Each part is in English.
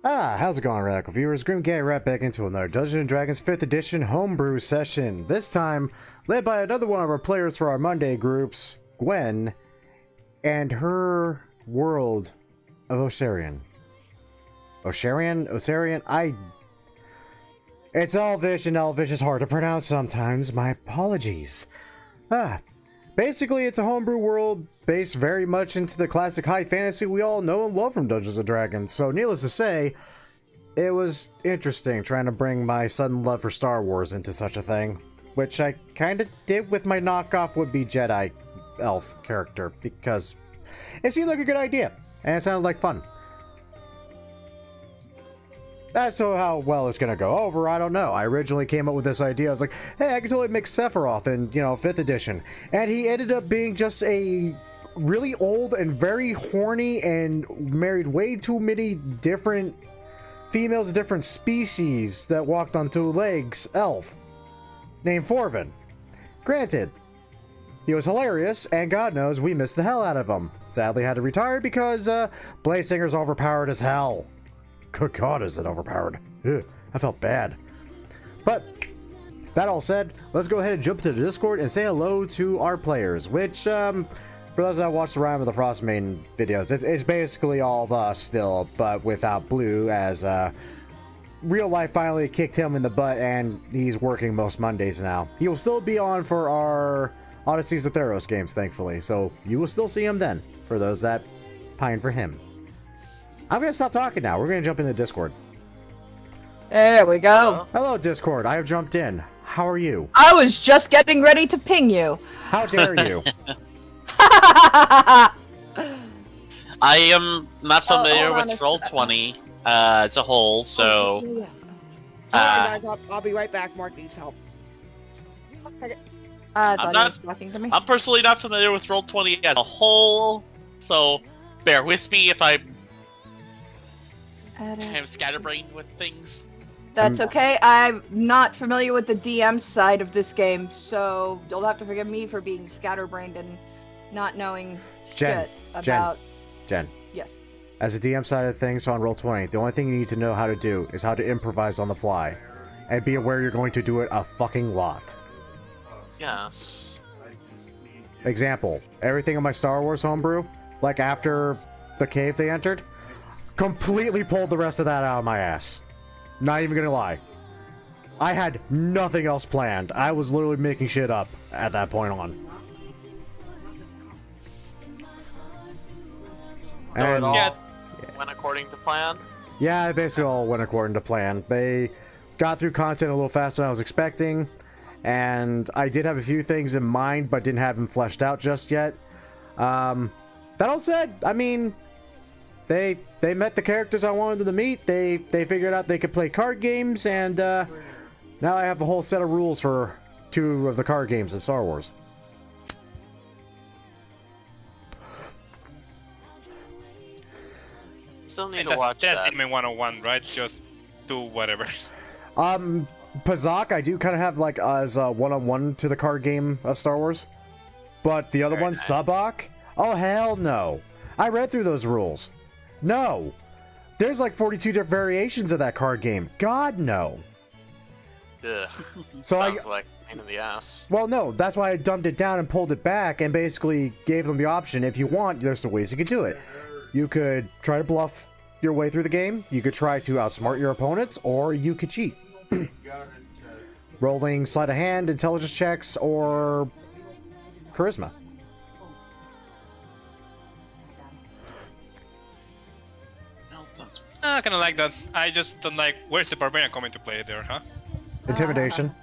How's it going, Radical viewers? Grim Gaddy right back into another Dungeons & Dragons 5th edition homebrew session. This time, led by another one of our players for our Monday groups, Gwen, and her world of Ocerian. Ocerian? It's Elvish, and Elvish is hard to pronounce sometimes. My apologies. Basically, it's a homebrew world based very much into the classic high fantasy we all know and love from Dungeons & Dragons. So, needless to say, it was interesting trying to bring my sudden love for Star Wars into such a thing, which I kind of did with my knockoff would-be Jedi Elf character, because it seemed like a good idea, and it sounded like fun. As to how well it's gonna go over, I don't know. I originally came up with this idea. I was like, hey, I could totally make Sephiroth in, 5th edition. And he ended up being just a really old and very horny and married way too many different females of different species that walked on two legs elf named Forvin. Granted, he was hilarious, and God knows we missed the hell out of him. Sadly had to retire because Blazinger's overpowered as hell. Good God, is it overpowered? Ugh, I felt bad. But, that all said, let's go ahead and jump to the Discord and say hello to our players, which, for those that watch the Rhyme of the Frost Maiden videos, it's basically all of us still, but without Blue, as real life finally kicked him in the butt, and he's working most Mondays now. He will still be on for our Odysseys of Theros games, thankfully, so you will still see him then, for those that pine for him. I'm going to stop talking now. We're going to jump into Discord. There we go. Hello, Discord. I have jumped in. How are you? I was just getting ready to ping you. How dare you? I am not familiar with Roll20 as a whole, so... Alright, guys, I'll be right back. Mark needs help. I thought he was talking to me. I'm personally not familiar with Roll20 as a whole, so bear with me if I'm kind of scatterbrained with things. That's okay. I'm not familiar with the DM side of this game, so you'll have to forgive me for being scatterbrained and not knowing shit about... Jen. Yes. As a DM side of things on Roll20, the only thing you need to know how to do is how to improvise on the fly. And be aware you're going to do it a fucking lot. Yes. Example, everything in my Star Wars homebrew, like after the cave they entered, completely pulled the rest of that out of my ass. Not even gonna lie. I had nothing else planned. I was literally making shit up at that point on. So it all went according to plan? Yeah, it basically all went according to plan. They got through content a little faster than I was expecting, and I did have a few things in mind, but didn't have them fleshed out just yet. That all said, I mean, they met the characters I wanted them to meet. They figured out they could play card games, and now I have a whole set of rules for 2 of the card games in Star Wars. Still need to watch that. That's even 101, right? Just do whatever. Pazak, I do kind of have like as a one-on-one to the card game of Star Wars, but the other one, nice. Sabak, oh hell no! I read through those rules. No, there's like 42 different variations of that card game. God no. Ugh. So Sounds like a pain in the ass. Well, no, that's why I dumped it down and pulled it back and basically gave them the option. If you want, there's some ways you could do it. You could try to bluff your way through the game. You could try to outsmart your opponents, or you could cheat. Rolling sleight of hand, intelligence checks, or charisma. I kind of like that. I just don't like, where's the barbarian coming to play there, huh? Intimidation.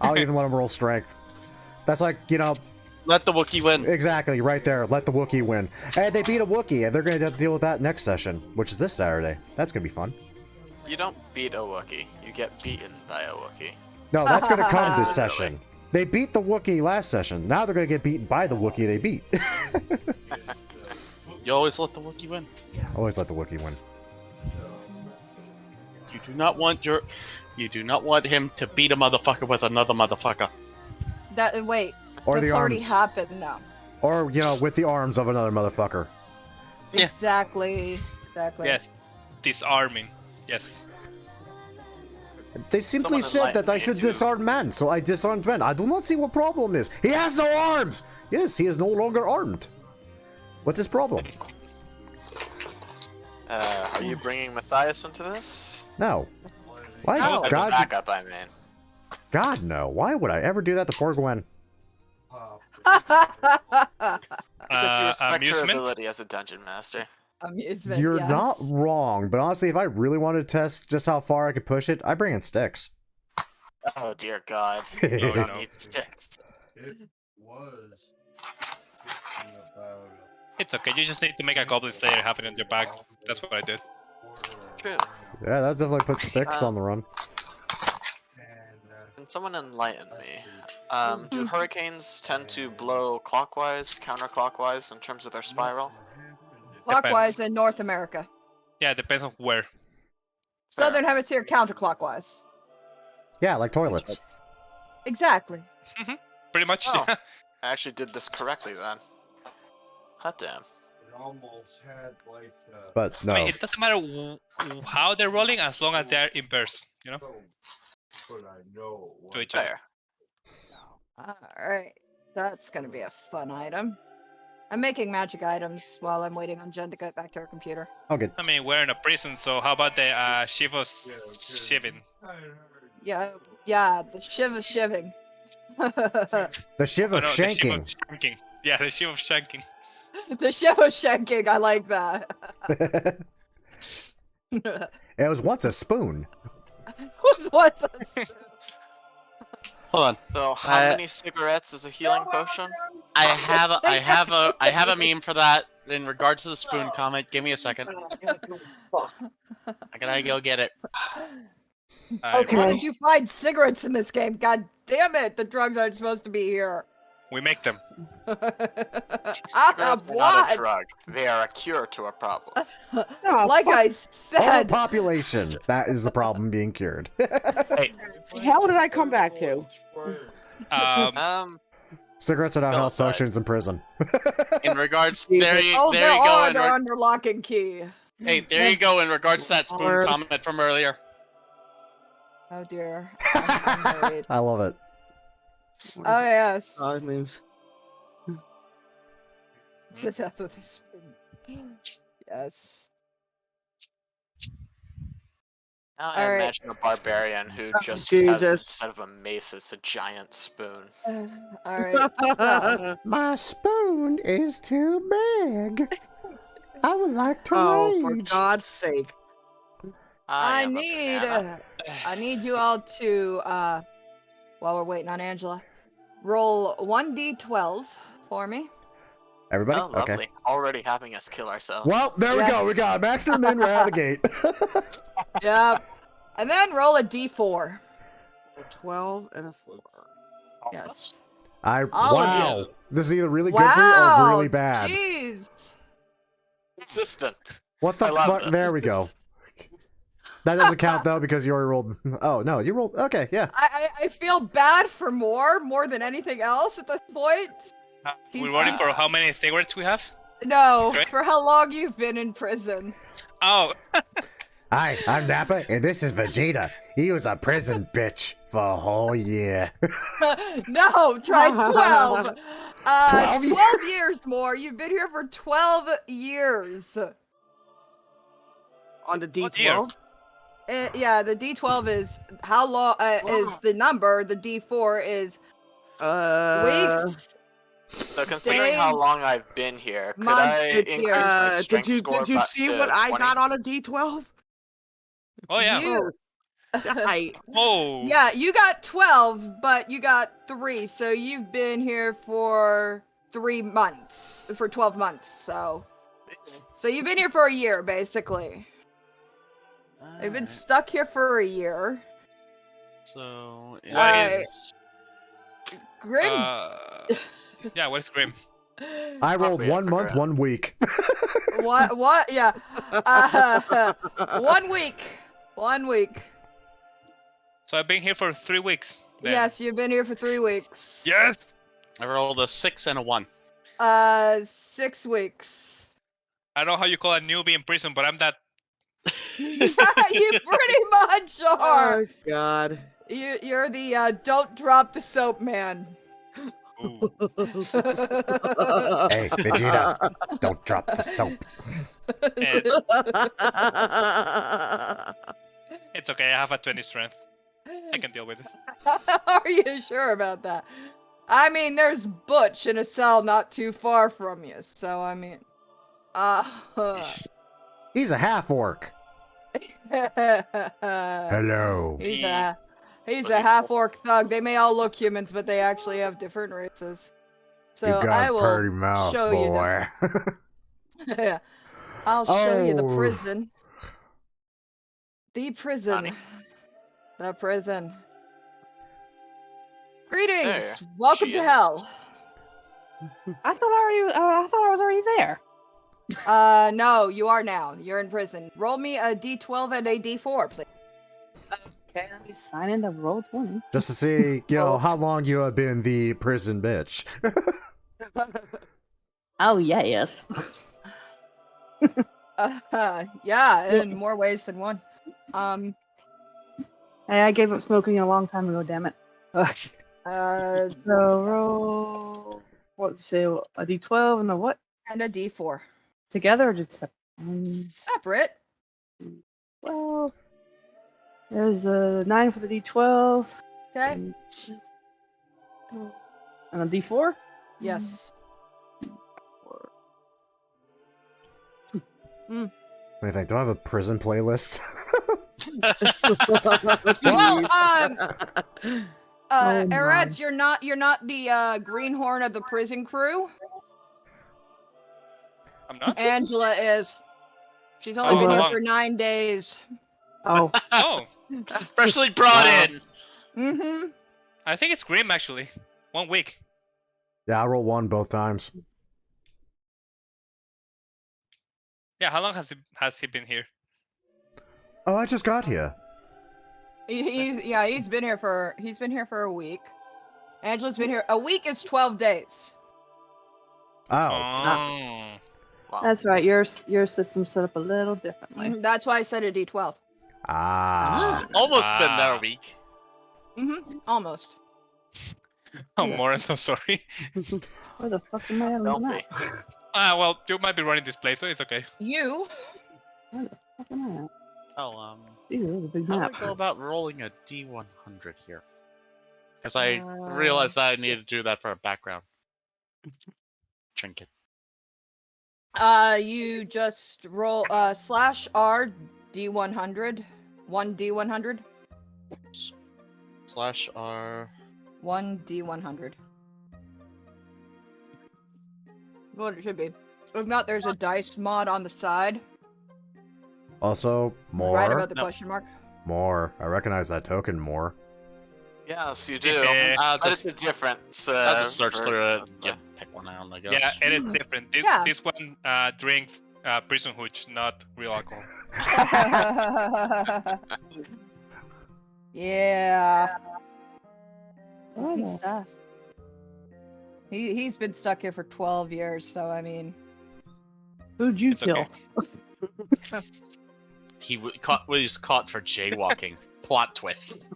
I'll even let them roll strength. That's like, Let the Wookiee win. exactly, right there. Let the Wookiee win. And they beat a Wookiee, and they're going to have to deal with that next session, which is this Saturday. That's going to be fun. You don't beat a Wookiee. You get beaten by a Wookiee. No, that's going to come this session. They beat the Wookiee last session. Now they're going to get beaten by the Wookiee they beat. You always let the Wookiee win. Always let the Wookiee win. You do not want him to beat a motherfucker with another motherfucker. Wait, Or that's the already arms. happened now. Or, with the arms of another motherfucker. Yeah. Exactly. Yes. disarming. Yes. They simply Someone said that enlighten I me, should dude. disarm men, so I disarmed men. I do not see what problem is. He has no arms! Yes, he is no longer armed. What's his problem? Are you bringing Matthias into this? No. Why? No. As a God, backup, I mean. God, no. Why would I ever do that to poor Gwen? Because you respect her Amusement? ability as a dungeon master. Amusement. You're yes. not wrong, but honestly, if I really wanted to test just how far I could push it, I bring in sticks. Oh dear God. Oh, You don't no. need sticks. It was talking about It's okay. You just need to make a Goblin Slayer have it in your bag. That's what I did. True. Yeah, that definitely puts sticks on the run. Can someone enlighten me? Do hurricanes tend to blow clockwise, counterclockwise in terms of their spiral? Clockwise Depends. in North America. Yeah, it depends on where. Southern Hemisphere counterclockwise. Yeah, like toilets. Exactly. Pretty much. Oh. Yeah. I actually did this correctly then. Hot damn. It almost had like But I no. mean, it doesn't matter how they're rolling as long as they're in pairs. You know. but I know To each other. Fair. Alright. That's gonna be a fun item. I'm making magic items while I'm waiting on Jen to get back to her computer. Oh, good. I mean, we're in a prison, so how about the Shiva's shiving? Yeah, the shiv of shiving. The shiv of Oh, no, the Shiva shanking. of shanking. Yeah, the Shiva of shanking. The shiv of shanking, I like that. It was once a spoon. What's a Hold on. So how many cigarettes is a healing potion? I have a meme for that in regards to the spoon comment. Give me a second. I gotta go get it. Okay. How did you find cigarettes in this game? God damn it, the drugs aren't supposed to be here. We make them. Out Cigarettes of are not a what? drug. They are a cure to a problem. Oh, Like fuck. I said. Overpopulation. That is the problem being cured. Hey, The hell did I come back to? Cigarettes are not Bill health side. potions in prison. In regards, Jesus. there you Oh, there there you go. are. In They're under lock and key. hey, there you go. In regards to that spoon Lord. comment from earlier. Oh dear. I'm worried. I love it. Oh yes. Oh, it moves. It's the death with a spoon. Yes. Now I Alright. imagine a barbarian who Oh, just has, Jesus. instead of a mace, it's a giant spoon. Alright. So, My spoon is too big. I would like to Oh, for rage. God's sake. I am a need banana. I need you all to while we're waiting on Angela, roll 1d12 for me. Everybody? Oh, lovely. Okay. Already having us kill ourselves. Well, there we Yes. go. We got a maximum in right out of the gate. Yep. And then roll a d4. A 12 and a 4. Yes. Wow. of you. This is either really good for you or Wow. really bad. Jeez. Consistent. What the I love fuck? this. There we go. That doesn't count though because you already rolled. Oh no, you rolled. Okay, yeah. I feel bad for more than anything else at this point. We're running for how many cigarettes we have? No, Okay. for how long you've been in prison. Oh, Hi, I'm Nappa, and this is Vegeta. He was a prison bitch for a whole year. No, try 12. 12 12 years more. You've been here for 12 years. On the Oh, dear. D12? Yeah, the D12 is how long is the number. The D4 is weeks. So considering how Days, long I've been here, could months, I and increase my years. strength score Did you back see to what I 20? got on a D12? oh yeah. You, I, Oh. yeah, you got 12, but you got 3, so you've been here for 3 months, for 12 months. So you've been here for a year, basically. You've been stuck here for a year. So What is- Grim. Yeah, what's Grim? I rolled Appropriate 1 for month, Grant. 1 week. What? Yeah. 1 week. 1 week. So I've been here for 3 weeks. Then. Yes, you've been here for 3 weeks. Yes. I rolled a 6 and a 1. 6 weeks. I don't know how you call a newbie in prison, but I'm that You pretty much are. Oh God. You're the don't drop the soap man. Ooh. Hey, Vegeta, don't drop the soap. And it's okay. I have a 20 strength. I can deal with this. Are you sure about that? I mean, there's Butch in a cell not too far from you, so I mean, He's a half-orc. Hello. He's a half-orc thug. They may all look humans, but they actually have different races. So You got I a will pretty mouth, show boy. you. Yeah, I'll show you the Oh. prison. The prison. Honey. The prison. Greetings. There Welcome she to is. hell. I thought I was already there. No, you are now. You're in prison. Roll me a D12 and a D4, please. Okay, let me sign in the roll 20. Just to see, how long you have been the prison bitch. Oh yeah, yes. Yeah, in more ways than one. Hey, I gave up smoking a long time ago. Damn it. So roll. What? Say a D12 and a what? and a D4. Together or just separate? Separate. Well, there's a 9 for the D12. Okay. And a D4. Yes. What do you think? Do I have a prison playlist? Well, Oh, my. Eretz, you're not the greenhorn of the prison crew. I'm not? Angela is. She's only Oh, been how here long? for 9 days. Oh, Oh, Freshly brought Wow. in. Mm-hmm. I think it's Grim actually. 1 week. Yeah, I rolled 1 both times. Yeah, how long has he been here? Oh, I just got here. He's been here for a week. Angela's been here. A week is 12 days. Oh. Oh. Wow. that's right. Your system's set up a little differently. Mhm, that's why I said a D12. Ah. Almost been there a Ah. week. Mm-hmm. Almost. Oh, more. I'm so sorry. Where the fuck am I at on the Don't map? Well, you might be running this place, so it's okay. You. Where the fuck am I at? Oh, Ew, that's a big how do map. I go about rolling a D100 here? Because I realized that I needed to do that for a background trinket. You just roll /R D100. 1 D100. /R. 1 D100. What it should be. If not, there's a dice mod on the side. Also, more. Right above the No. question mark. More. I recognize that token more. Yes, you do. Yeah. I'll But just, it's a different. I'll just search version through it of and the- pick one out, I guess. Yeah, it is different. Yeah. This one drinks prison hooch, not real alcohol. Yeah. Where Fun the- stuff. He's been stuck here for 12 years, so I mean. Who'd you It's kill? okay. He was caught for jaywalking. Plot twist.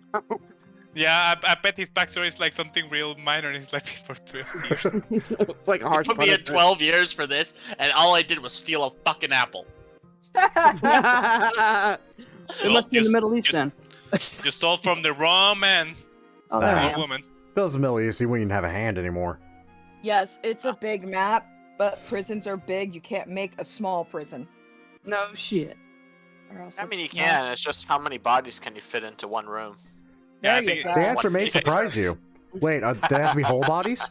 Yeah, I bet his backstory is like something real minor and he's like for 12 years. It's like a He harsh put me in punishment. 12 years for this, and all I did was steal a fucking apple. It must be in the Middle East then. You stole from the wrong man, Oh, there I wrong am. woman. If it was the Middle East, he wouldn't even have a hand anymore. Yes, it's a big map, but prisons are big. You can't make a small prison. No shit. Or else I mean, you it's can. not- It's just how many bodies can you fit into one room? Yeah, I There you think go. The answer may It's- surprise you. Wait, they have to be whole bodies?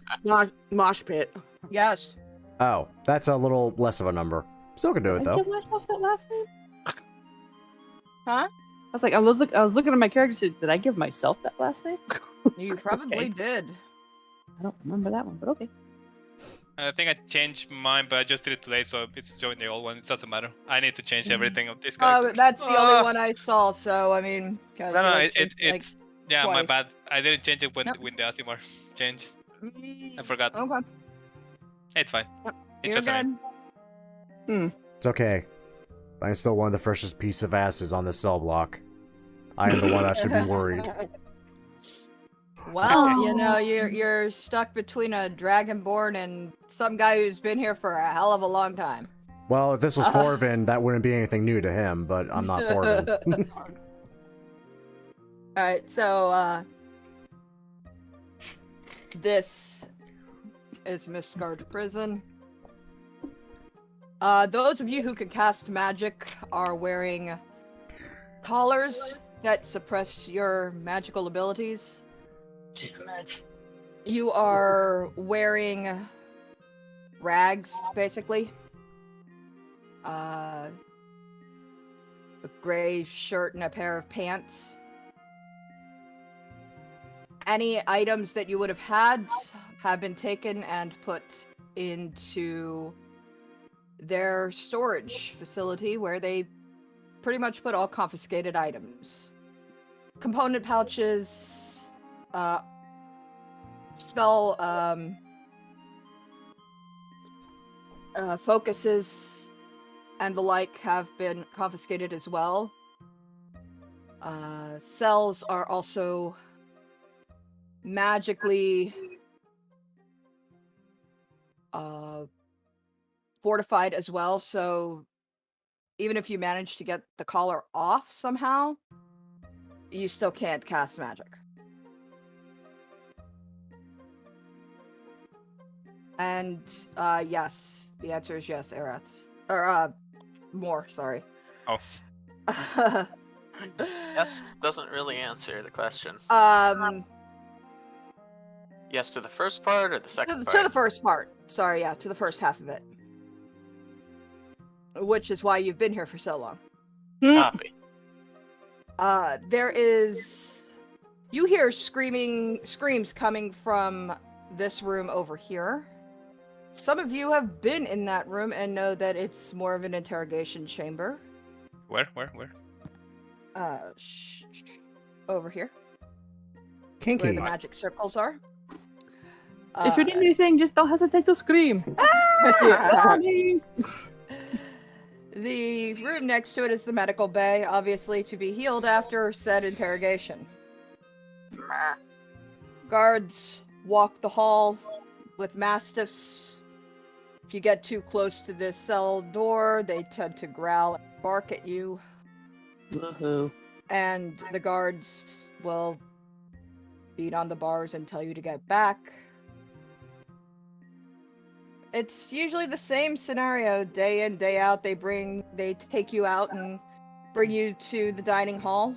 Mosh pit. Yes. Oh, that's a little less of a number. Still can do it I though. give myself that last name? Huh? I was like, I was looking at my character. So did I give myself that last name? You probably Okay. did. I don't remember that one, but okay. I think I changed mine, but I just did it today, so it's showing the old one. It doesn't matter. I need to change everything of this guy. Oh, that's the only one I saw, so I mean. 'Cause No, you, like, changed, it's yeah, my twice. bad. I didn't change it when Yep. when the Asimar changed. like, I forgot. Okay. It's fine. Yep. It's You're just a name. good. It's okay. I'm still one of the freshest piece of asses on this cell block. I am the one that should be worried. Well, you know, you're stuck between a dragonborn and some guy who's been here for a hell of a long time. Well, if this was Forvin, that wouldn't be anything new to him, but I'm not Forvin. Alright, so, this is Misguard Prison. Those of you who can cast magic are wearing collars that suppress your magical abilities. You are wearing rags, basically. A gray shirt and a pair of pants. Any items that you would have had have been taken and put into their storage facility where they pretty much put all confiscated items. Component pouches, spell focuses and the like have been confiscated as well. Cells are also magically fortified as well, so even if you manage to get the collar off somehow, you still can't cast magic. And yes, the answer is yes, Araths. Or more, sorry. Oh. Yes doesn't really answer the question. Yes to the first part or the second part? To the first part. Sorry, yeah, to the first half of it. Which is why you've been here for so long. Copy. There is... You hear screams coming from this room over here. Some of you have been in that room and know that it's more of an interrogation chamber. Where? Over here. Kinky. Where the magic circles are. If you need anything, just don't hesitate to scream. The room next to it is the medical bay, obviously to be healed after said interrogation. Guards walk the hall with mastiffs. If you get too close to this cell door, they tend to growl and bark at you. Woohoo. And the guards will beat on the bars and tell you to get back. It's usually the same scenario, day in, day out. They take you out and bring you to the dining hall.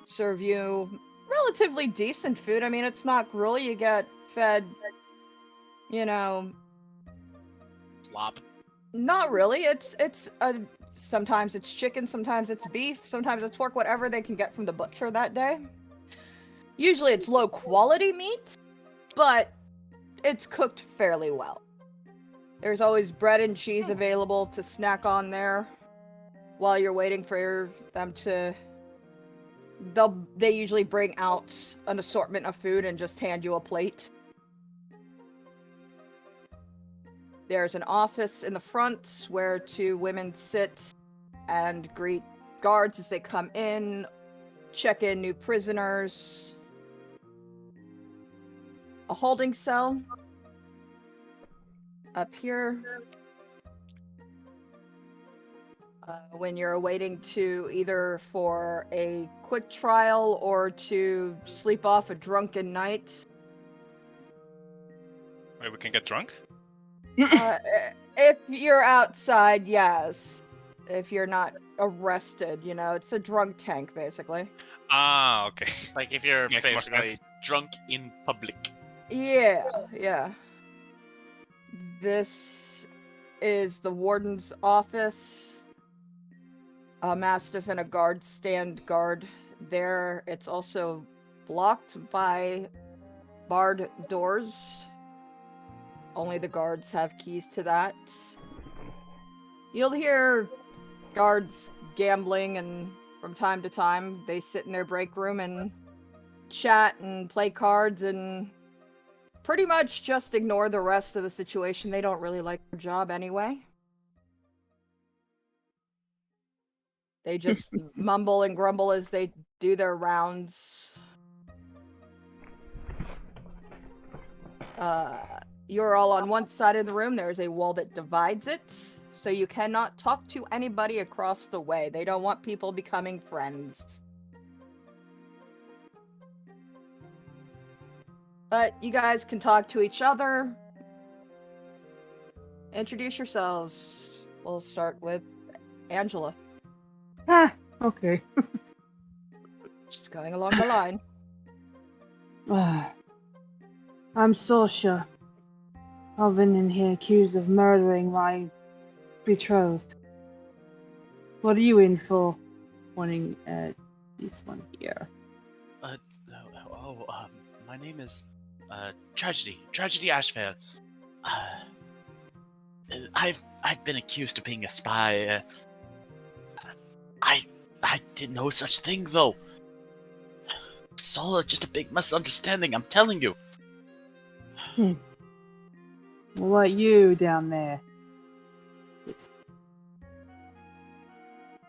Serve you relatively decent food. I mean, it's not gruel. You get fed, you know... Slop. Not really. It's sometimes it's chicken, sometimes it's beef, sometimes it's pork, whatever they can get from the butcher that day. Usually it's low quality meat, but it's cooked fairly well. There's always bread and cheese available to snack on there while you're waiting for them to... They usually bring out an assortment of food and just hand you a plate. There's an office in the front where two women sit and greet guards as they come in, check in new prisoners. A holding cell up here. When you're waiting to either for a quick trial or to sleep off a drunken night. Wait, we can get drunk? If you're outside, yes. If you're not arrested, you know, it's a drunk tank, basically. Ah, okay. Like if you're Makes more basically sense. drunk in public. Yeah. This is the warden's office. A mastiff and a guard stand guard there. It's also blocked by barred doors. Only the guards have keys to that. You'll hear guards gambling, and from time to time they sit in their break room and chat and play cards and pretty much just ignore the rest of the situation. They don't really like their job anyway. They just mumble and grumble as they do their rounds. You're all on one side of the room. There is a wall that divides it, so you cannot talk to anybody across the way. They don't want people becoming friends. But you guys can talk to each other. Introduce yourselves. We'll start with Angela. Ah, okay. Just going along the line. I'm Sosha. I've been in here accused of murdering my betrothed. What are you in for? Pointing at this one here. My name is Tragedy Ashvale. I've been accused of being a spy. I didn't know such thing though. It's all just a big misunderstanding. I'm telling you. What about you down there?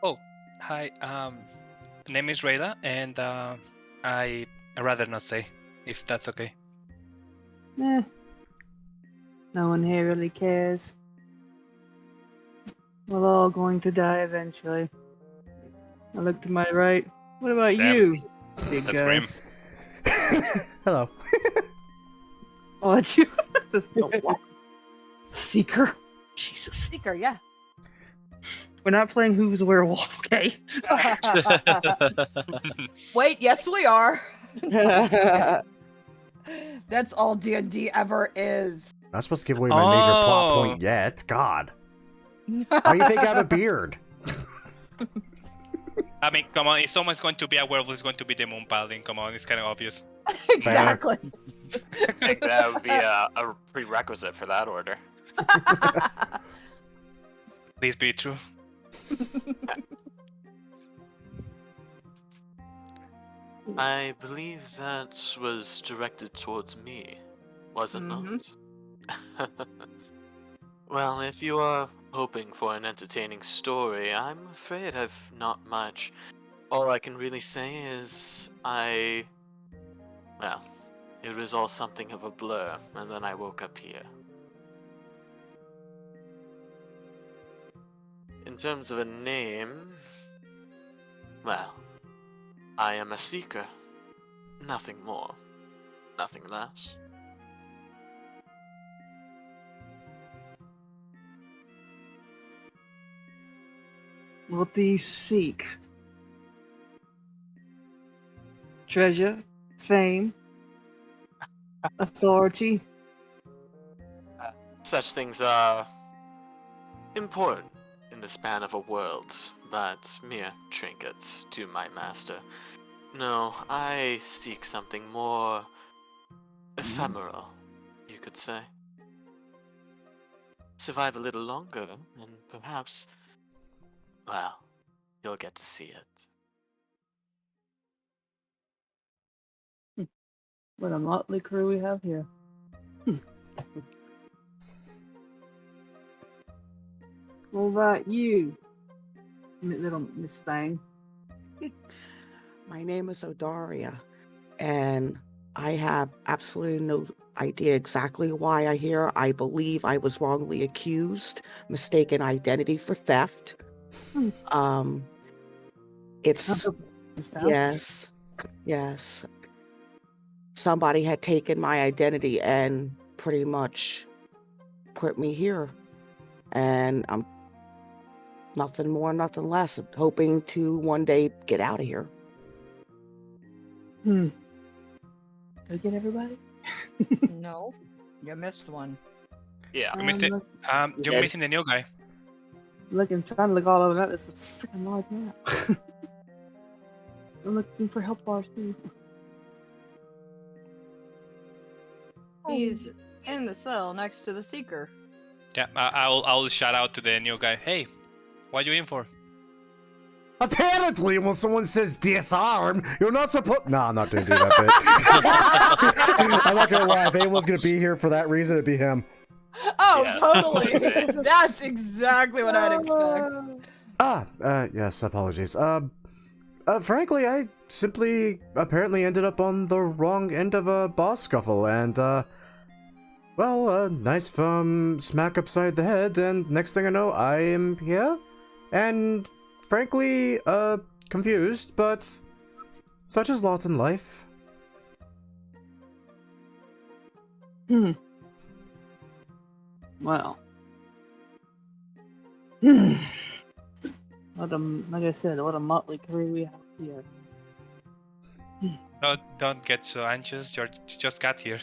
Oh, hi. Name is Rayla, and I'd rather not say, if that's okay. No one here really cares. We're all going to die eventually. I look to my right. What about Damn. you, big That's guy? grim. Hello. Oh, it's you. Seeker. Jesus. Seeker, yeah. We're not playing Who's a Werewolf, okay? Wait, yes we are. That's all D&D ever is. I'm not supposed to give away my major plot point yet. God. How do you think I have a beard? I mean, come on, if someone's going to be a werewolf, it's going to be the Moon Paladin. Come on, it's kind of obvious. Exactly. That would be a prerequisite for that order. Please be true. I believe that was directed towards me, was it not? Well, if you are hoping for an entertaining story, I'm afraid I've not much. All I can really say is well, it was all something of a blur, and then I woke up here. In terms of a name, well, I am a seeker. Nothing more. Nothing less. What do you seek? Treasure? Fame? Authority? Such things are important in the span of a world, but mere trinkets to my master. No, I seek something more ephemeral, you could say. Survive a little longer, and perhaps, well, you'll get to see it. What a motley crew we have here. What about you, little Miss Thing? My name is Odaria, and I have absolutely no idea exactly why I'm here. I believe I was wrongly accused, mistaken identity for theft. It's yes. Somebody had taken my identity and pretty much put me here, and I'm nothing more, nothing less, hoping to one day get out of here. Go get everybody? No, you missed one. Yeah. You missed it. You're missing the new guy. Trying to look all over that. It's a freaking large map. I'm looking for help bars too. He's in the cell next to the Seeker. Yeah, I'll shout out to the new guy. Hey, what you in for? Apparently, when someone says disarm, you're not supposed. No, I'm not gonna do that bit. I'm not gonna lie. If anyone's gonna be here for that reason, it'd be him. Oh, Yeah. totally. That's exactly what I'd expect. Yes, apologies. Frankly, I simply apparently ended up on the wrong end of a boss scuffle, and, well, a nice firm smack upside the head, and next thing I know, I am here, and frankly, confused, but such is lot in life. Well. Like I said, what a motley crew we have here. No, don't get so anxious. You just got here.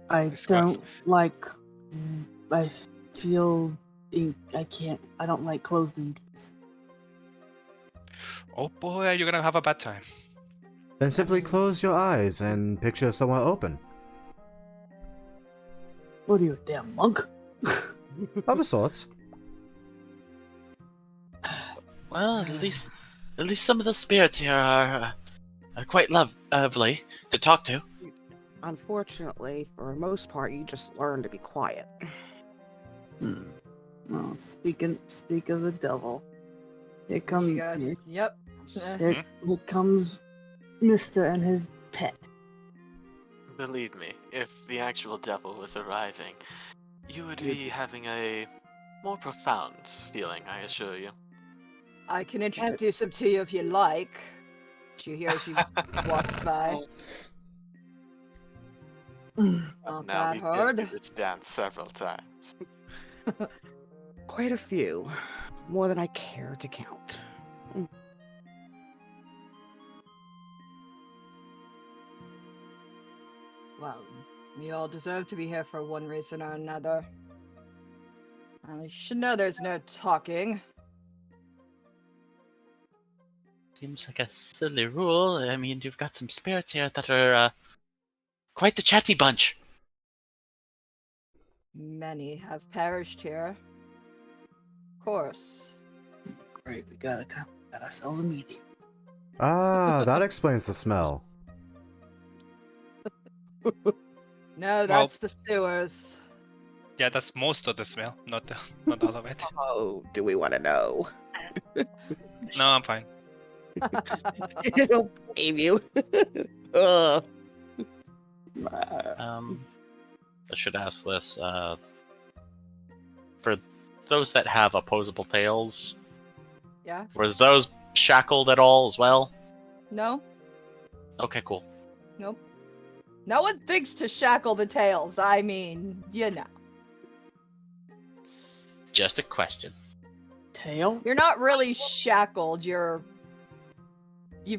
I It's quite- don't like. I feel. I don't like closed in. Oh boy, you're gonna have a bad time. Then simply close your eyes and picture somewhere open. What are you, a damn monk? Of a sort. Well, at least some of the spirits here are quite lovely to talk to. Unfortunately, for the most part, you just learn to be quiet. Well, speak of the devil. Here comes. You guys, yep. Here comes Mister and his pet. Believe me, if the actual devil was arriving, you would be having a more profound feeling, I assure you. I can introduce him to you if you like. She hears you walks by. Not Now that we've hard. been through this dance several times. Quite a few. More than I care to count. Well, you all deserve to be here for one reason or another. You should know there's no talking. Seems like a silly rule. I mean, you've got some spirits here that are quite the chatty bunch. Many have perished here. Of course. Great, we got ourselves a meeting. Ah, that explains the smell. No, that's the sewers. Yeah, that's most of the smell, not all of it. Oh, do we want to know? No, I'm fine. I don't blame you. Ugh. I should ask this. For those that have opposable tails, Yeah? was those shackled at all as well? No? Okay, cool. Nope. No one thinks to shackle the tails. I mean, you know. Just a question. Tail? You're not really shackled. You've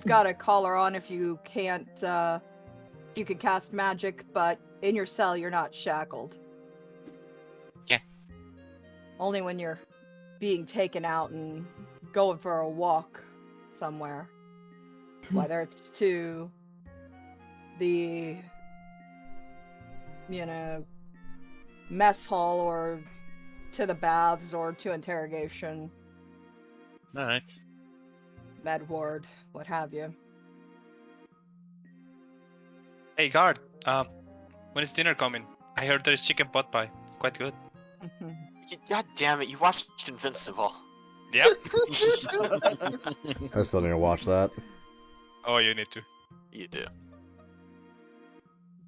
got a collar on if you can't, if you can cast magic, but in your cell you're not shackled. Okay. Only when you're being taken out and going for a walk somewhere. Whether it's to the, mess hall or to the baths or to interrogation, Alright. med ward, what have you. Hey, guard. When is dinner coming? I heard there's chicken pot pie. It's quite good. God damn it, you watched Invincible. Yep. I still need to watch that. Oh, you need to. You do.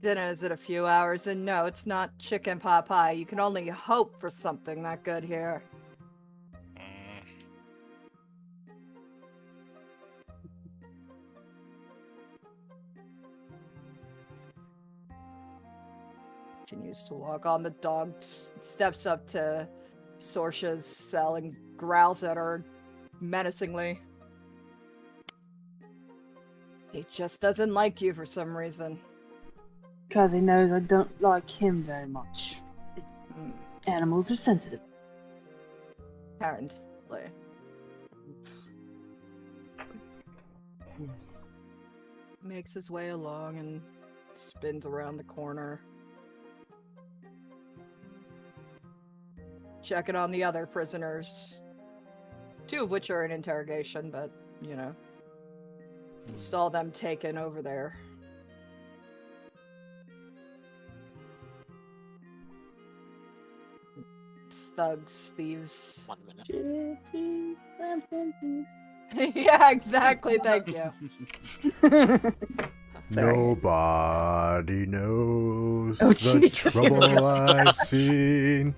Dinner is in a few hours, and no, it's not chicken pot pie. You can only hope for something that good here. Mm. Continues to walk on. The dog steps up to Sorsha's cell and growls at her menacingly. He just doesn't like you for some reason. Because he knows I don't like him very much. Animals are sensitive. Apparently. Makes his way along and spins around the corner. Checking on the other prisoners. 2 of which are in interrogation, but, you saw them taken over there. Thugs, thieves. 1 minute. Yeah, exactly. Thank you. Nobody knows Oh, the Jesus. trouble I've seen.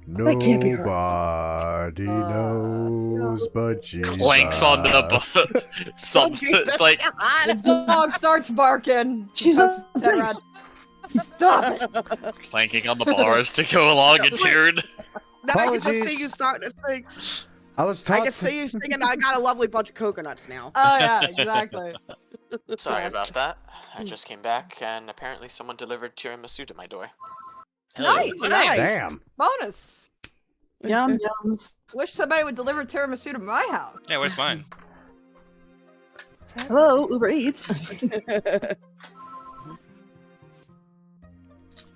That can't be her. Nobody knows but Jesus. Clanks on the butt. It's like The dog starts barking. She's Pokes its head around. Stop it! clanking on the bars to go along in tune. Now I can just Apologies. see you starting to sing. I was I taught can see you singing. I got a lovely bunch of coconuts now. Oh yeah, exactly. Sorry about that. I just came back, and apparently someone delivered tiramisu to my door. Nice. Nice. Damn. Bonus. Yum yums. Wish somebody would deliver tiramisu to my house. Yeah, where's mine? Hello, Uber Eats.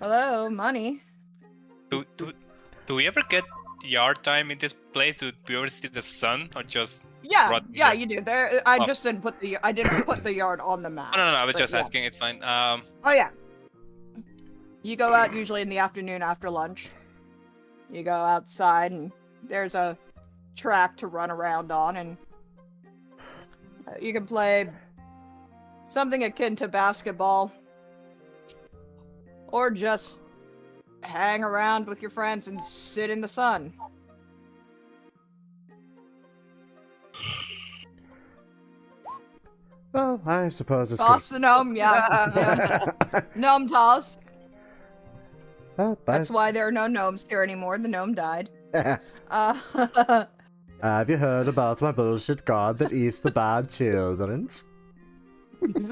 Hello, money. Do we ever get yard time in this place? Do we ever see the sun or just? Yeah, Rod- yeah, you do. There, I Oh. just didn't put the yard on the map. No, I was But just yeah. asking. It's fine. Oh yeah. You go out usually in the afternoon after lunch. You go outside and there's a track to run around on, and you can play something akin to basketball, or just hang around with your friends and sit in the sun. Well, I suppose it's Toss the gnome, yeah. Gnome toss. Well, That's why there are no gnomes here anymore. The gnome died. Uh, Have you heard about my bullshit god that eats the bad childrens? One day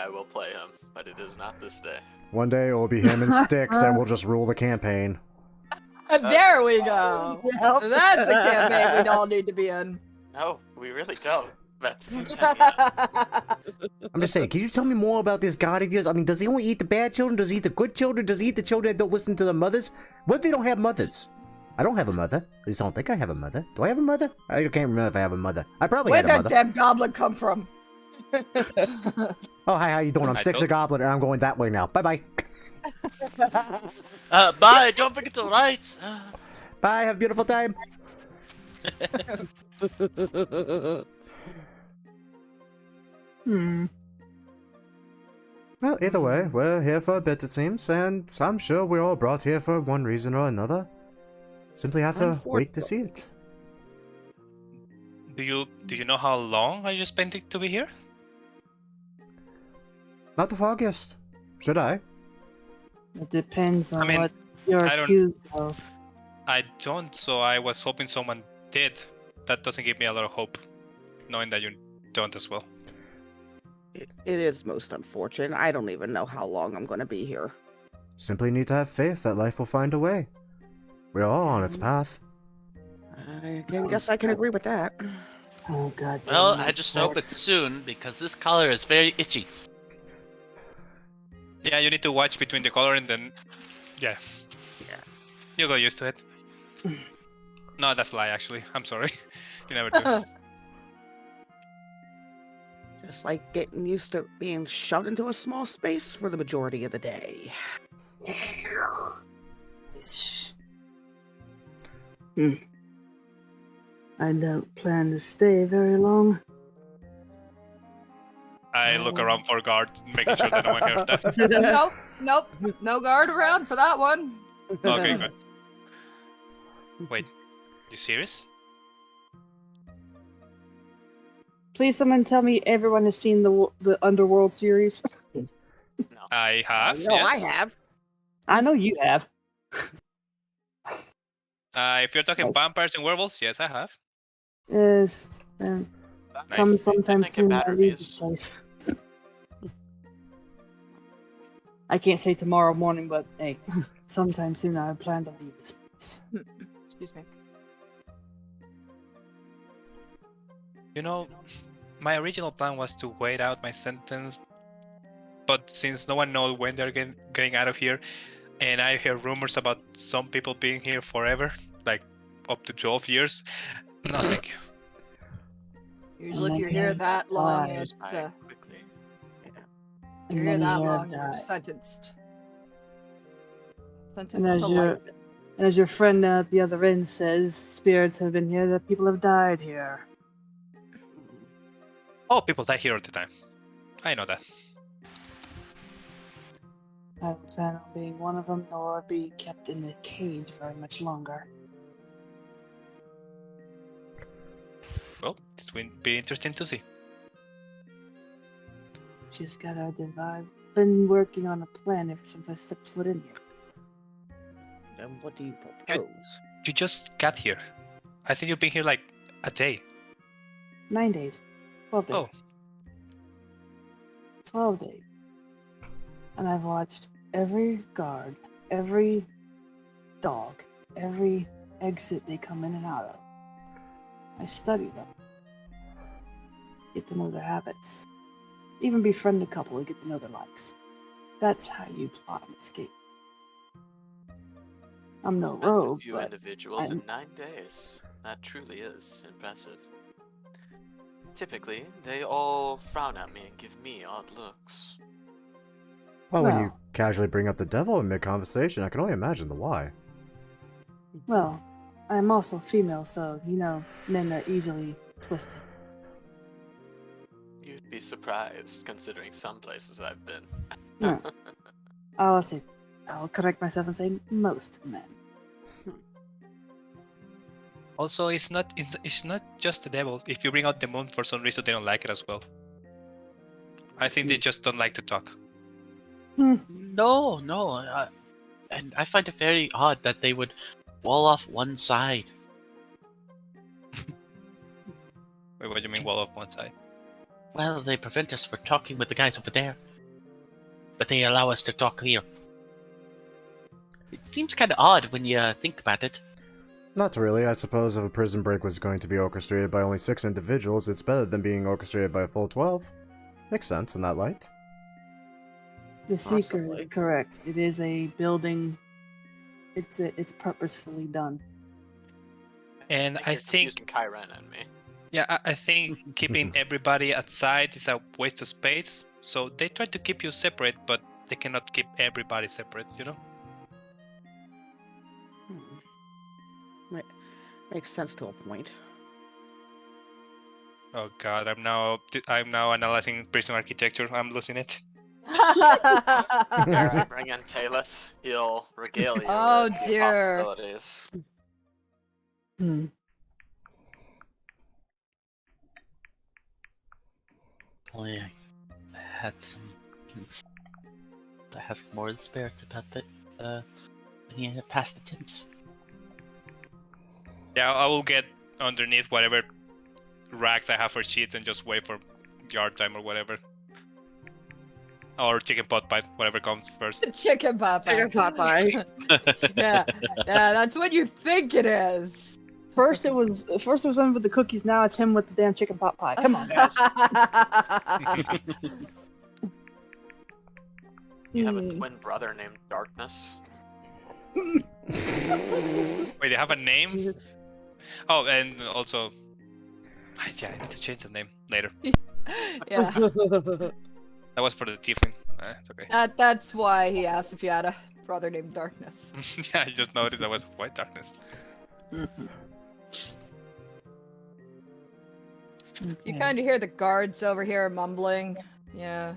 I will play him, but it is not this day. One day it will be him and Styx, and we'll just rule the campaign. there we go. Yep. That's a campaign we all need to be in. No, we really don't. That's I'm just saying, can you tell me more about this god of yours? I mean, does he only eat the bad children? Does he eat the good children? Does he eat the children that don't listen to the mothers? What if they don't have mothers? I don't have a mother. At least I don't think I have a mother. Do I have a mother? I can't remember if I have a mother. I probably Where'd had a that mother. damn goblin come from? Oh, hi, how you doing? I'm I Styx the don't- Goblin, and I'm going that way now. Bye-bye. Bye. Don't forget to write. Bye, have a beautiful time. Well, either way, we're here for a bit, it seems, and I'm sure we're all brought here for one reason or another. Simply have to wait to see it. Do you know how long are you spending to be here? Not the foggiest. Should I? It depends on I mean, what you're I don't- accused of. I don't, so I was hoping someone did. That doesn't give me a lot of hope, knowing that you don't as well. It is most unfortunate. I don't even know how long I'm going to be here. Simply need to have faith that life will find a way. We're all on its path. I guess I can agree with that. Oh god. Well, damn I it. just hope it's soon because this collar is very itchy. Yeah, you need to watch between the color and then, yeah, you'll go used to it. No, that's a lie. Actually, I'm sorry. You never do. Just like getting used to being shoved into a small space for the majority of the day. I don't plan to stay very long. I look around for guards, making sure that no one hears that. Nope, no guard around for that one. Okay, good. Wait, you serious? Please, someone tell me everyone has seen the Underworld series. I have. No, yes. I have. I know you have. If you're talking Yes. vampires and werewolves, yes, I have. Yes. Nice. Come sometime I think soon. bad I leave this reviews. place. I can't say tomorrow morning, but hey, sometime soon I plan to leave this place. Excuse me. You know, my original plan was to wait out my sentence, but since no one knows when they're getting out of here, and I hear rumors about some people being here forever, like up to 12 years, no, thank you. Usually, if you're here that long, it's I quickly. you're here that long, you're sentenced. And Sentenced as to you're life. And as your friend at the other end says, spirits have been here, that people have died here. Oh, people die here all the time. I know that. I don't plan on being one of them, nor be kept in a cage very much longer. Well, it will be interesting to see. Just gotta divide. Been working on a plan ever since I stepped foot in here. And what do you propose? You just got here. I think you've been here like a day. 9 days. 12 days. Oh, 12 days. And I've watched every guard, every dog, every exit they come in and out of. I study them. Get to know their habits. Even befriend a couple and get to know their likes. That's how you plot an escape. I'm no Met a rogue, few but individuals I'm- in 9 days. That truly is impressive. Typically, they all frown at me and give me odd looks. Well, when you Well. casually bring up the devil in mid-conversation, I can only imagine the why. well, I'm also female, so you know men are easily twisted. You'd be surprised, considering some places I've been. No. I'll correct myself and say most men. also it's not just the devil. If you bring out the moon, for some reason they don't like it as well. I think they just don't like to talk. No, and I find it very odd that they would wall off one side. Wait, what do you mean wall off one side? Well, they prevent us from talking with the guys over there, but they allow us to talk here. It seems kind of odd when you think about it. Not really. I suppose if a prison break was going to be orchestrated by only 6 individuals, it's better than being orchestrated by a full 12. Makes sense in that light. The seeker Possibly. is correct. It is a building. It's purposefully done. And I you're think, confusing Kyren and me. yeah, I think keeping everybody outside is a waste of space. So they try to keep you separate, but they cannot keep everybody separate, you know? Makes sense to a point. Oh god, I'm now analyzing prison architecture. I'm losing it. Alright, bring in Talus. He'll regale you Oh, with the dear. possibilities. Hmm. Only I had some hints. I asked more of the spirits about the any past attempts. Yeah, I will get underneath whatever racks I have for sheets and just wait for yard time or whatever. Or chicken pot pie, whatever comes first. Chicken pot pie. Chicken pot pie. yeah, that's what you think it is. First it was him with the cookies. Now it's him with the damn chicken pot pie. Come on, guys. You have a Hmm. twin brother named Darkness. Wait, they have a name? Oh, and also... Yeah, I need to change the name later. yeah, That was for the tiefling. It's okay. that's why he asked if you had a brother named Darkness. Yeah, I just noticed that was white darkness. You Okay. kind of hear the guards over here mumbling. Yeah,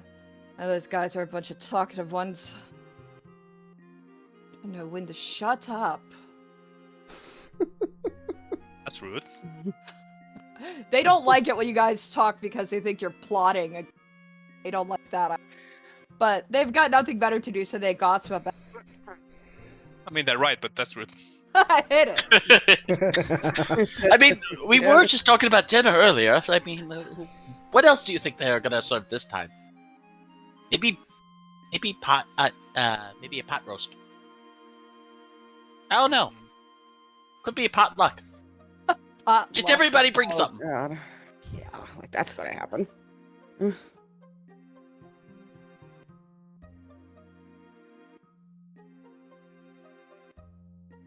and those guys are a bunch of talkative ones. I know when to shut up. That's rude. They don't like it when you guys talk because they think you're plotting. They don't like that. But they've got nothing better to do, so they gossip about I mean, they're right, but that's rude. I hit it. I mean, we were just talking about dinner earlier. So I mean, what else do you think they're gonna serve this time? Maybe maybe a pot roast. I don't know. Could be a potluck. Just everybody bring Oh, something. God. Yeah, like that's gonna happen.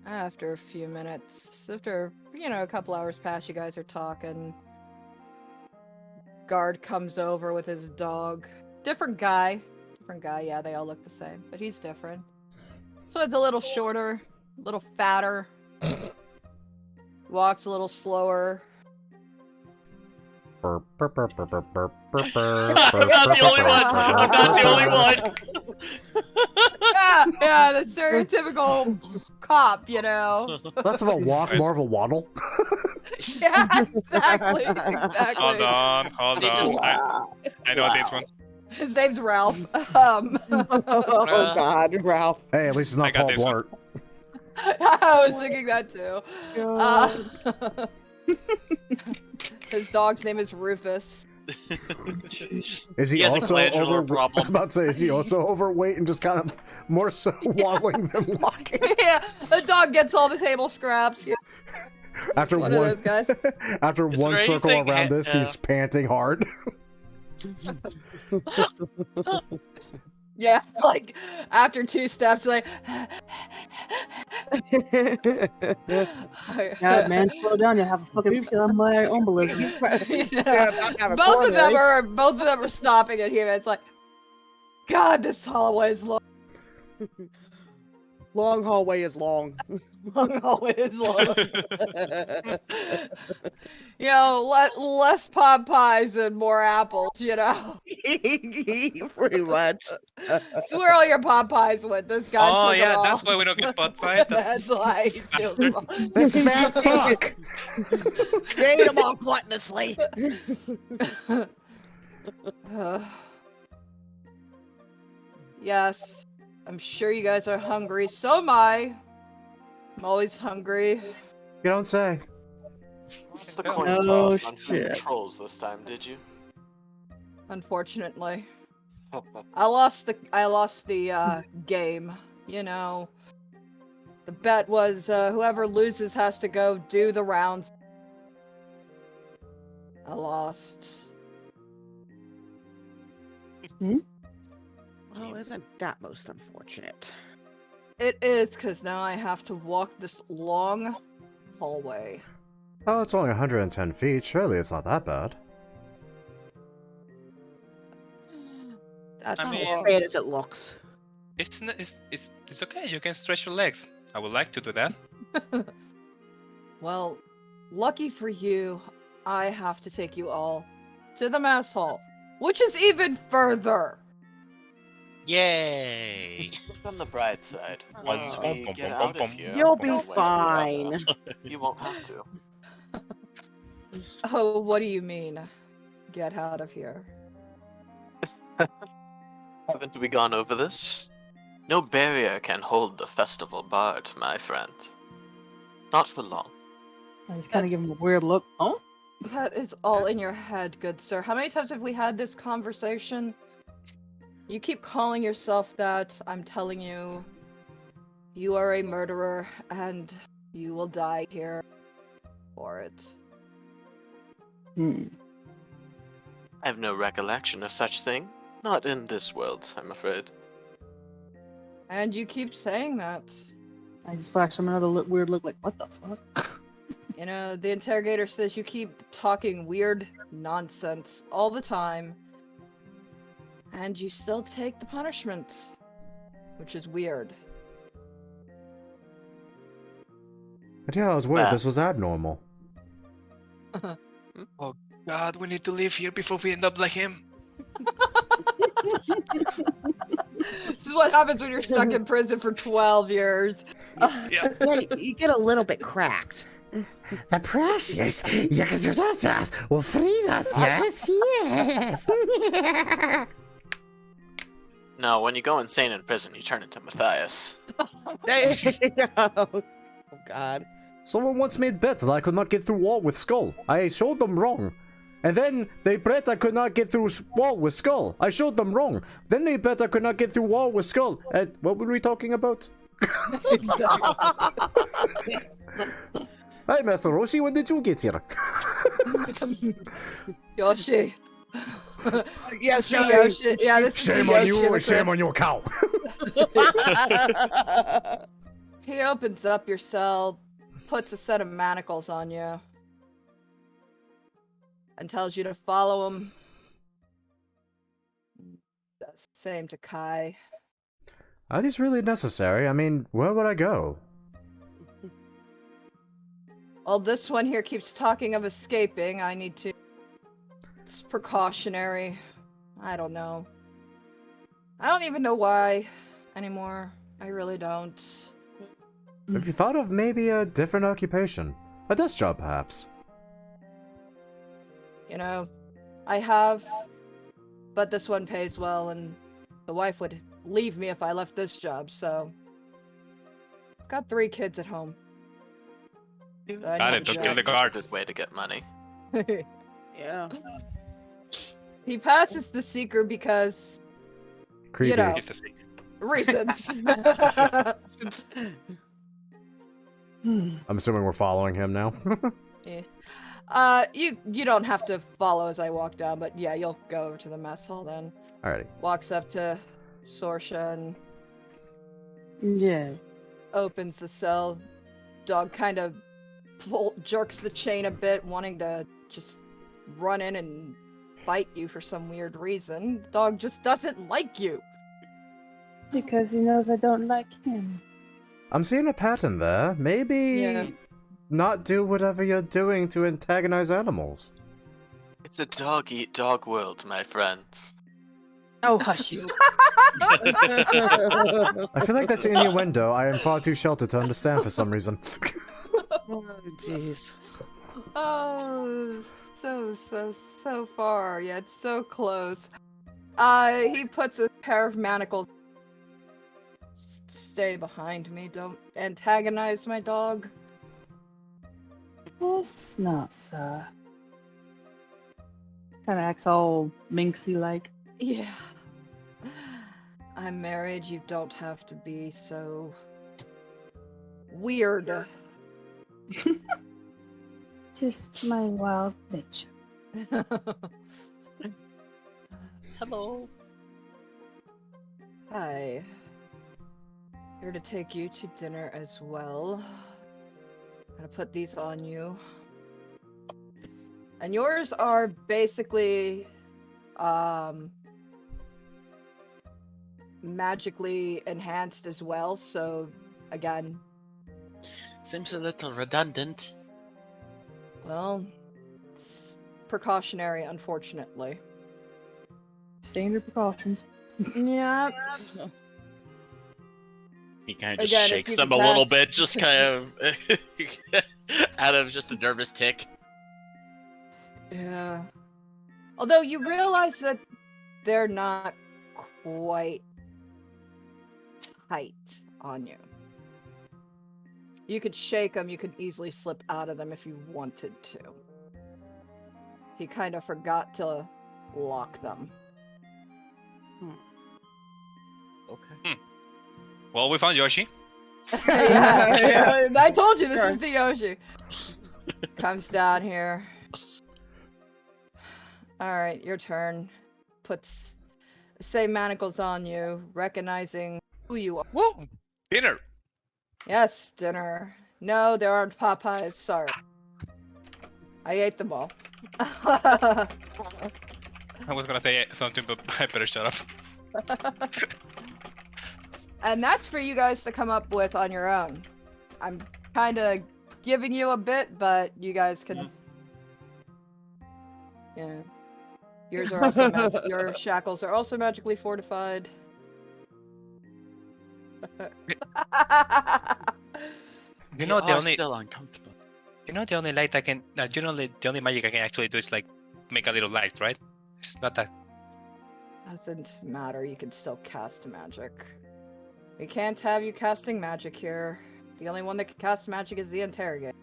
After a few minutes, after, a couple hours pass, you guys are talking. Guard comes over with his dog. Different guy, yeah, they all look the same, but he's different. So it's a little shorter, A little fatter. Walks a little slower. Burp, burp, burp, burp, burp, burp, burp, I'm not the only one. I'm not the only one. Yeah, the stereotypical cop, you know. Less of a walk, more of a waddle. Yeah, exactly. Exactly. Hold on. Just- I know this one. His name's Ralph. Oh God, Ralph. Hey, at least it's I not got Paul this one. Blart. I was thinking that too. His dog's name is Rufus. Is he He has a also glandular problem. I'm about to say, is he also overweight and just kind of more so waddling than walking? Yeah, the dog gets all the table scraps. Yeah, After one of those guys. after Is one there circle anything around this, he's panting hard. Yeah, like after 2 steps, like. Yeah, man, slow down. You have a fucking embolism. Both of them are stopping at him. It's like, God, this hallway is long. Long hallway is long. Long hallway is long. You know, less pot pies and more apples. You know, Pretty much. where all your pot pies went. This guy. Oh took yeah, them all. that's why we don't get pot pies. That's why he steals them all. This fat fuck! They ate them all gluttonously. Yes, I'm sure you guys are hungry. So am I. I'm always hungry. You don't say. What's the No coin toss on who shit. controls this time, did you? Unfortunately, I lost the game. You know, the bet was whoever loses has to go do the rounds. I lost. Well, isn't that most unfortunate? It is, because now I have to walk this long hallway. Oh, it's only 110 feet. Surely it's not that bad. That's I mean- long. Bad as it looks. It's okay. You can stretch your legs. I would like to do that. Well, lucky for you, I have to take you all to the mess hall, which is even further. Yay! Look on the bright side. Once Bum, we bum, get bum, out bum, of here, You'll one be way or the fine. other, You won't have to. Oh, what do you mean? Get out of here. Haven't we gone over this? No barrier can hold the festival bard, my friend. Not for long. I just kind of give him a weird look. Oh, That is all in your head, good sir. How many times have we had this conversation? You keep calling yourself that. I'm telling you, you are a murderer, and you will die here for it. I have no recollection of such thing. Not in this world, I'm afraid. And you keep saying that. I just flashed him another weird look. Like, what the fuck? You know, the interrogator says you keep talking weird nonsense all the time. And you still take the punishment. Which is weird. But yeah, it was weird. Nah. This was abnormal. Oh God, we need to leave here before we end up like him. This is what happens when you're stuck in prison for 12 years. Yeah. Yeah, you get a little bit cracked. The precious Yakatata will free us, yes, yes. No, when you go insane in prison, you turn into Matthias. Oh God. Someone once made bets that I could not get through wall with skull. I showed them wrong. And then they bet I could not get through wall with skull. I showed them wrong. Then they bet I could not get through wall with skull. What were we talking about? Hi, Master Roshi, when did you get here? Yoshi. Yes, Yoshi. Yeah, this is the Yoshi on your cow. He opens up your cell, puts a set of manacles on you, and tells you to follow him. Does the same to Kai. Are these really necessary? I mean, where would I go? Well, this one here keeps talking of escaping. I need to... It's precautionary. I don't know. I don't even know why anymore. I really don't. Have you thought of maybe a different occupation? A desk job, perhaps? You know, I have, but this one pays well, and the wife would leave me if I left this job, so... I've got 3 kids at home. So I Got need it, a don't job. kill the It's a guard. good way to get money. Yeah. He passes the seeker because Creepy. know. He's the secret. reasons. I'm assuming we're following him now. You don't have to follow as I walk down, but yeah, you'll go over to the mess hall then. Alrighty. Walks up to Sorsha and Yeah. opens the cell. Dog kind of jerks the chain a bit, wanting to just run in and bite you for some weird reason. The dog just doesn't like you. Because he knows I don't like him. I'm seeing a pattern there. Maybe Yeah. not do whatever you're doing to antagonize animals. It's a dog-eat-dog world, my friends. Oh, hush you. I feel like that's an innuendo I am far too sheltered to understand for some reason. Oh, jeez. Oh, so far. Yeah, it's so close. He puts a pair of manacles. Stay behind me. Don't antagonize my dog. Of course not, sir. Kind of acts all minxy-like. Yeah. I'm married. You don't have to be so weird. Just my wild nature. Hello. Hi. Here to take you to dinner as well. I'm gonna put these on you. And yours are basically magically enhanced as well, so again, Seems a little redundant. well, it's precautionary, unfortunately. Standard precautions. Yep. He kind of just Again, if shakes you them could a little patch- bit, just kind of out of just a nervous tick. Yeah. Although you realize that they're not quite tight on you. You could shake them, you could easily slip out of them if you wanted to. He kind of forgot to lock them. Okay. Well, we found Yoshi. yeah, I told you this is the Yoshi. Comes down here. Alright, your turn. Puts the same manacles on you, recognizing who you are. Whoa! Dinner! Yes, dinner. No, there aren't Popeyes. Sorry. I ate them all. I was gonna say something, but I better shut up. And that's for you guys to come up with on your own. I'm kind of giving you a bit, but you guys can... Yeah. Yours are also your shackles are also magically fortified. You know the are only still uncomfortable. the only light I can the only magic I can actually do is like make a little light, right? It's not that. Doesn't matter. You can still cast magic. We can't have you casting magic here. The only one that can cast magic is the interrogator.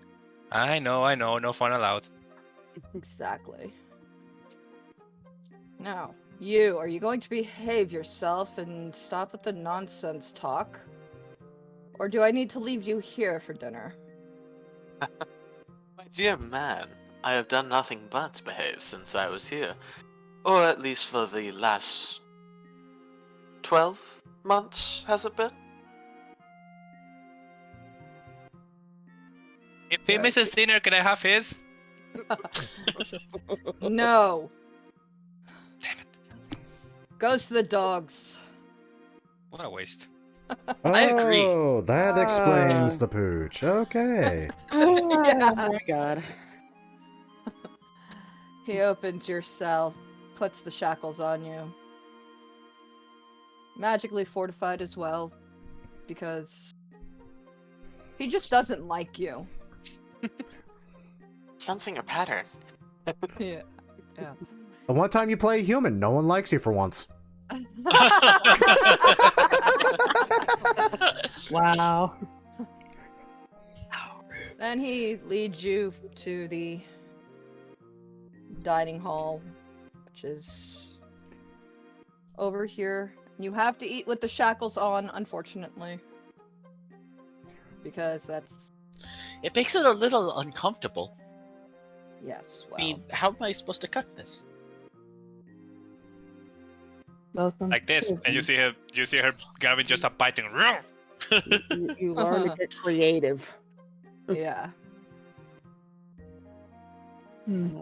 I know, no fun allowed. Exactly. Now, you, are you going to behave yourself and stop with the nonsense talk? Or do I need to leave you here for dinner? My dear man, I have done nothing but behave since I was here. Or at least for the last 12 months, has it been? If he Right. misses dinner, can I have his? No. Damn it! Goes to the dogs. What a waste. I agree. Oh, that explains the pooch. Okay. Yeah. Oh my god. He opens your cell, puts the shackles on you. Magically fortified as well, because he just doesn't like you. Sensing a pattern. Yeah. Yeah. The one time you play a human, no one likes you for once. Wow. Then he leads you to the dining hall, which is over here. You have to eat with the shackles on, unfortunately. Because that's... It makes it a little uncomfortable. Yes, I well... mean, how am I supposed to cut this? Welcome. Like this, and you see her grabbing just a bite and You learn to get creative. Yeah. Hmm.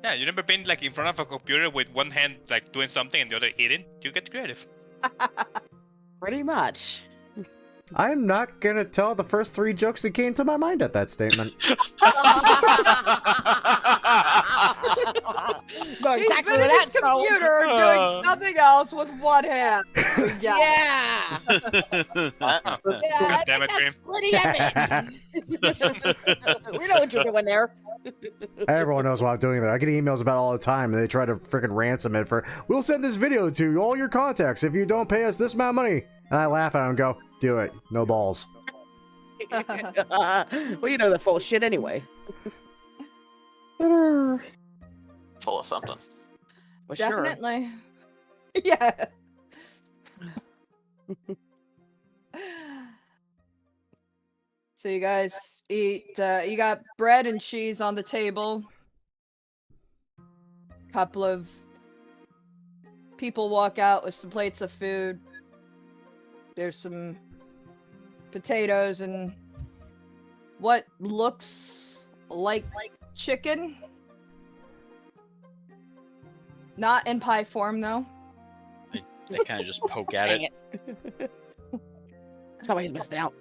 yeah, you never been like in front of a computer with one hand like doing something and the other eating? You get creative. Pretty much. I'm not gonna tell the first 3 jokes that came to my mind at that statement. No, He's exactly been where at his that's going. computer doing something else with one hand. Yeah. Yeah. God Yeah, damn it, Dream. pretty evident. We know what you're doing there. Everyone knows what I'm doing there. I get emails about it all the time, and they try to freaking ransom it for, we'll send this video to all your contacts if you don't pay us this amount of money. And I laugh at them and go, do it. No balls. Well, you know they're full of shit anyway. Full of something. For sure. Definitely. Yeah. So you guys eat, you got bread and cheese on the table. Couple of people walk out with some plates of food. There's some potatoes and what looks like chicken. Not in pie form, though. I kind of just poke at Dang it. it. Somebody's missing out.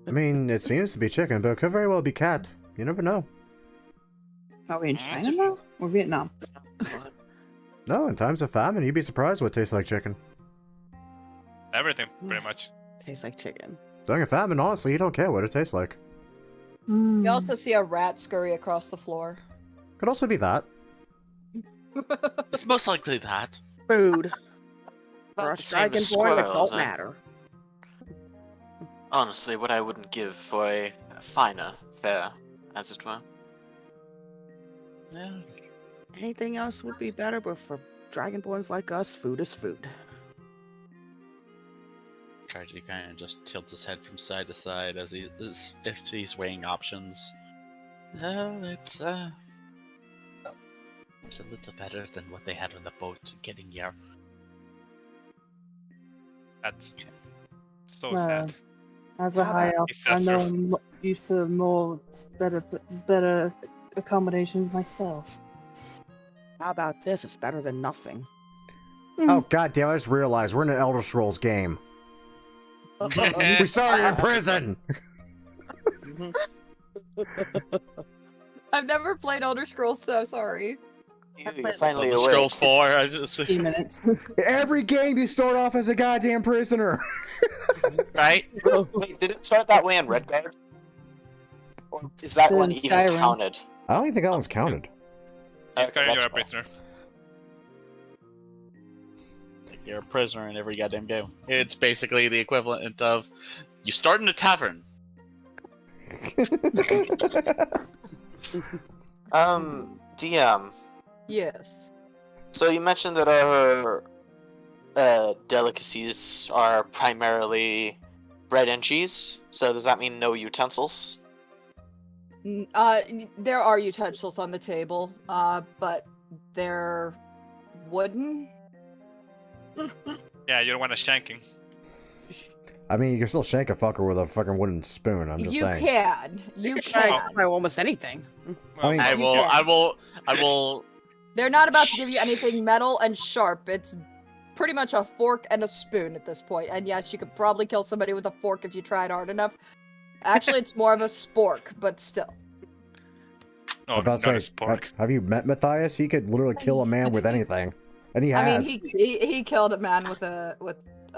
I mean, it seems to be chicken, but it could very well be cat. You never know. Are we in China now? Or Vietnam? No, in times of famine, you'd be surprised what tastes like chicken. Everything, pretty much. Tastes like chicken. During a famine, honestly, you don't care what it tastes like. Mm. You also see a rat scurry across the floor. Could also be that. It's most likely that. Food. About For a the same as dragonborn, it squirrels, don't eh? matter. Honestly, what I wouldn't give for a finer fare, as it were. Yeah. Anything else would be better, but for dragonborns like us, food is food. Karji kind of just tilts his head from side to side as if he's weighing options. Well, it's a little better than what they had on the boat getting here. That's so Well, sad. As a How high about elf, if I that's know true? I'm used to more better accommodations myself. How about this? It's better than nothing. Oh, god damn, I just realized we're in an Elder Scrolls game. We started in prison! I've never played Elder Scrolls, so sorry. You're finally Elder awake. Scrolls 4. I just 15 minutes. Every game you start off as a goddamn prisoner! right. Wait, did it start that way in Redguard? Or is that Still one in even Skyrim. counted? I don't even think that one's counted. Edgar, that's you're a fine. prisoner. You're a prisoner in every goddamn game. It's basically the equivalent of you start in a tavern. DM. Yes. So you mentioned that our delicacies are primarily bread and cheese. So does that mean no utensils? There are utensils on the table, but they're wooden. Yeah, you don't want a shanking. I mean, you can still shank a fucker with a fucking wooden spoon, I'm just You saying. can. You Try can. almost anything. I mean, I You will. can. I will. They're not about to give you anything metal and sharp. It's pretty much a fork and a spoon at this point. And yes, you could probably kill somebody with a fork if you tried hard enough. Actually, it's more of a spork, but still. Oh, I'm about to not say, a spork. have you met Matthias? He could literally kill a man with anything, and he has. I mean, he killed a man with a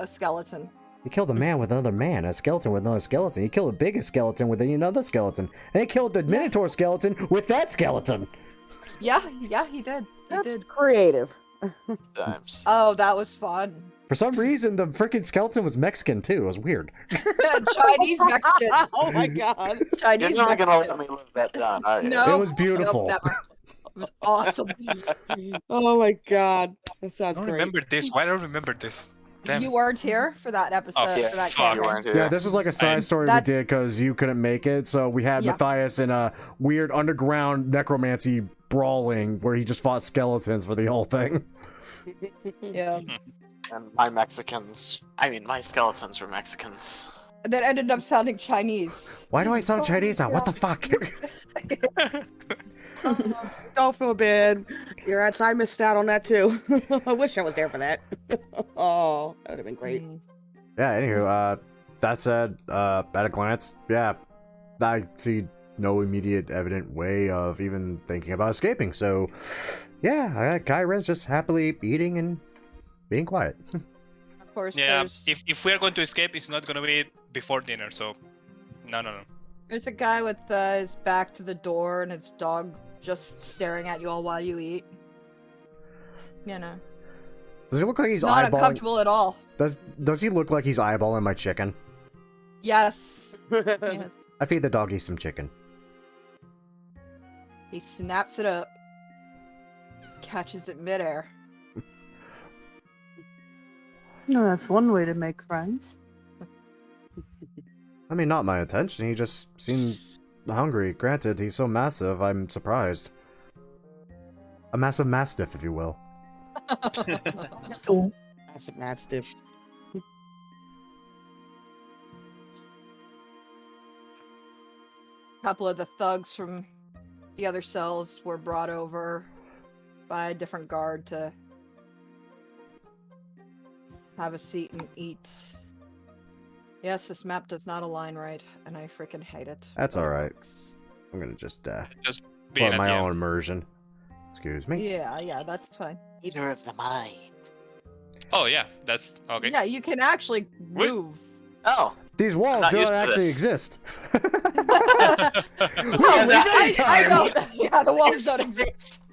skeleton. He killed a man with another man, a skeleton with another skeleton. He killed a bigger skeleton with another skeleton, and he killed the Minotaur skeleton with that skeleton. Yeah, he did. He That's did. creative. Times. Oh, that was fun. For some reason, the freaking skeleton was Mexican too. It was weird. Chinese Mexican. Oh my god. You're Chinese never gonna Mexican. let me live that down, are you? No. It was beautiful. Nope, never. It was awesome. Oh my god. That I sounds don't great. remember this. Why don't I remember this? Damn. You weren't here for that episode. Oh, for that fuck. You campaign. weren't here. Yeah, this is like a side story we That's- did because you couldn't make it. So we had Yeah. Matthias in a weird underground necromancy brawling where he just fought skeletons for the whole thing. Yeah. And my skeletons were Mexicans. That ended up sounding Chinese. Why do I sound Chinese now? What the fuck? Don't feel bad. You're right. I missed out on that too. I wish I was there for that. Oh, that would have been great. Mm. Yeah, anywho, that said, at a glance, yeah, I see no immediate evident way of even thinking about escaping. So, yeah, Kyra's just happily eating and being quiet. Of course, Yeah, there's, if we are going to escape, it's not gonna be before dinner. So, no. there's a guy with his back to the door and his dog just staring at you all while you eat. You know, Does he look like he's not eyeballing? uncomfortable at all. Does he look like he's eyeballing my chicken? Yes. Yes. I feed the doggy some chicken. He snaps it up, catches it midair. No, that's one way to make friends. I mean, not my intention. He just seemed hungry. Granted, he's so massive, I'm surprised. A massive mastiff, if you will. That's a mastiff. A couple of the thugs from the other cells were brought over by a different guard to have a seat and eat. Yes, this map does not align right, and I freaking hate it. That's But it alright. works. I'm gonna just Just put being at my the own end. immersion. Excuse me. Yeah, that's fine. Eater of the mind. Oh yeah, that's okay. Yeah, you can actually Wait. move. Oh, These walls not don't used to actually this. exist. I know. Yeah, the walls don't exist.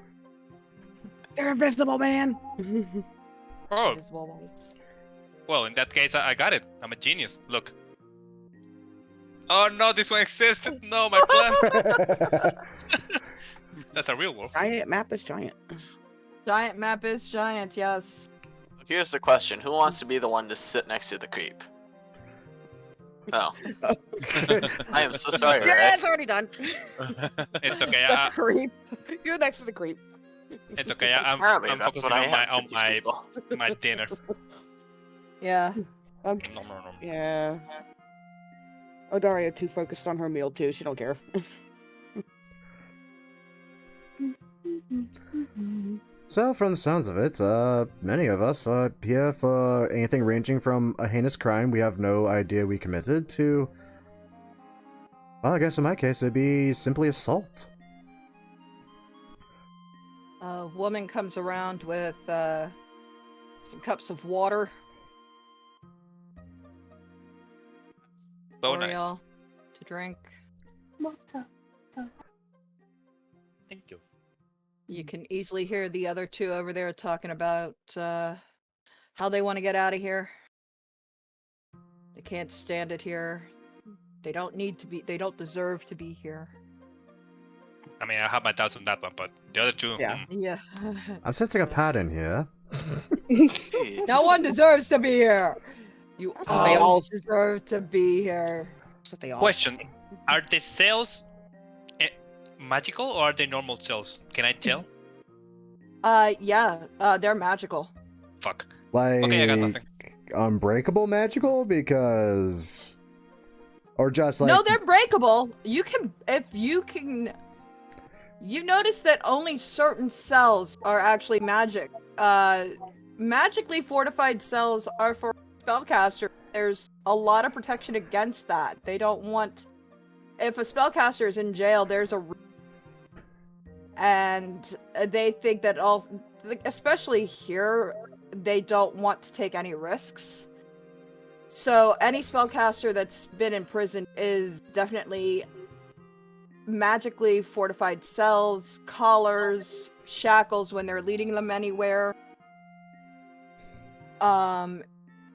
They're invisible, man. Oh, Invisible walls. well, in that case, I got it. I'm a genius. Look. Oh no, this one existed. No, my plan. That's a real wolf. Giant map is giant. Giant map is giant, yes. here's the question: who wants to be the one to sit next to the creep? Oh, I am so sorry, Yeah, Ray. it's already done. It's okay. The creep. You're next to the creep. It's okay. I'm Apparently, I'm that's focusing what I on have to these people. my dinner. Yeah. Nom, nom, nom. Yeah. Odaria too focused on her meal too. She don't care. So, from the sounds of it, many of us are here for anything ranging from a heinous crime we have no idea we committed to, well, I guess in my case it'd be simply assault. A woman comes around with some cups of water. So for nice. y'all to drink. Thank you. You can easily hear the other two over there talking about how they want to get out of here. They can't stand it here. They don't need to be. They don't deserve to be here. I mean, I have my doubts on that one, but the other two. Yeah. Yeah. I'm sensing a pattern here. Hey, No one deserves to be here. You That's what they all all- deserve to be here. That's what they all Question: say. are the cells magical or are they normal cells? Can I tell? Yeah. They're magical. Fuck. Like, Okay, I got nothing. unbreakable magical? Because... Or just like... No, they're breakable. You can, if you can. You notice that only certain cells are actually magic. Magically fortified cells are for spellcaster. There's a lot of protection against that. They don't want. If a spellcaster is in jail, there's a and they think that especially here, they don't want to take any risks. So any spellcaster that's been in prison is definitely magically fortified cells, collars, shackles when they're leading them anywhere.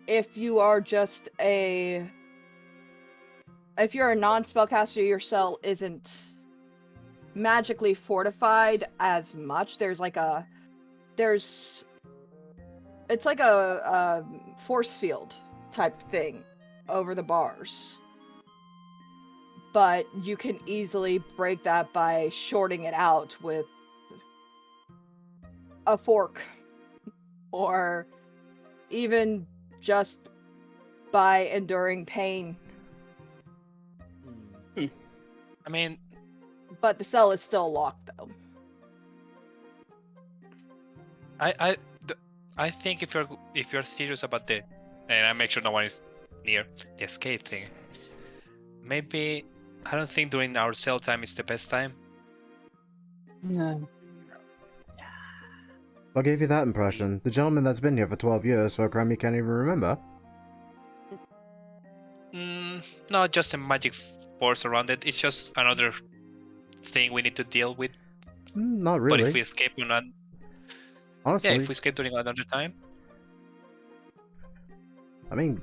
If you are if you're a non-spellcaster, your cell isn't magically fortified as much. It's like a force field type thing over the bars. But you can easily break that by shorting it out with a fork, or even just by enduring pain. I mean, But the cell is still locked, though. I think if you're serious about and I make sure no one is near the escape thing, maybe I don't think during our cell time is the best time. No. What gave you that impression? The gentleman that's been here for 12 years for a crime he can't even remember. No, just a magic force around it. It's just another thing we need to deal with. Not But really. if we escape or not, Honestly, yeah, if we escape during another time. I mean,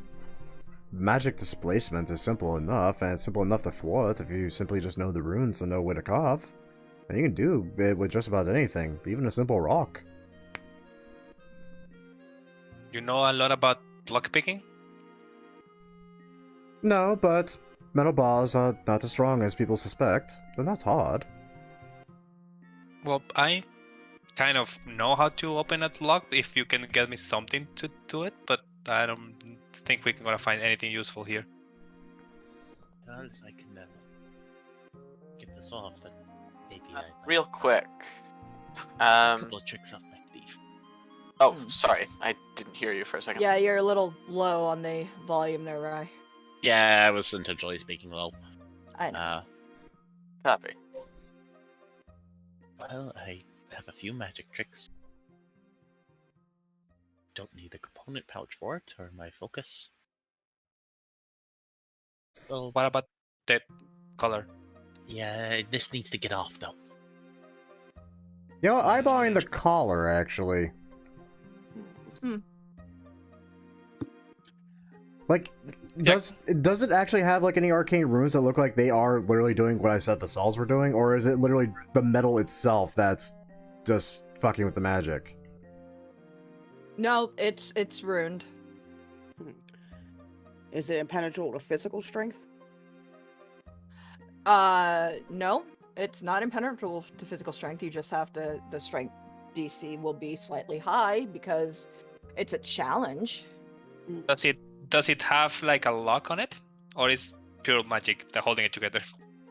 magic displacement is simple enough, and it's simple enough to thwart if you simply just know the runes and know where to carve. And you can do it with just about anything, even a simple rock. You know a lot about lockpicking? No, but metal bars are not as strong as people suspect. They're not hard. Well, I kind of know how to open a lock if you can get me something to do it, but I don't think we're gonna find anything useful here. Well, if I can get this off, then maybe I might Real quick. a couple of tricks off my thief. Oh, sorry. I didn't hear you for a second. Yeah, you're a little low on the volume there, Rye. Yeah, I was intentionally speaking low. I know. Copy. Well, I have a few magic tricks. Don't need a component pouch for it, or my focus. Well, What about that color? yeah, this needs to get off though. You know, I'm buying the collar, actually. Like, does it actually have, like, any arcane runes that look like they are literally doing what I said the cells were doing? Or is it literally the metal itself that's just fucking with the magic? No, it's ruined. Is it impenetrable to physical strength? No, it's not impenetrable to physical strength. You just have to, the strength DC will be slightly high because it's a challenge. Does it have like a lock on it, or is pure magic that holding it together?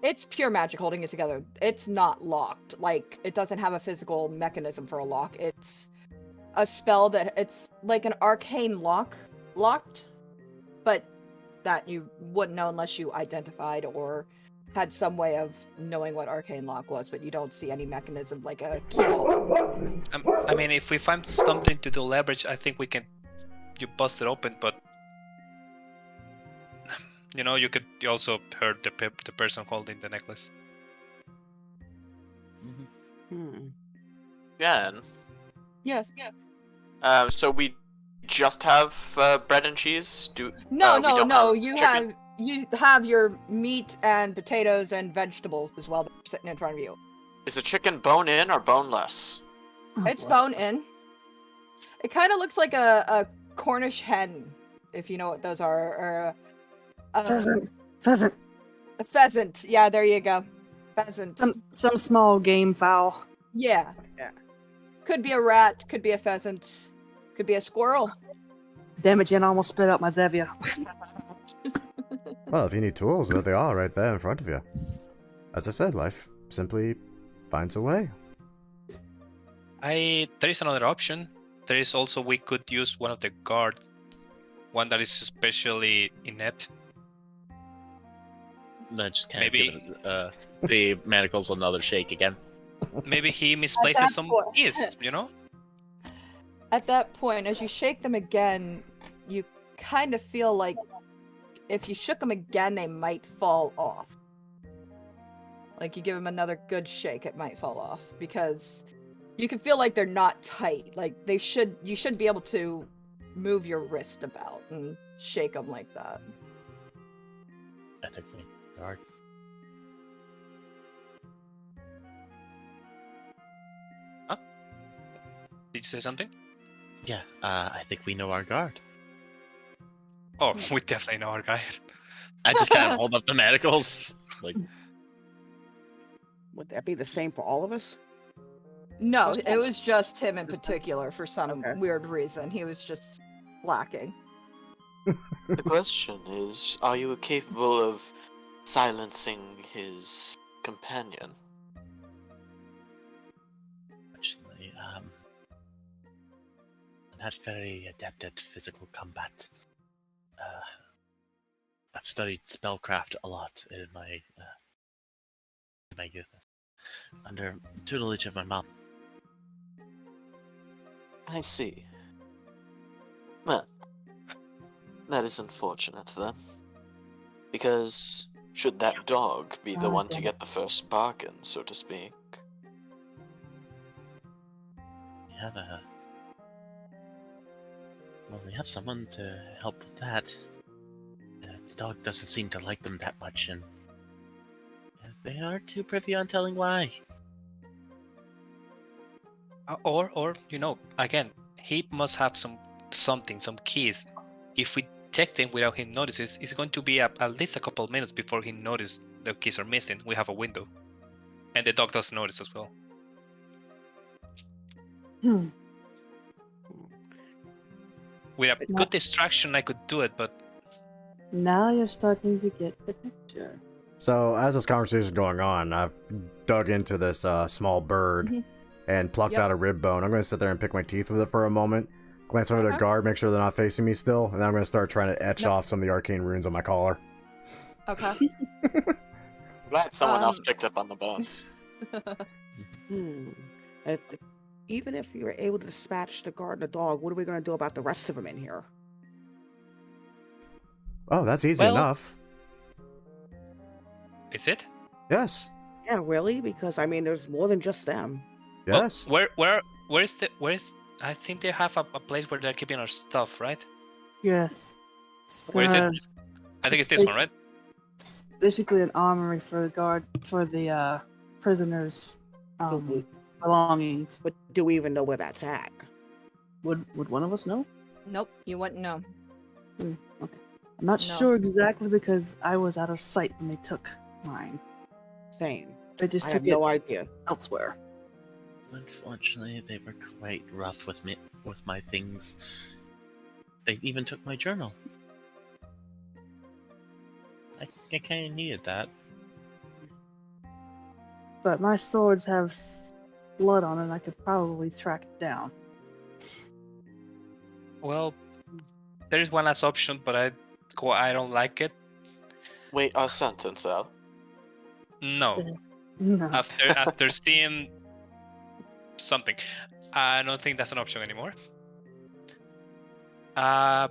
It's pure magic holding it together. It's not locked. Like, it doesn't have a physical mechanism for a lock. It's a spell that it's like an arcane locked, but that you wouldn't know unless you identified or had some way of knowing what arcane lock was, but you don't see any mechanism like a keyhole. I mean, if we find something to do leverage, I think you bust it open, but you know, you also hurt the person holding the necklace. Jen. Yes. So we just have bread and cheese? No, we don't no. have You have your meat and potatoes and vegetables as well that are sitting in front of you. Is the chicken bone in or boneless? It's bone in. It kind of looks like a Cornish hen, if you know what those are, or Pheasant. a pheasant. Yeah, there you go. Pheasant. Some small game fowl. Yeah. Could be a rat, could be a pheasant, could be a squirrel. Damn it, Jen, I almost spit out my Zevia. Well, if you need tools, there they are right there in front of you. As I said, life simply finds a way. There is another option. There is also, we could use one of the guards, one that is especially inept. Then just kind Maybe. of give it, the manacles another shake again. Maybe he misplaces some point- keys, you know? At that point, as you shake them again, you kind of feel like if you shook them again, they might fall off. Like you give them another good shake, it might fall off because you can feel like they're not tight. Like you should be able to move your wrist about and shake them like that. I think we are. Did you say something? Yeah, I think we know our guard. Oh, we definitely know our guy. I just kind of hold up the manacles. Like, Would that be the same for all of us? No, it was just him in particular for some Okay. weird reason. He was just slacking. The question is, are you capable of silencing his companion? actually, I'm not very adept at physical combat. I've studied spellcraft a lot in my youth, under tutelage of my mom. I see. Well, that is unfortunate then. Because should that dog be the one to damn get the first bargain, so to speak? We have we have someone to help with that. The dog doesn't seem to like them that much, and they aren't too privy on telling why. Or again, he must have some keys. If we take them without he notices, it's going to be at least a couple minutes before he notices the keys are missing. We have a window, and the dog doesn't notice as well. With a good distraction, I could do it, but Now you're starting to get the picture. So as this conversation is going on, I've dug into this small bird and plucked out a rib bone. I'm going to sit there and pick my teeth with it for a moment, glance over the guard, make sure they're not facing me still, and then I'm going to start trying to etch off some of the arcane runes on my collar. Okay. Glad someone else picked up on the bones. Even if you're able to dispatch the guard and the dog, what are we going to do about the rest of them in here? Oh, that's easy enough. is it? Yes. Yeah, really? Because I mean, there's more than just them. Yes. Oh, where's I think they have a place where they're keeping our stuff, right? Yes. Where is it? I think it's this one, right? It's basically an armory for the guard for the prisoners' belongings. But do we even know where that's at? Would one of us know? Nope, you wouldn't know. Okay. I'm not sure exactly because I was out of sight when they took mine. Same. They just I took have it no idea. elsewhere. Unfortunately, they were quite rough with me, with my things. They even took my journal. I kind of needed that. But my swords have blood on it, and I could probably track it down. Well, there is one last option, but I don't like it. Wait our sentence out. No. No. After seeing something, I don't think that's an option anymore.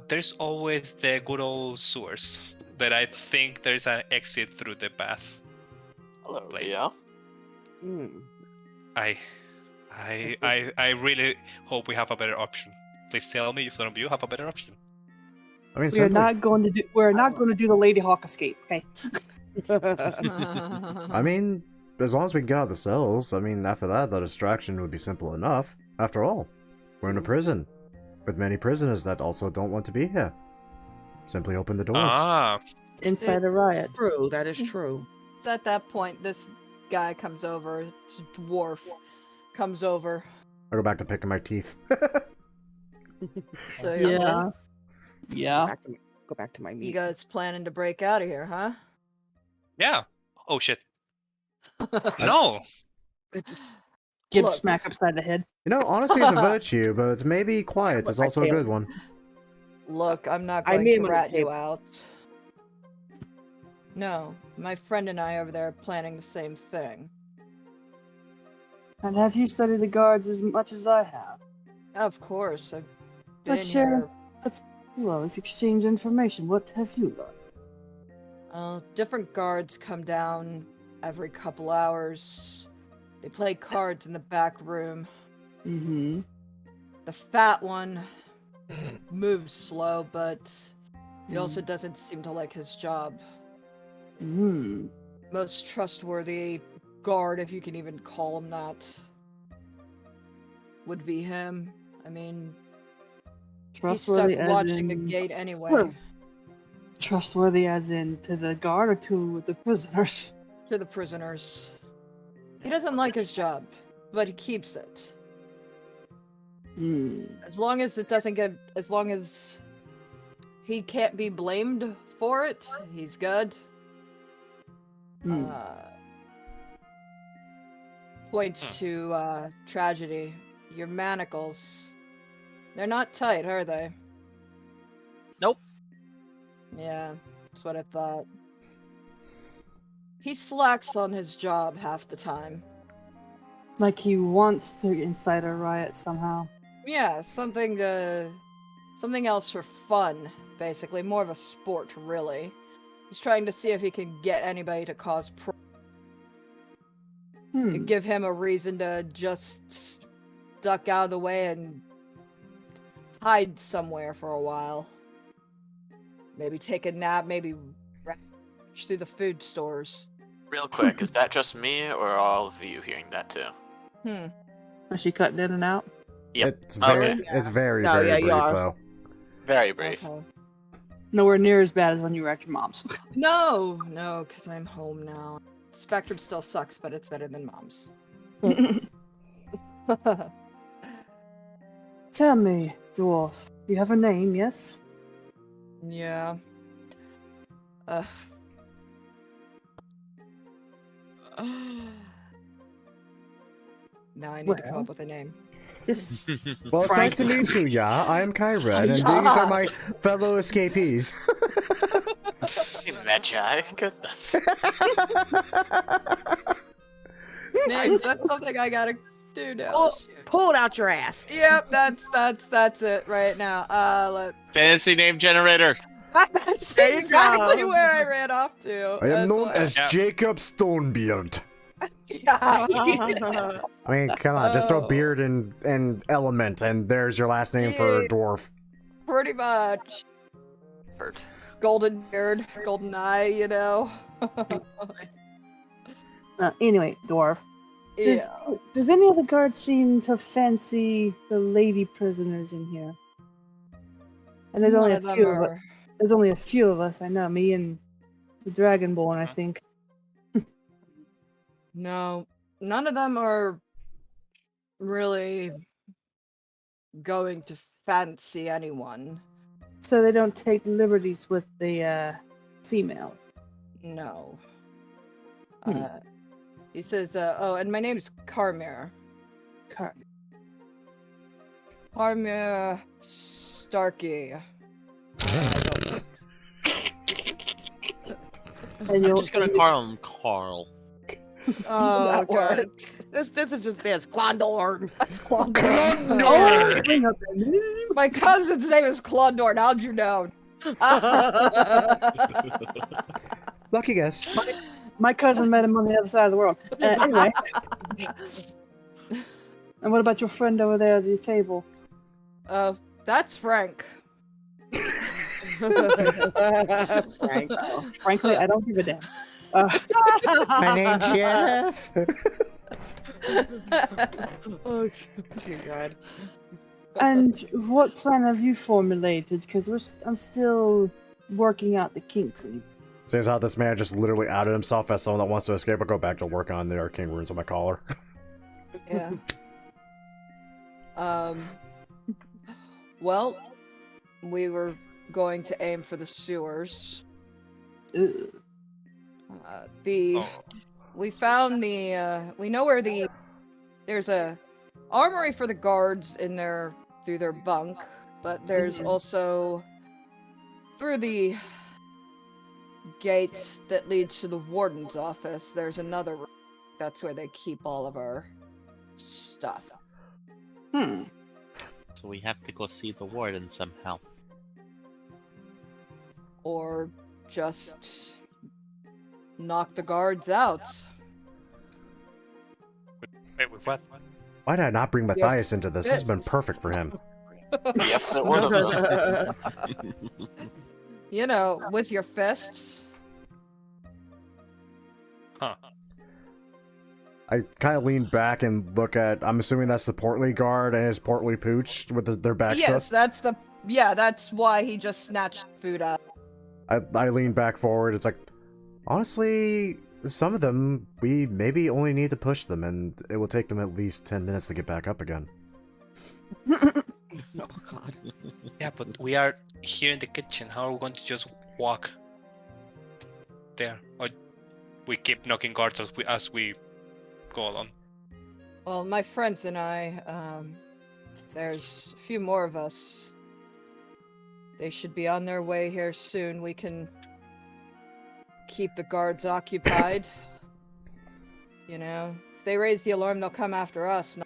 There's always the good old sewers that I think there's an exit through the bath. Hello, Place. yeah. I really hope we have a better option. Please tell me if none of you have a better option. I mean, We're not going to do the Lady Hawk escape, okay? I mean, as long as we can get out of the cells, I mean, after that, the distraction would be simple enough. After all, we're in a prison with many prisoners that also don't want to be here. Simply open the doors. Inside a riot. That's true. That is true. It's at that point, this guy comes over, this dwarf comes over. I go back to picking my teeth. So Yeah. Go back to my meat. you guys planning to break out of here, huh? Yeah. Oh shit. No. It's just, Give Look. smack upside the head. You know, honesty is a virtue, but maybe quiet is also a good one. Look, I'm not I going mean to when rat it you came- out. No, my friend and I over there are planning the same thing. And have you studied the guards as much as I have? Of course, I've been Let's share. here. Let's exchange information. What have you learned? Different guards come down every couple hours. They play cards in the back room. Mm-hmm. The fat one moves slow, but he also doesn't seem to like his job. Hmm. Most trustworthy guard, if you can even call him that, would be him. I mean, he's stuck Trustworthy as watching the in... gate anyway. Well, trustworthy as in to the guard or to the prisoners? To the prisoners. He doesn't like his job, but he keeps it. Hmm. As long as he can't be blamed for it, he's good. Hmm. Points to tragedy. Your manacles. They're not tight, are they? Nope. Yeah, that's what I thought. He slacks on his job half the time. Like he wants to incite a riot somehow. Yeah, something else for fun, basically. More of a sport, really. He's trying to see if he can get anybody to cause give him a reason to just duck out of the way and hide somewhere for a while. Maybe take a nap, maybe rush through the food stores. Real quick, is that just me or are all of you hearing that too? Is she cutting in and out? Yep. It's very, Okay. it's very, No, very yeah, you brief, are. though. Very brief. Okay. Nowhere near as bad as when you were at your mom's. No, because I'm home now. Spectrum still sucks, but it's better than Mom's. Tell me, dwarf, you have a name, yes? Yeah. Now I need to come up with a name. Just Well, it's nice to meet you, yeah. I am Kyred, and these are my fellow escapees. Magi, goodness. Names, that's something I gotta do now. Shoot. Pull it out your ass. Yep, that's it right now. Fantasy name generator. That's There you exactly go. where I ran off to. I am That's known what- as Yeah. Jacob Stonebeard. Yeah. I mean, come on, just throw Oh. beard and element, and there's your last name for Yeah. dwarf. Pretty much. Hurt. Golden beard, golden eye, you know. anyway, dwarf. Yeah. Does any of the guards seem to fancy the lady prisoners in here? And there's None only a of them few of us. are- There's only a few of us. I know, me and the Dragonborn, I think. No, none of them are really going to fancy anyone. So they don't take liberties with the female. No. Hmm. He says, oh, and my name's Carmir. Carmir Starkey. And I'm you'll, just gonna call him Carl. Oh, That God. works. This is just biz. Klondorn. Oh, bring up the name. My cousin's name is Klondorn. How'd you know? Lucky guess. My cousin met him on the other side of the world. Anyway. And what about your friend over there at the table? That's Frank. Frank. Frankly, I don't give a damn. My name's Jeff. Oh, dear God. And what plan have you formulated? Because I'm still working out the kinks. Seems how this man just literally outed himself as someone that wants to escape. I'll go back to work on the arcane runes on my collar. Yeah. Well, we were going to aim for the sewers. Ugh. We found we know where there's a armory for the guards in through their bunk, but there's also through the gate that leads to the warden's office, there's another room. That's where they keep all of our stuff. So we have to go see the warden somehow. Or just knock the guards out. Wait, with what? Why did I not bring Matthias into this? This has been fists. perfect for him. Yes, it would have You know, with your fists. Huh. I kind of lean back and look at, I'm assuming that's the portly guard and his portly pooch with their back Yes, stuff. that's why he just snatched food up. I lean back forward. It's like, honestly, some of them, we maybe only need to push them, and it will take them at least 10 minutes to get back up again. Oh God. Yeah, but we are here in the kitchen. How are we going to just walk there? Or we keep knocking guards as we go along? Well, my friends and I, there's a few more of us. They should be on their way here soon. We can keep the guards occupied. You know, if they raise the alarm, they'll come after us.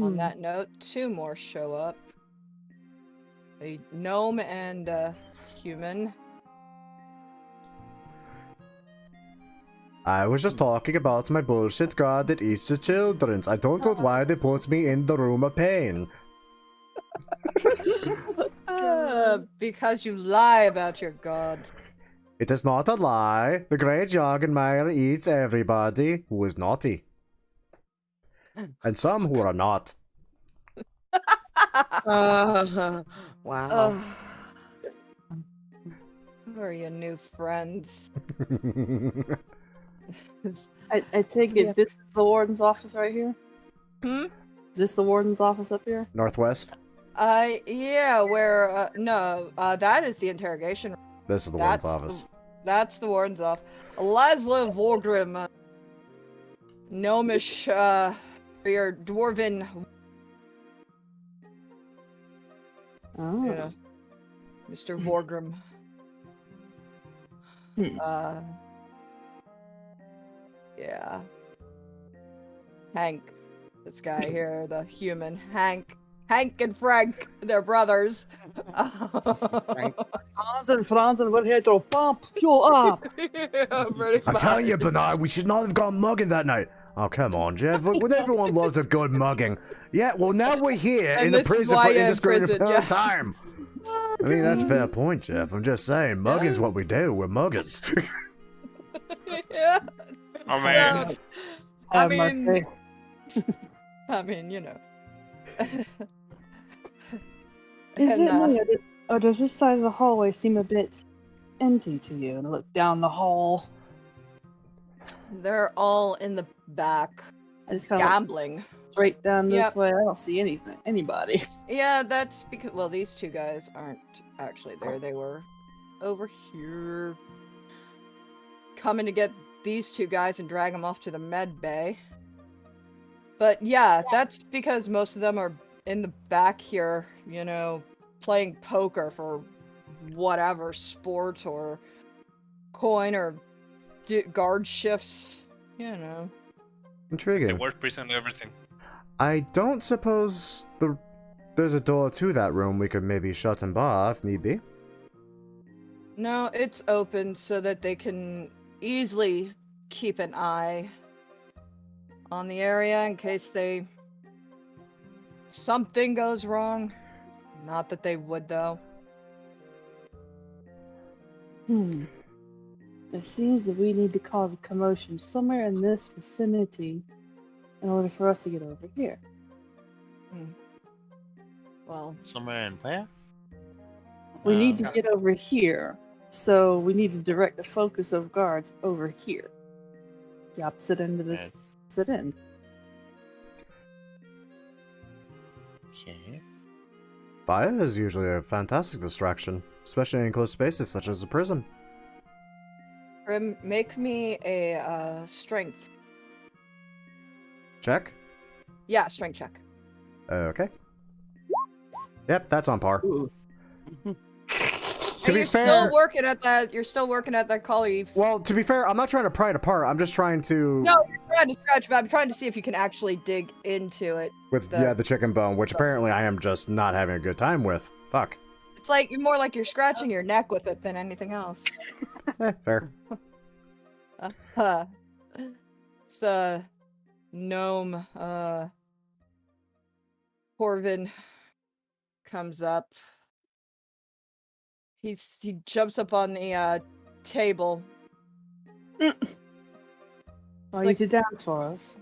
On that note, 2 more show up. A gnome and a human. I was just talking about my bullshit god that eats the children's. I don't know why they put me in the room of pain. Because you lie about your god. It is not a lie. The great Jagenmeyer eats everybody who is naughty. And some who are not. Wow. Who are your new friends? I take it this is the warden's office right here? Hmm? This the warden's office up here? Northwest. Yeah, where, no, that is the interrogation room. This is the warden's office. That's the warden's office. Laszlo Volgrim, gnomish, your dwarven, Oh. yeah, Mr. Vorgrim. Yeah. Hank, this guy here, the human, Hank and Frank, they're brothers. Franz and we're here to pump fuel up. Yeah, pretty I'm much. telling you, Bernard, we should not have gone mugging that night. Oh, come on, Jeff. When everyone loves a good mugging. Yeah, well, now we're here And in the this is prison why for you're in indiscriminate prison, amount of yeah. time. I mean, that's a fair point, Jeff. I'm just saying, mugging's what we do. We're muggers. Yeah. Oh man. I Have mean, mercy. I mean, you know. Is And, it me, or does this side of the hallway seem a bit empty to you? And I look down the hall. They're all in the back I just kind of look gambling. straight down this Yep. way. I don't see anybody. Yeah, that's because, well, these 2 guys aren't actually there. They were over here coming to get these 2 guys and drag them off to the med bay. But yeah, that's because most of them are in the back here, you know, playing poker for whatever sport or coin or guard shifts, you know. The Intriguing. word prison and everything. I don't suppose there's a door to that room we could maybe shut and bar if need be. No, it's open so that they can easily keep an eye on the area in case something goes wrong. Not that they would, though. It seems that we need to cause a commotion somewhere in this vicinity in order for us to get over here. Well, Somewhere in where? We need to get over here, so we need to direct the focus of guards over here. The opposite end of the Okay. opposite end. Okay. Fire is usually a fantastic distraction, especially in closed spaces such as a prison. Grim, make me a strength. Check? Yeah, strength check. Okay. Yep, that's on par. To be you're fair, still working at that. You're still working at that collar. well, to be fair, I'm not trying to pry it apart. I'm just trying to No, you're trying to scratch, but I'm trying to see if you can actually dig into it. with the chicken bone, which apparently I am just not having a good time with. Fuck. It's like more like you're scratching your neck with it than anything else. Fair. It's gnome. Corvin comes up. He jumps up on the table. Are you to dance for us?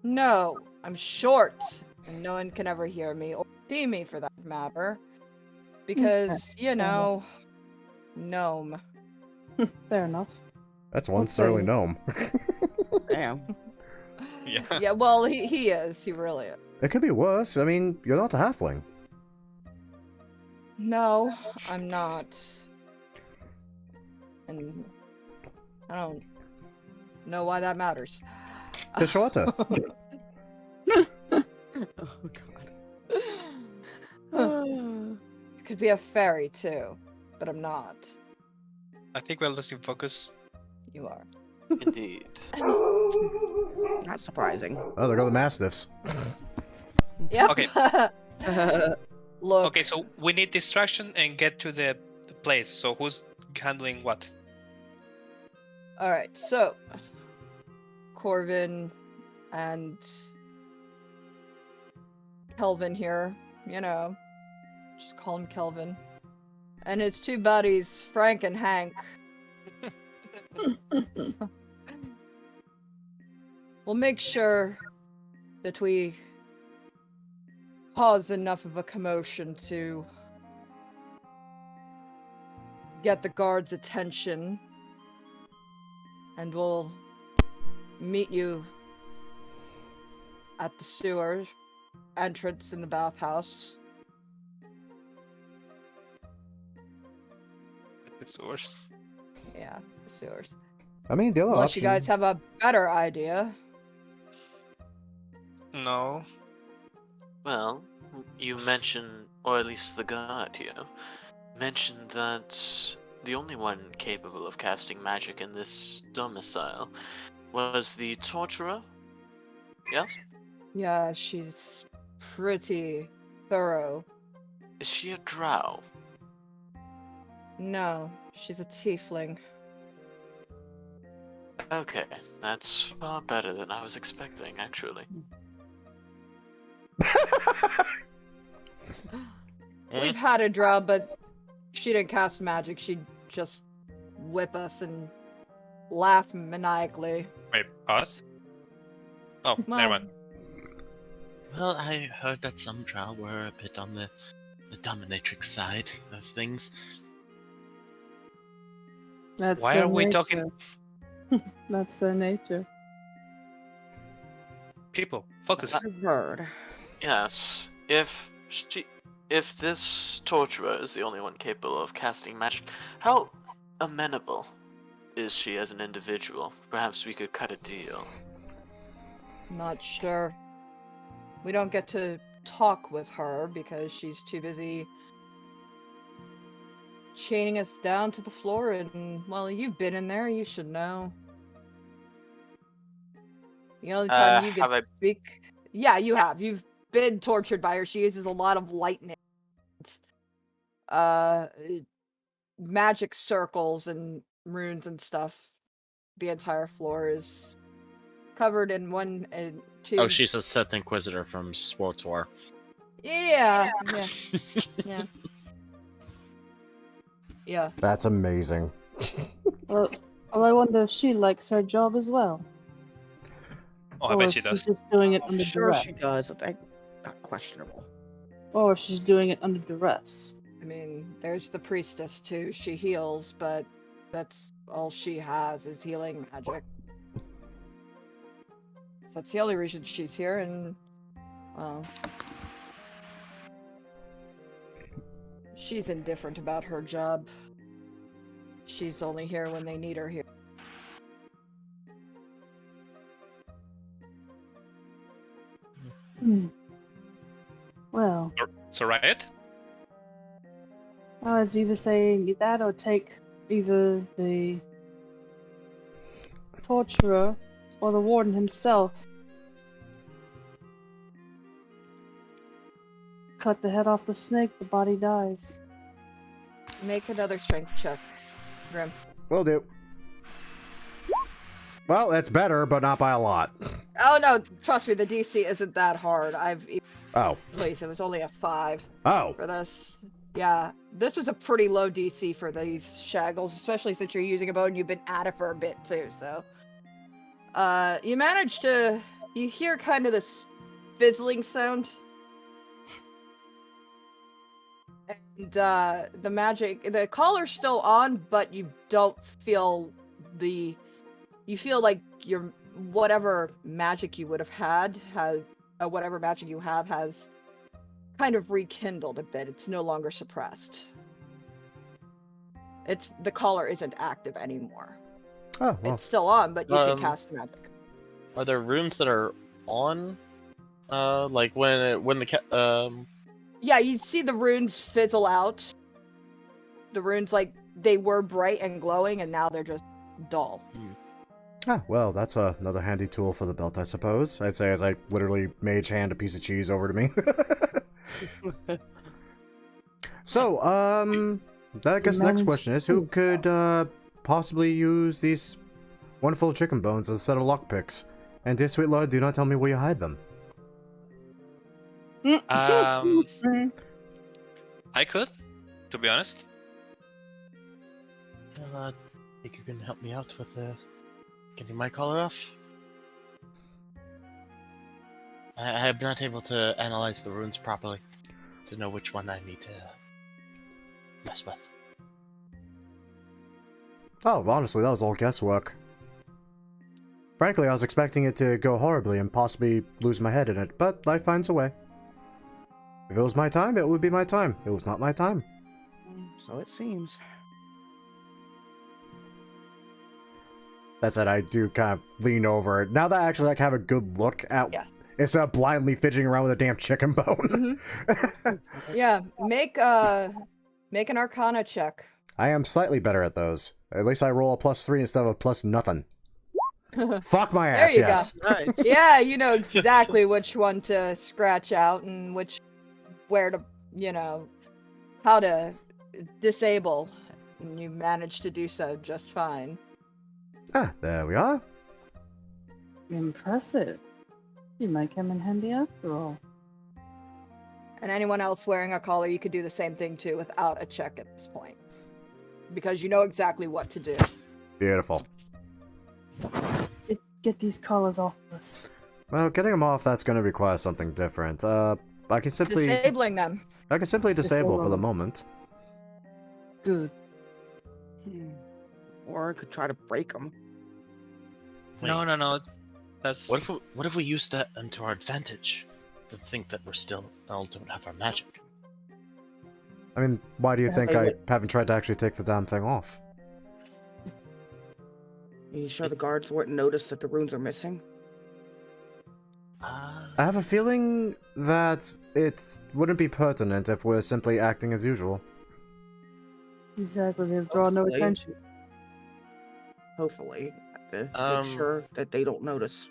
No, I'm short, and no one can ever hear me or see me for that matter. Because, you know, gnome. Fair enough. That's one Okay. surly gnome. Damn. Yeah. Yeah, well, he is. He really is. It could be worse. I mean, you're not a halfling. No, I'm not. And I don't know why that matters. Tishalata. Oh god. Could be a fairy too, but I'm not. I think we're losing focus. You are. Indeed. Not surprising. Oh, there go the mastiffs. Yep. Okay. Look. Okay, so we need distraction and get to the place. So who's handling what? All right. So, Corvin and Kelvin here. You know, just call him Kelvin. And his two buddies, Frank and Hank. We'll make sure that we cause enough of a commotion to get the guards' attention. And we'll meet you at the sewer entrance in the bathhouse. The source. Yeah, the sewers. I mean, the other Unless option. you guys have a better idea. No. Well, you mentioned, or at least the guard here, mentioned that the only one capable of casting magic in this domicile was the torturer? Yes? Yeah, she's pretty thorough. Is she a drow? No, she's a tiefling. Okay, that's far better than I was expecting, actually. We've had a drow, but she didn't cast magic. She'd just whip us and laugh maniacally. Wait, us? Oh, Well, never mind. Well, I heard that some drow were a bit on the dominatrix side of things. That's Why their are we nature. talking That's their nature. people? Focus. I've heard. Yes, if this torturer is the only one capable of casting magic, how amenable is she as an individual? Perhaps we could cut a deal. not sure. We don't get to talk with her because she's too busy chaining us down to the floor, and, well, you've been in there, you should know. The only time you get have to I- speak... Yeah, you have. You've been tortured by her. She uses a lot of lightning. Magic circles and runes and stuff. The entire floor is covered in one and two... Oh, she's a Sith Inquisitor from SWTOR. Yeah. Yeah. Yeah. That's amazing. Well, I wonder if she likes her job as well. Oh, I or bet if she does. She's just doing it I'm under sure duress. she does. Not questionable. Or she's doing it under duress. I mean, there's the priestess too. She heals, but that's all she has is healing magic. So that's the only reason she's here, and, well, she's indifferent about her job. She's only here when they need her here. Well, So riot? It's either saying that or take either the torturer or the warden himself. Cut the head off the snake, the body dies. Make another strength check, Grim. Will do. Well, it's better, but not by a lot. Oh no, trust me, the DC isn't that hard. Oh. Please, it was only a 5 Oh. for this. Yeah, this was a pretty low DC for these shaggles, especially since you're using a bow and you've been at it for a bit too, so. You managed to... You hear kind of this fizzling sound. And, the magic... The collar's still on, but you don't feel the... You feel like your... Whatever magic you would have had, whatever magic you have has kind of rekindled a bit. It's no longer suppressed. The collar isn't active anymore. Oh, well. It's still on, but you can cast magic. Are there runes that are on? Like when the Yeah, you see the runes fizzle out. The runes, like, they were bright and glowing, and now they're just dull. Ah, well, that's another handy tool for the belt, I suppose. I'd say as I literally mage hand a piece of cheese over to me. So, I guess the next question is, who could possibly use these wonderful chicken bones as a set of lockpicks? And dear sweet lord, do not tell me where you hide them. I could, to be honest. I think you can help me out with getting my collar off. I am not able to analyze the runes properly to know which one I need to mess with. Oh, honestly, that was all guesswork. Frankly, I was expecting it to go horribly and possibly lose my head in it, but life finds a way. If it was my time, it would be my time. It was not my time. So it seems. That said, I do kind of lean over. Now that I actually have a good look at... Yeah. Instead of blindly fidgeting around with a damn chicken bone. Yeah, make an Arcana check. I am slightly better at those. At least I roll a +3 instead of a plus nothing. Fuck my ass, There you yes. go. Nice. Yeah, you know exactly which one to scratch out and where to, how to disable. And you managed to do so just fine. Ah, there we are. Impressive. You might come in handy after all. And anyone else wearing a collar, you could do the same thing too without a check at this point. Because you know exactly what to do. Beautiful. Get these collars off us. Well, getting them off, that's going to require something different. I can simply... Disabling them. I can simply disable for the Disable. moment. Good. Or I could try to break them. No. That's What if we use that to our advantage? To think that we're still all don't have our magic. I mean, why do you Yeah, think they I would- haven't tried to actually take the damn thing off? Are you sure the guards wouldn't notice that the runes are missing? I have a feeling that it wouldn't be pertinent if we're simply acting as usual. Exactly. They'll draw no Hopefully. attention. Hopefully. To Um, make sure that they don't notice.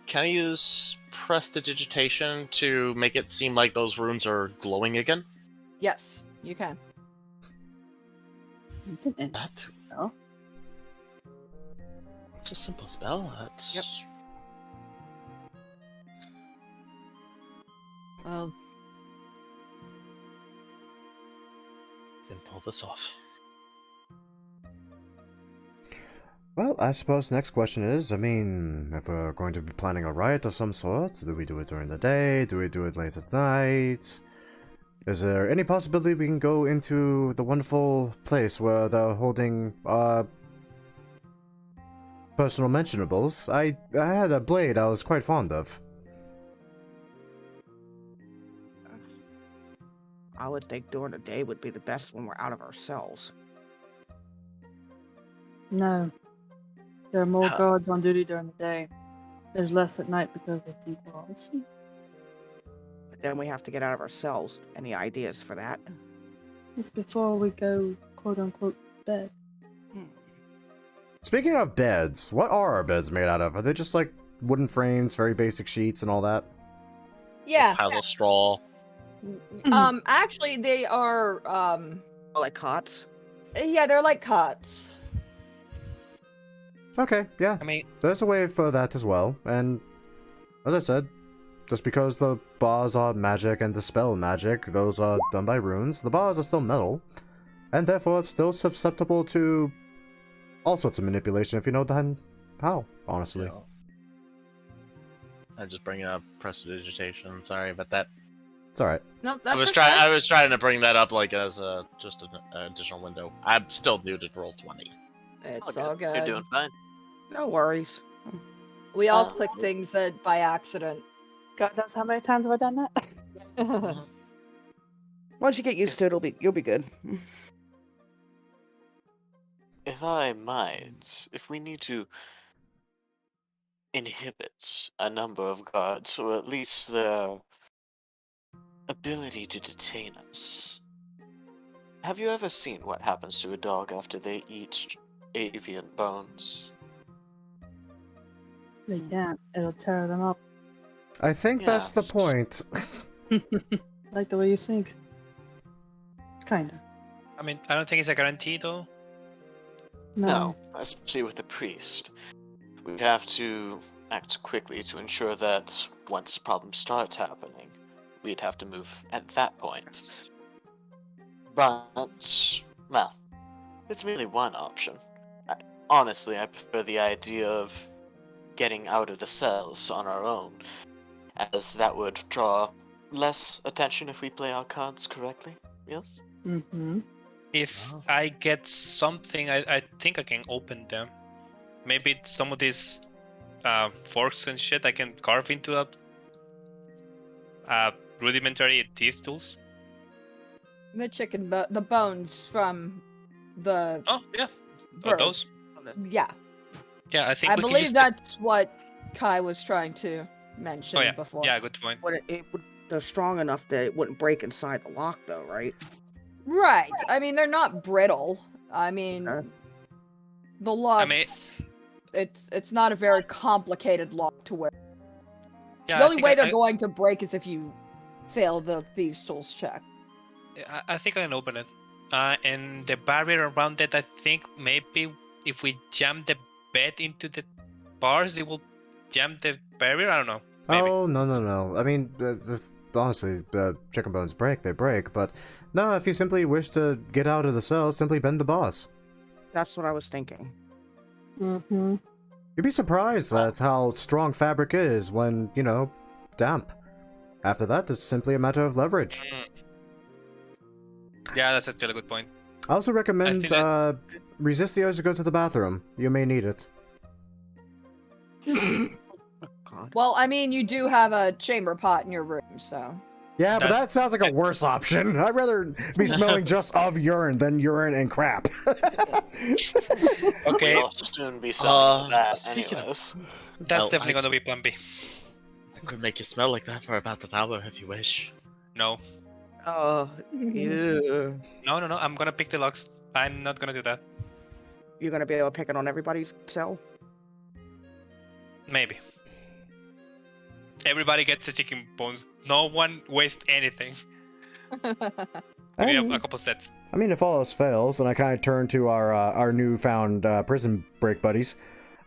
Can I use prestidigitation to make it seem like those runes are glowing again? Yes, you can. It's an interesting That spell. it's a simple spell. That's... Yep. Well, Can pull this off. Well, I suppose the next question is, I mean, if we're going to be planning a riot of some sort, do we do it during the day? Do we do it late at night? Is there any possibility we can go into the wonderful place where they're holding, personal mentionables? I had a blade I was quite fond of. I would think during the day would be the best when we're out of our cells. No. There are more How- guards on duty during the day. There's less at night because of people on sleep. But then we have to get out of our cells. Any ideas for that? It's before we go, quote unquote, bed. Speaking of beds, what are our beds made out of? Are they just like wooden frames, very basic sheets and all that? Yeah. Piles of straw. Actually, they are. Like cots. Yeah, they're like cots. Okay, yeah. I mean, There's a way for that as well, and as I said, just because the bars are magic and dispel magic, those are done by runes, the bars are still metal, and therefore still susceptible to all sorts of manipulation if you know then how, honestly. Yeah. I'm just bringing up prestidigitation. Sorry about that. It's alright. No, that's I was trying to bring that up like as just an additional window. I'm still new to roll 20. It's all good. You're doing fine. No worries. We all click things by accident. God knows how many times have I done that? Once you get used to it, you'll be good. If I might, if we need to inhibit a number of guards, or at least their ability to detain us, have you ever seen what happens to a dog after they eat avian bones? They can't. It'll tear them up. I think that's the Yes. point. Like the way you think. Kinda. I mean, I don't think it's a guarantee though. No, especially with a priest. We'd have to act quickly to ensure that once problems start happening, we'd have to move at that point. But, well, it's merely one option. Honestly, I prefer the idea of getting out of the cells on our own, as that would draw less attention if we play our cards correctly. Yes? Mm-hmm. If I get something, I think I can open them. Maybe some of these forks and shit I can carve into a rudimentary thieves tools. The bones from the Oh yeah, bird. those. Yeah, Yeah, I think I we can believe use that's what Kai was trying to mention Oh yeah, before. yeah, good point. But they're strong enough that it wouldn't break inside the lock, though, right? Right. I mean, they're not brittle. I mean, the locks. It's not a very complicated lock to wear. Yeah, The I only think way they're going to break is if you fail the thieves' tools check. I think I can open it. And the barrier around it, I think maybe if we jam the bed into the bars, it will jam the barrier. I don't know. Maybe. Oh, no. I mean, honestly, chicken bones break, they break, but no, if you simply wish to get out of the cell, simply bend the bars. That's what I was thinking. Mm-hmm. You'd be surprised at how strong fabric is when, damp. After that, it's simply a matter of leverage. Yeah, that's actually a good point. I also recommend think that- resist the urge to go to the bathroom. You may need it. God. Well, I mean, you do have a chamber pot in your room, so. Yeah, but That's- that sounds like a worse option. I'd rather be smelling just of urine than urine and crap. Okay, We'll soon be selling that speaking of- anyways. that's Well, definitely I- gonna be plan B. I could make you smell like that for about an hour if you wish. No, Yeah. no. I'm gonna pick the locks. I'm not gonna do that. You're gonna be able to pick it on everybody's cell? Maybe. Everybody gets the chicken bones. No one waste anything. Maybe a couple sets. I mean, if all else fails, and I kind of turn to our newfound prison break buddies.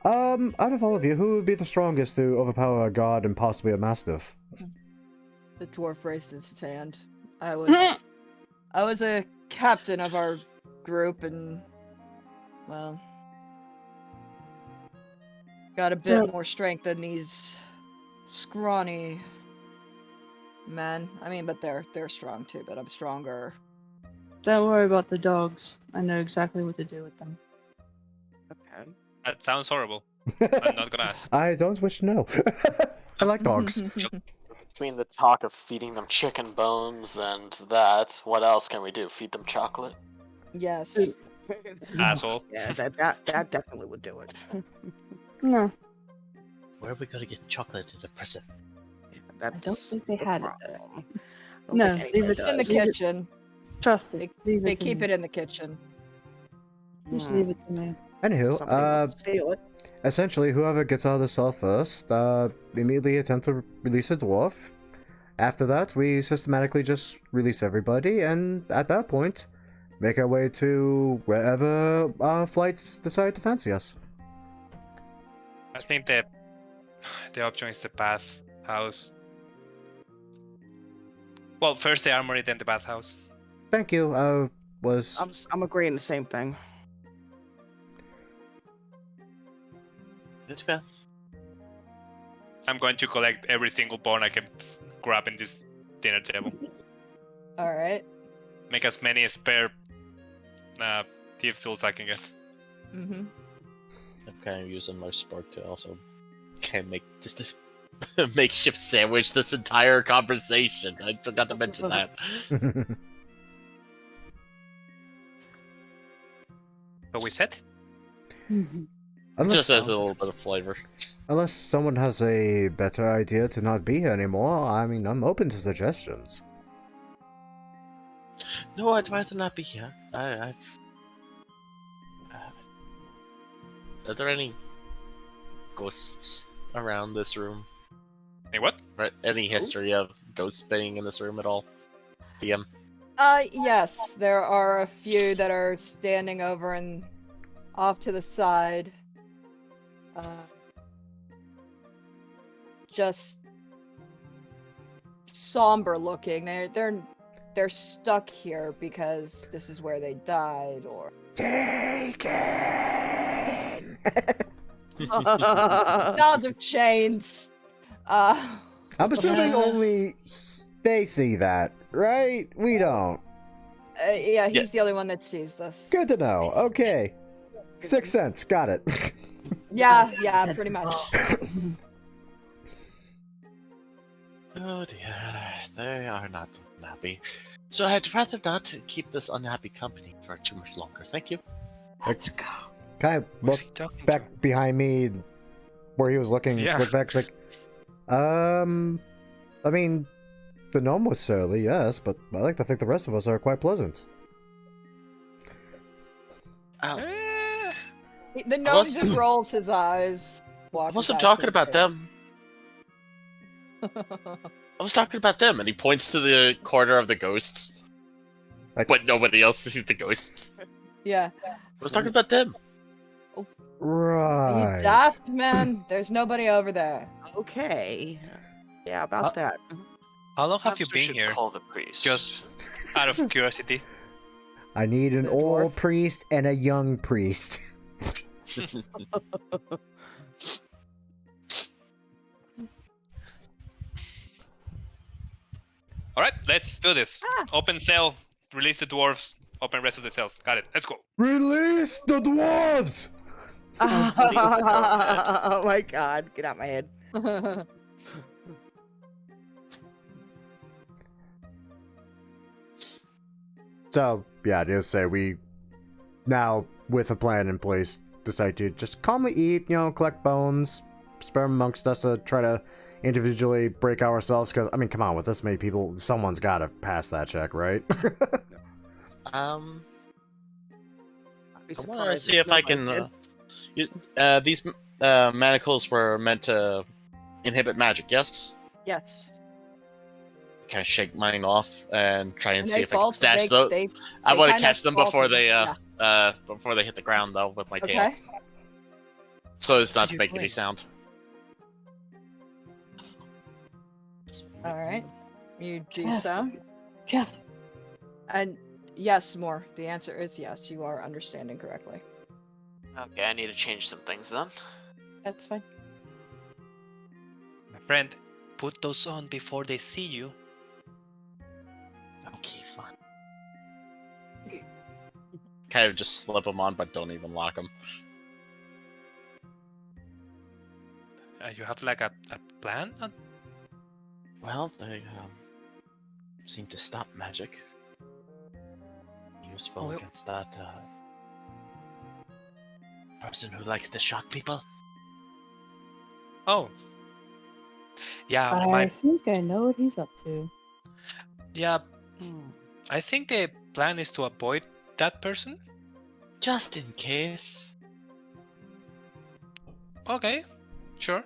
Out of all of you, who would be the strongest to overpower a god and possibly a mastiff? The dwarf raised his hand. I was a captain of our group and, well, got a bit more strength than these scrawny men. I mean, but they're strong too, but I'm stronger. Don't worry about the dogs. I know exactly what to do with them. Okay. That sounds horrible. I'm not gonna ask. I don't wish to know. I like dogs. Between the talk of feeding them chicken bones and that, what else can we do? Feed them chocolate? Yes. Asshole. Yeah, that definitely would do it. No, Where are we gonna get chocolate in the prison? That's think they the had it problem. No, I don't think leave anybody it In the does. Leave it- kitchen. Trust it. Leave They it to keep me. it in the kitchen. Just leave it to me. Anywho, Somebody wants to steal it. essentially, whoever gets out of the cell first, immediately attempt to release a dwarf. After that, we systematically just release everybody, and at that point, make our way to wherever our flights decide to fancy us. I think the option is the bathhouse. Well, first the armory, then the bathhouse. Thank you. I'm agreeing the same thing. It's bad. I'm going to collect every single bone I can grab in this dinner table. All right. Make as many spare thief tools I can get. Mm-hmm. I'm kind of using my spark to also kind of make just a makeshift sandwich this entire conversation. I forgot to mention that. But we said? Mhm. Just unless, as a little bit of flavor. unless someone has a better idea to not be here anymore, I mean, I'm open to suggestions. No, I'd rather not be here. Are there any ghosts around this room? Hey, what? Right? Any history of ghosts being in this room at all? DM. Yes, there are a few that are standing over and off to the side. Just somber looking. They're stuck here because this is where they died, or Taken! sounds of chains. I'm assuming only they see that, right? We don't. Yeah, he's the only one that sees this. Good to know. Okay. 6 cents. Got it. Yeah, pretty much. Oh dear, they are not happy. So I'd rather not keep this unhappy company for too much longer. Thank you. Let's go. Kind of Who's look he talking back behind me where he was looking. Yeah. Look back, like, I mean, the gnome was surly, yes, but I like to think the rest of us are quite pleasant. Ow. to? The gnome just rolls his eyes. I wasn't talking about them. I was talking about them, and he points to the corner of the ghosts. But nobody else sees the ghosts. Yeah. I was talking about them. Right. You daft man. There's nobody over there. Okay. Yeah, about that. How long have you Perhaps we been should here? Call the priest. Just out of curiosity. I need an The old dwarf. priest and a young priest. Alright, let's do this. Open cell, release the dwarves, open rest of the cells. Got it. Let's go. Release the dwarves! Oh my god, get out my head. So, yeah, just say we now, with a plan in place, decide to just calmly eat, collect bones, spare amongst us to try to individually break ourselves, because, I mean, come on, with this many people, someone's got to pass that check, right? I want to see if I can. These manacles were meant to inhibit magic, yes? Yes. Can I shake mine off and try and And see they if I can fall. stash those? They I want to kinda catch them fall before to- they yeah. before they hit the ground though with my tail, Okay. so as not to you make any doing? sound. All right. You do Yes. so. Careful. And yes, more. The answer is yes. You are understanding correctly. Okay, I need to change some things then. That's fine. My friend, put those on before they see you. Okay, fine. Kind of just slip them on, but don't even lock them. You have like a plan? Well, they seem to stop magic. Useful Well- against that person who likes to shock people. Oh. Yeah, I think I know what he's up to. yeah. Hmm. I think the plan is to avoid that person? Just in case. Okay, sure.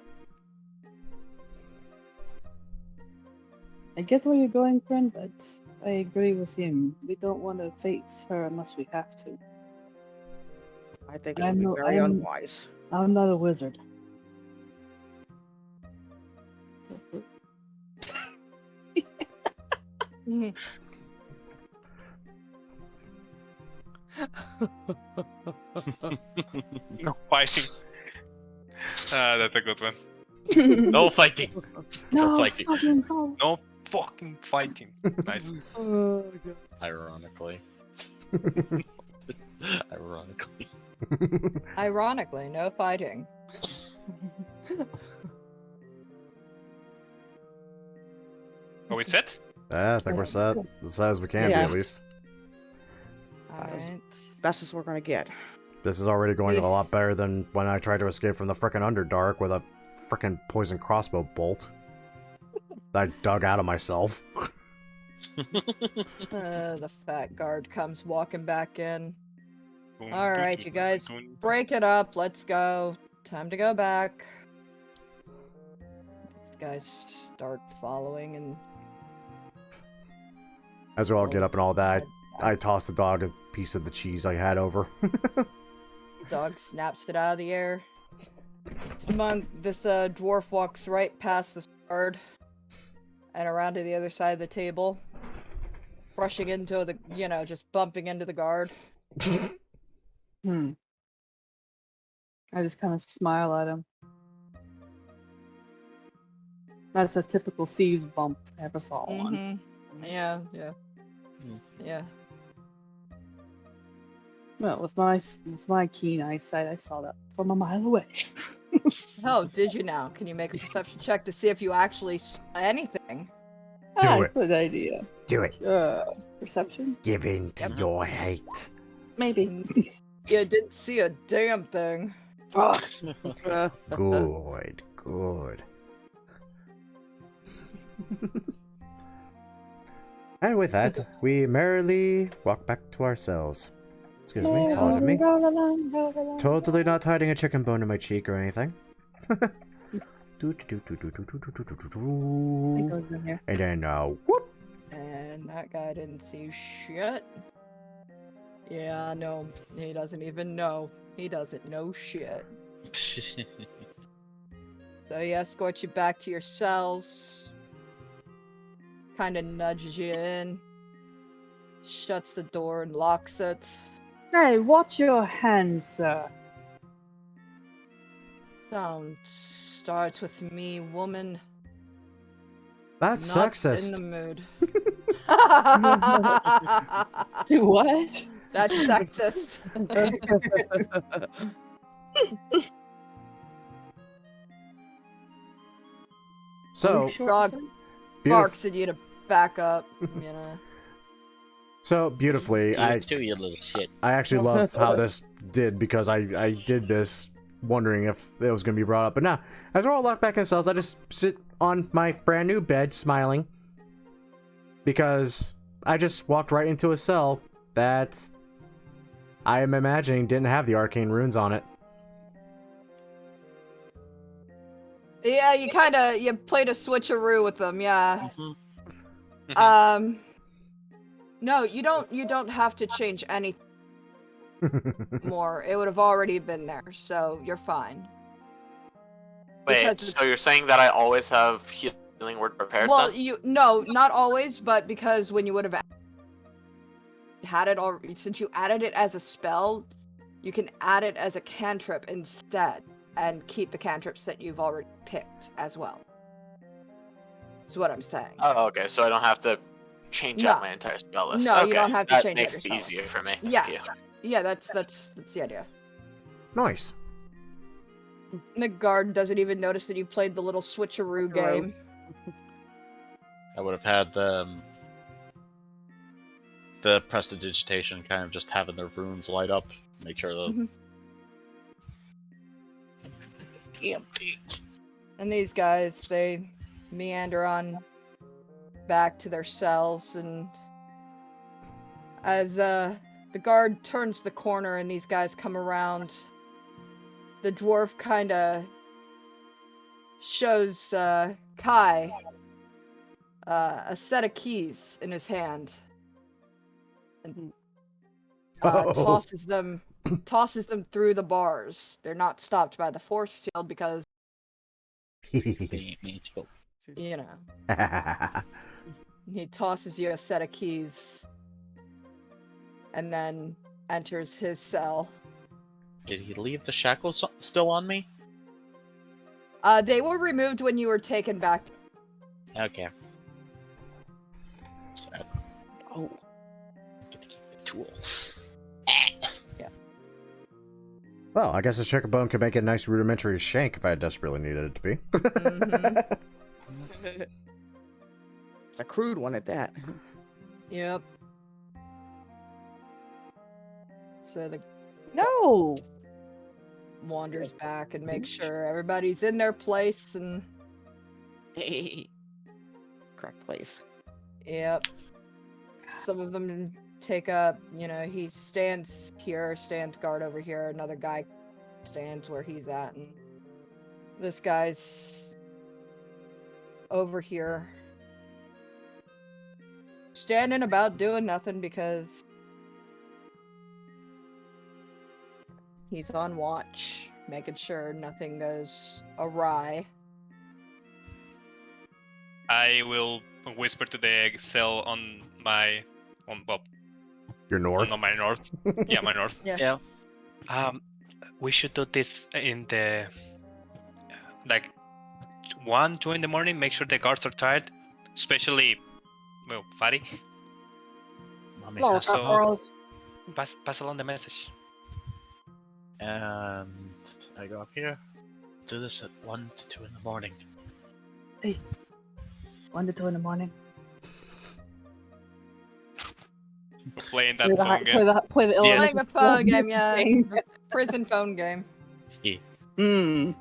I get where you're going, friend, but I agree with him. We don't want to face her unless we have to. I think it would be very unwise. I'm not a wizard. Mhm. No fighting. That's a good one. No fighting. No fighting. fucking phone. No fucking fighting. It's nice. Ironically. Ironically. Ironically, no fighting. Are we set? I think we're set. As set as we can be, Yeah. at least. Alright. Best as we're gonna get. This is already going a lot better than when I tried to escape from the frickin' Underdark with a frickin' poison crossbow bolt that I dug out of myself. The fat guard comes walking back in. Boom, Alright, boom, you guys, boom, boom. break it up. Let's go. Time to go back. These guys start following and As we all get up and all that, I tossed the dog a piece of the cheese I had over. dog snaps it out of the air. This dwarf walks right past the guard and around to the other side of the table, rushing into the, just bumping into the guard. I just kind of smile at him. That's a typical thieves bump. I ever saw one. Yeah. Hmm. Yeah. Well, with my keen eyesight, I saw that from a mile away. Oh, did you now? Can you make a perception check to see if you actually saw anything? it. Good idea. Do it. Perception? Give in to your hate. Maybe. You didn't see a damn thing. Fuck. Good, good. And with that, we merrily walk back to our cells. Excuse me, pardon me. Totally not hiding a chicken bone in my cheek or anything. And then, whoop! And that guy didn't see shit. Yeah, no, he doesn't even know. He doesn't know shit. So he escorts you back to your cells. Kind of nudges you in. Shuts the door and locks it. Hey, watch your hands, sir. Sound starts with me, woman. That's Not sexist. in the mood. Do what? That's sexist. So, Dog barks at you to back up, So beautifully, You too, you little shit. I actually love how this did, because I did this wondering if it was going to be brought up. But now, as we're all locked back in cells, I just sit on my brand new bed smiling. Because I just walked right into a cell that I am imagining didn't have the arcane runes on it. Yeah, you played a switcheroo with them, yeah. No, you don't have to change anything more. It would have already been there, so you're fine. Wait, Because so you're saying that I always have healing word prepared Well, then? no, not always, but because when you would have had it already, since you added it as a spell, you can add it as a cantrip instead, and keep the cantrips that you've already picked as well. That's what I'm saying. Oh, okay, so I don't have to change out my entire spell list. No, okay, you don't have to that change out makes your it spell list. easier for me. Yeah. Thank you. Yeah, that's the idea. Nice. The guard doesn't even notice that you played the little switcheroo game. I would have had the prestidigitation, kind of just having the runes light up, make sure the damn thing. And these guys, they meander on back to their cells, and As the guard turns the corner and these guys come around, the dwarf kind of shows Kai a set of keys in his hand and tosses them through the bars. They're not stopped by the force field because, you know, he tosses you a set of keys and then enters his cell. Did he leave the shackles still on me? They were removed when you were taken back. Okay. Oh. Get to keep the tool. Yeah. Well, I guess a checkerbone could make a nice rudimentary shank if I desperately needed it to be. Mm-hmm. It's a crude one at that. Yep. So the No. wanders back and makes sure everybody's in their place and Hey. Correct place. yep. Some of them take up, you know, he stands here, stands guard over here, another guy stands where he's at, and this guy's over here standing about doing nothing because he's on watch, making sure nothing goes awry. I will whisper to the cell on my Your north. on my north. Yeah, my north. Yeah. We should do this in the like 1, 2 in the morning. Make sure the guards are tired, especially Fatty. Mommy Hello, has to- Sephiroth. Pass along the message. And I go up here. Do this at 1 to 2 in the morning. 1 to 2 in the morning. Playing that Play the, phone hi- game. play the, play the Yeah. Playing elementary the phone school game, yeah. game. The prison phone game. Hmm.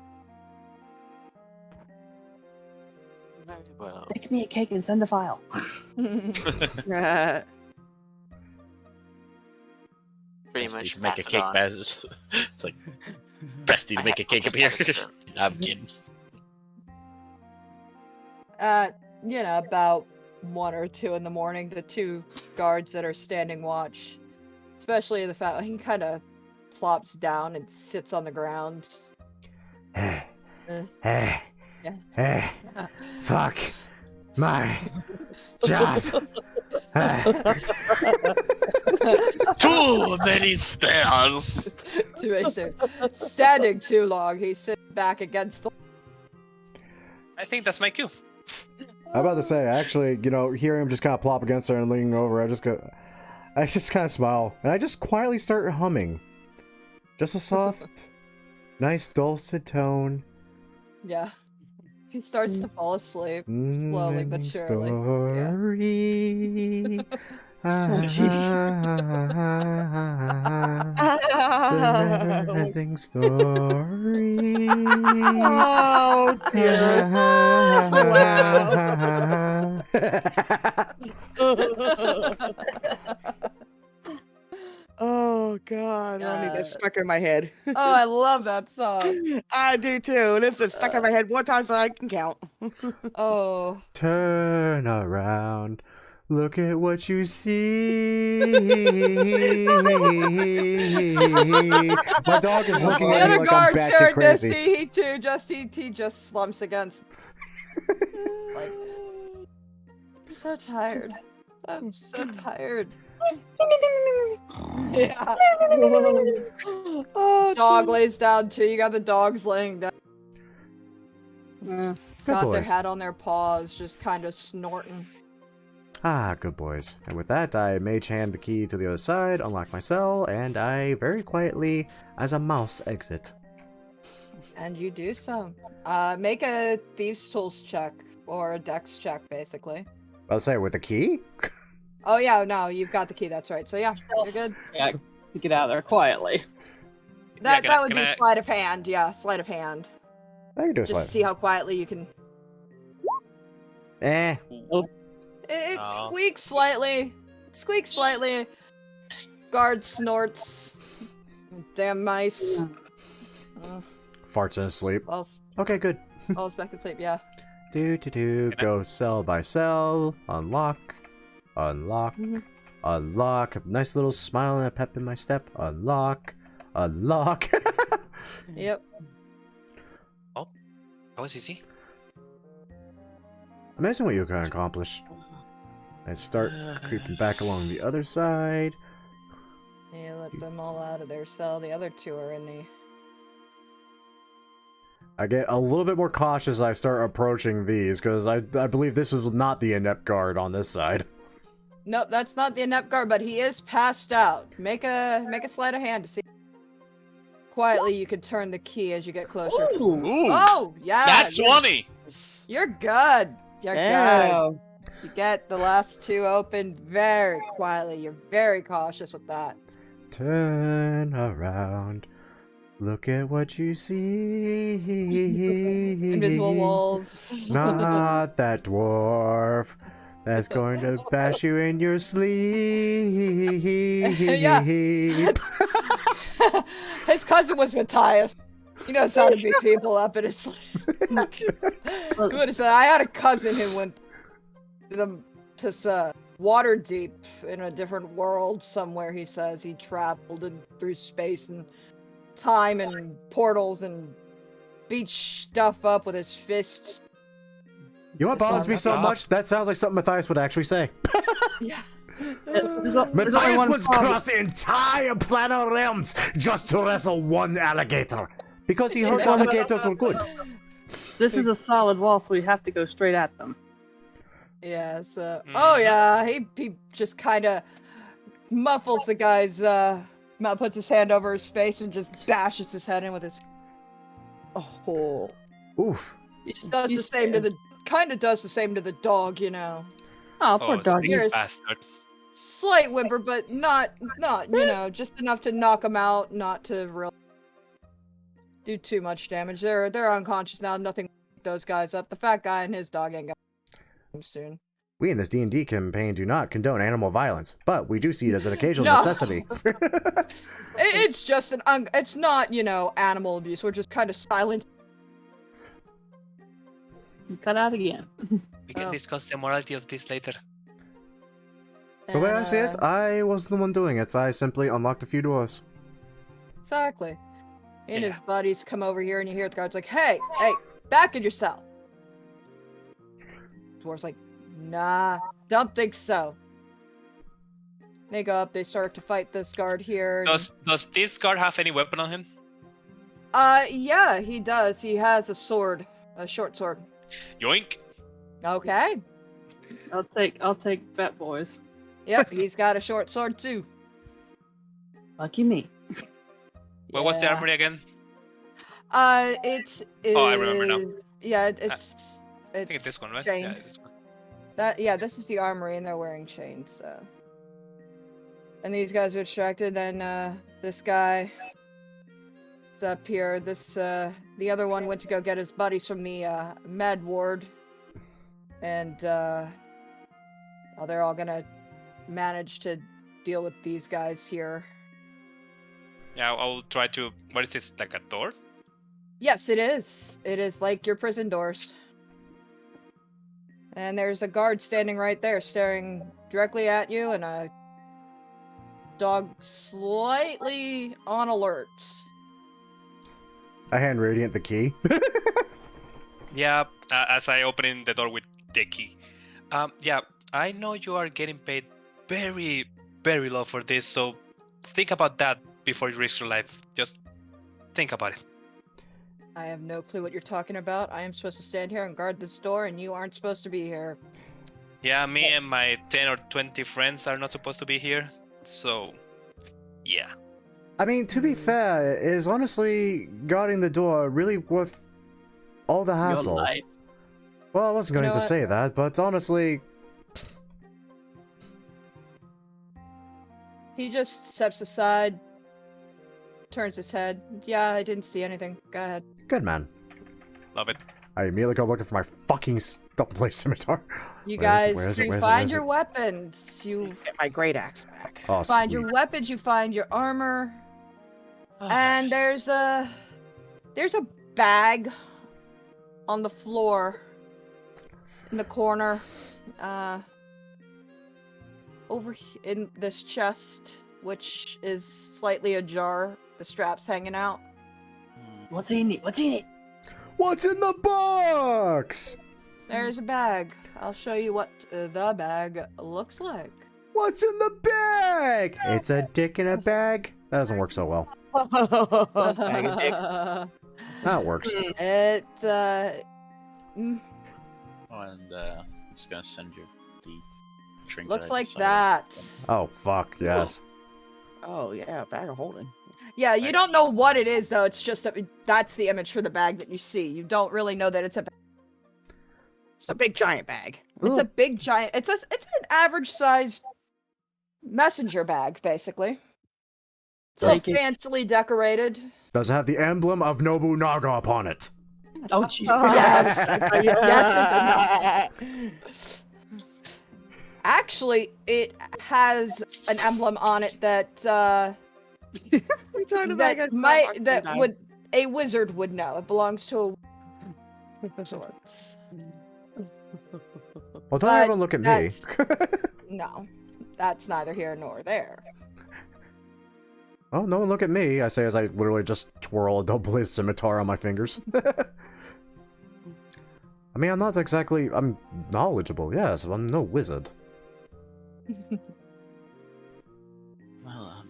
Very well. Make me a cake and send a file. Pretty Bestie much to make pass a it cake on. message. It's like Bestie to I make a have- cake I'll up here. just have it I'm kidding. You know, about 1 or 2 in the morning, the two guards that are standing watch, especially the fact he kind of plops down and sits on the ground. Yeah. Fuck my job. Too many stairs. Standing too long, he sits back against the. I think that's my cue. I'm about to say, actually, you know, hearing him just kind of plop against there and leaning over, I just kind of smile, and I just quietly start humming. Just a soft, nice dulcet tone. Yeah. He starts to fall asleep, slowly but surely. Yeah. Story. Oh, Ending story. oh dear. Oh god, Ronnie, that's stuck in my head. Oh, I love that song. I do too. And it's stuck in my head more times than I can count. Oh. Turn around. Look at what you see. My dog is looking The at me other like I'm guards batshit heard this. crazy. He just slumps against. Like, so tired. I'm so tired. Yeah. Oh, Dog geez. lays down too. You got the dogs laying down. Good Got their boys. head on their paws, just kind of snorting. Ah, good boys. And with that, I mage hand the key to the other side, unlock my cell, and I very quietly, as a mouse, exit. And you do so. Make a thieves' tools check or a dex check, basically. I'll say with the key. Oh yeah, no, you've got the key. That's right. So yeah, you're good. Yeah, to get out of there quietly. That can that I- would can be I- sleight of hand. Yeah, sleight of hand. I can do a Just slide. see how quietly you can. Eh. It Oh. squeaks slightly. Squeaks slightly. Guard snorts. Damn mice. Farts in his sleep. Falls, Okay, good. falls back asleep, yeah. Go sell by sell. Unlock. Unlock. Unlock. Nice little smile and a pep in my step. Unlock. Unlock. Yep. That was easy. Amazing what you can accomplish. I start creeping back along the other side. You let them all out of their cell. The other two are in the... I get a little bit more cautious as I start approaching these, because I believe this is not the inept guard on this side. Nope, that's not the inept guard, but he is passed out. Make a sleight of hand to see. Quietly, you could turn the key as you get closer. Ooh, Oh, yeah. that's 20. You're good. You're good. Damn. You get the last two open very quietly. You're very cautious with that. Turn around. Look at what you see. Invisible walls. Not that dwarf. That's going to bash you in your sleep. Yeah. His cousin was Matthias. He knows how to beat people up in his sleep. He would have said, I had a cousin who went to water deep in a different world somewhere. He says he traveled through space and time and portals and beat stuff up with his fists. You know what bothers me so much? That sounds like something Matthias would actually say. Yeah. Matthias would cross the entire planet realms just to wrestle one alligator. Because he heard alligators were good. This is a solid wall, so we have to go straight at them. Yeah, so... Oh, yeah, he just kind of muffles the guy's mouth, puts his hand over his face, and just bashes his head in with his... Oh. Oof. He does the same to the... Kind of does the same to the dog, you know. Oh, poor doggy. Here's- Bastard. Slight whimper, but not, you know, just enough to knock him out, not to really do too much damage. They're unconscious now, nothing those guys up. The fat guy and his dog ain't gonna soon. We in this D&D campaign do not condone animal violence, but we do see it as an occasional No. necessity. It's just it's not, you know, animal abuse. We're just kind of silent. You cut out again. We can Oh. discuss the morality of this later. The way I see it, I wasn't the one doing it. I simply unlocked a few doors. Exactly. And Yeah. his buddies come over here, and you hear the guards like, hey, back in your cell. Dwarf's like, nah, don't think so. They go up, they start to fight this guard here. Does this guard have any weapon on him? Yeah, he does. He has a sword, a short sword. Yoink. Okay. I'll take Fat Boys. Yep, he's got a short sword too. Lucky me. What was the Yeah. armory again? It is. Oh, I remember now. Yeah, it's. I think it's this one, right? chain. Yeah, this one. This is the armory, and they're wearing chains. So. And these guys are distracted. Then this guy is up here. The other one went to go get his buddies from the med ward, and well, they're all gonna manage to deal with these guys here. Yeah, I'll try to. What is this? Like a door? Yes, it is. It is like your prison doors. And there's a guard standing right there, staring directly at you, and a dog slightly on alert. I hand Radiant the key. Yeah, as I open in the door with the key. Yeah, I know you are getting paid very, very low for this, so think about that before you risk your life. Just think about it. I have no clue what you're talking about. I am supposed to stand here and guard this door, and you aren't supposed to be here. Yeah, me and my 10 or 20 friends are not supposed to be here, so yeah. I mean, to be fair, is honestly guarding the door really worth all the hassle? Your life. Well, I wasn't You going know to what? say that, but honestly, He just steps aside, turns his head. Yeah, I didn't see anything. Go ahead. good man. Love it. I immediately go looking for my fucking double-blade scimitar. You Where is it? guys, Where is it? you Where is it? find Where is your it? weapons. You Get my great axe back. Oh, Find sweet. your weapons, you find your armor, and there's a bag on the floor in the corner, in this chest, which is slightly ajar. The strap's hanging out. What's in it? What's in it? What's in the box? There's a bag. I'll show you what the bag looks like. What's in the bag? It's a dick in a bag. That doesn't work so well. Bag of dicks. That works. It And I'm just gonna send you the trinket. looks I like decided. that. Oh, fuck, yes. Oh yeah, bag of holding. Yeah, you Nice. don't know what it is though. It's just that's the image for the bag that you see. You don't really know that it's a. It's a big giant bag. It's a big giant. It's an average sized messenger bag, basically. It's all Take it. fancily decorated. Does it have the emblem of Nobunaga upon it? Oh, Jesus. Yes. Yes. Actually, it has an emblem on it that a wizard would know. It belongs to a sorts. Well, don't But everyone look at me. No, that's neither here nor there. Oh, no one look at me, I say as I literally just twirl a double-blazed scimitar on my fingers. I mean, I'm knowledgeable, yes, I'm no wizard. Well,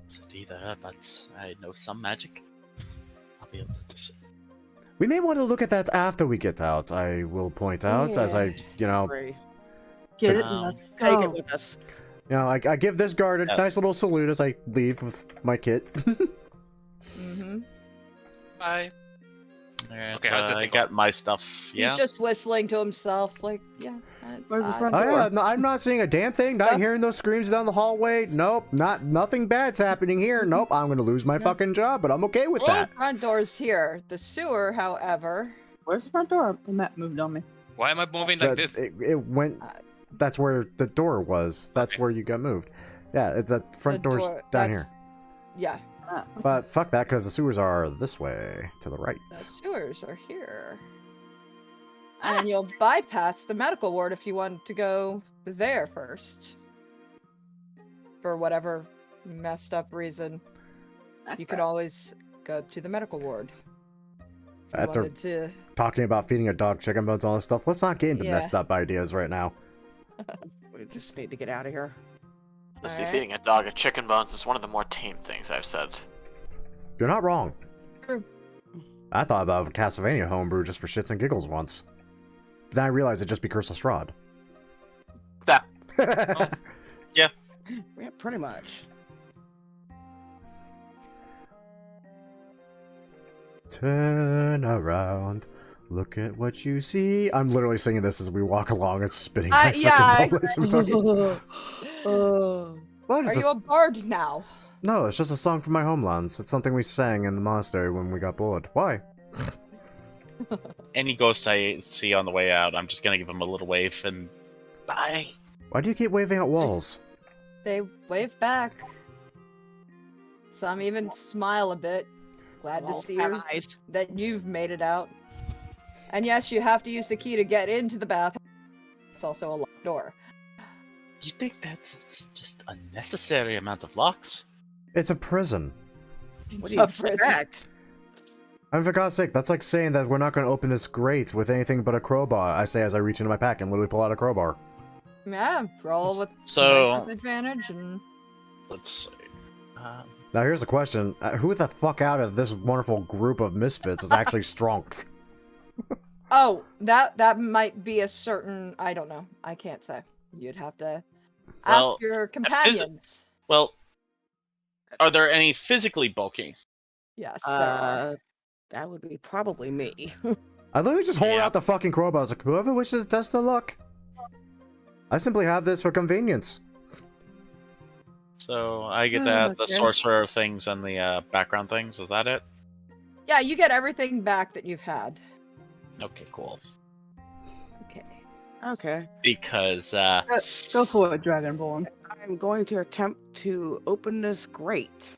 it's either, but I know some magic. I'll be able to decide. We may want to look at that after we get out, I will point out, as I, Agree. Get it? Um, Let's Take it go. with us. I give this guard a nice little salute as I leave with my kit. Mm-hmm. Bye. Alright, Okay, so how's that I thing got my stuff. Yeah. He's just whistling to himself, like, yeah. Where's the front Oh door? yeah, no, I'm not seeing a damn thing, not That's- hearing those screams down the hallway, nope, nothing bad's happening here, nope, I'm gonna lose my fucking job, but I'm okay with that. Front door's here. The sewer, however. Where's the front door? The map moved on me. Why am I moving like That- this? It went, that's where the door was, that's Okay. where you got moved. Yeah, the front The door's door- down that's- here. Yeah, Ah, But fuck that, because the sewers are this way, to the right. the sewers are here. And you'll bypass the medical ward if you want to go there first. For whatever messed up reason. You can always go to the medical ward. If you After wanted to. talking about feeding a dog chicken bones and all this stuff, let's not get into Yeah. messed up ideas right now. We just need to get out of here. Honestly, Alright. feeding a dog a chicken bones is one of the more tame things I've said. You're not wrong. True. I thought about a Castlevania homebrew just for shits and giggles once. But then I realized it'd just be Curse of Strahd. That Yeah, pretty much. Turn around, look at what you see. I'm literally singing this as we walk along and spinning my Yeah, fucking doubles. I'm talking- What? Are It's you a bard now? No, it's just a song from my homelands. It's something we sang in the monastery when we got bored. Why? Any ghosts I see on the way out, I'm just gonna give them a little wave and bye. Why do you keep waving at walls? They wave back. Some even smile a bit. Glad to Walls see have you, eyes. that you've made it out. And yes, you have to use the key to get into the bath. It's also a locked door. Do you think that's just unnecessary amount of locks? It's a prison. What do you It's a prison. expect? I mean, for God's sake, that's like saying that we're not going to open this grate with anything but a crowbar. I say as I reach into my pack and literally pull out a crowbar. Yeah, roll with So- strength advantage and Let's see. Now here's the question. Who the fuck out of this wonderful group of misfits is actually strong? oh, that might be a certain. I don't know. I can't say. You'd have to ask Well, your companions. Well, are there any physically bulky? Yes, there are. That would be probably me. I literally just hold Yeah. out the fucking crowbar. I was like, whoever wishes to test their luck. I simply have this for convenience. So I get to add the Okay. sorcerer things and the background things. Is that it? Yeah, you get everything back that you've had. Okay, cool. Okay. Okay. because Go for it, Dragonborn. I'm going to attempt to open this grate.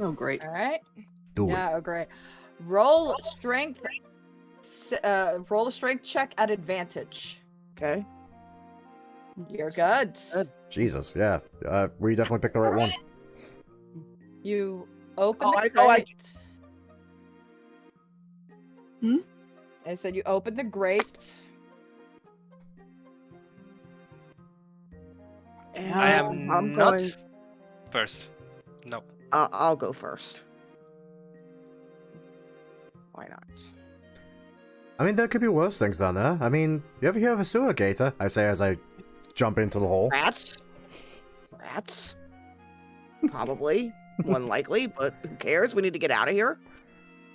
Oh, great. All right. Do it. Yeah, great. Roll strength. Roll a strength check at advantage. Okay. You're good. Jesus, yeah. We definitely picked the right one. You open Oh, the I grate. Hmm? I said you open the grate. And I am I'm not going. first. No. I'll go first. Why not? I mean, there could be worse things down there. I mean, you ever hear of a sewer gator? I say as I jump into the hole. Rats? Rats? Probably. More likely, but who cares? We need to get out of here.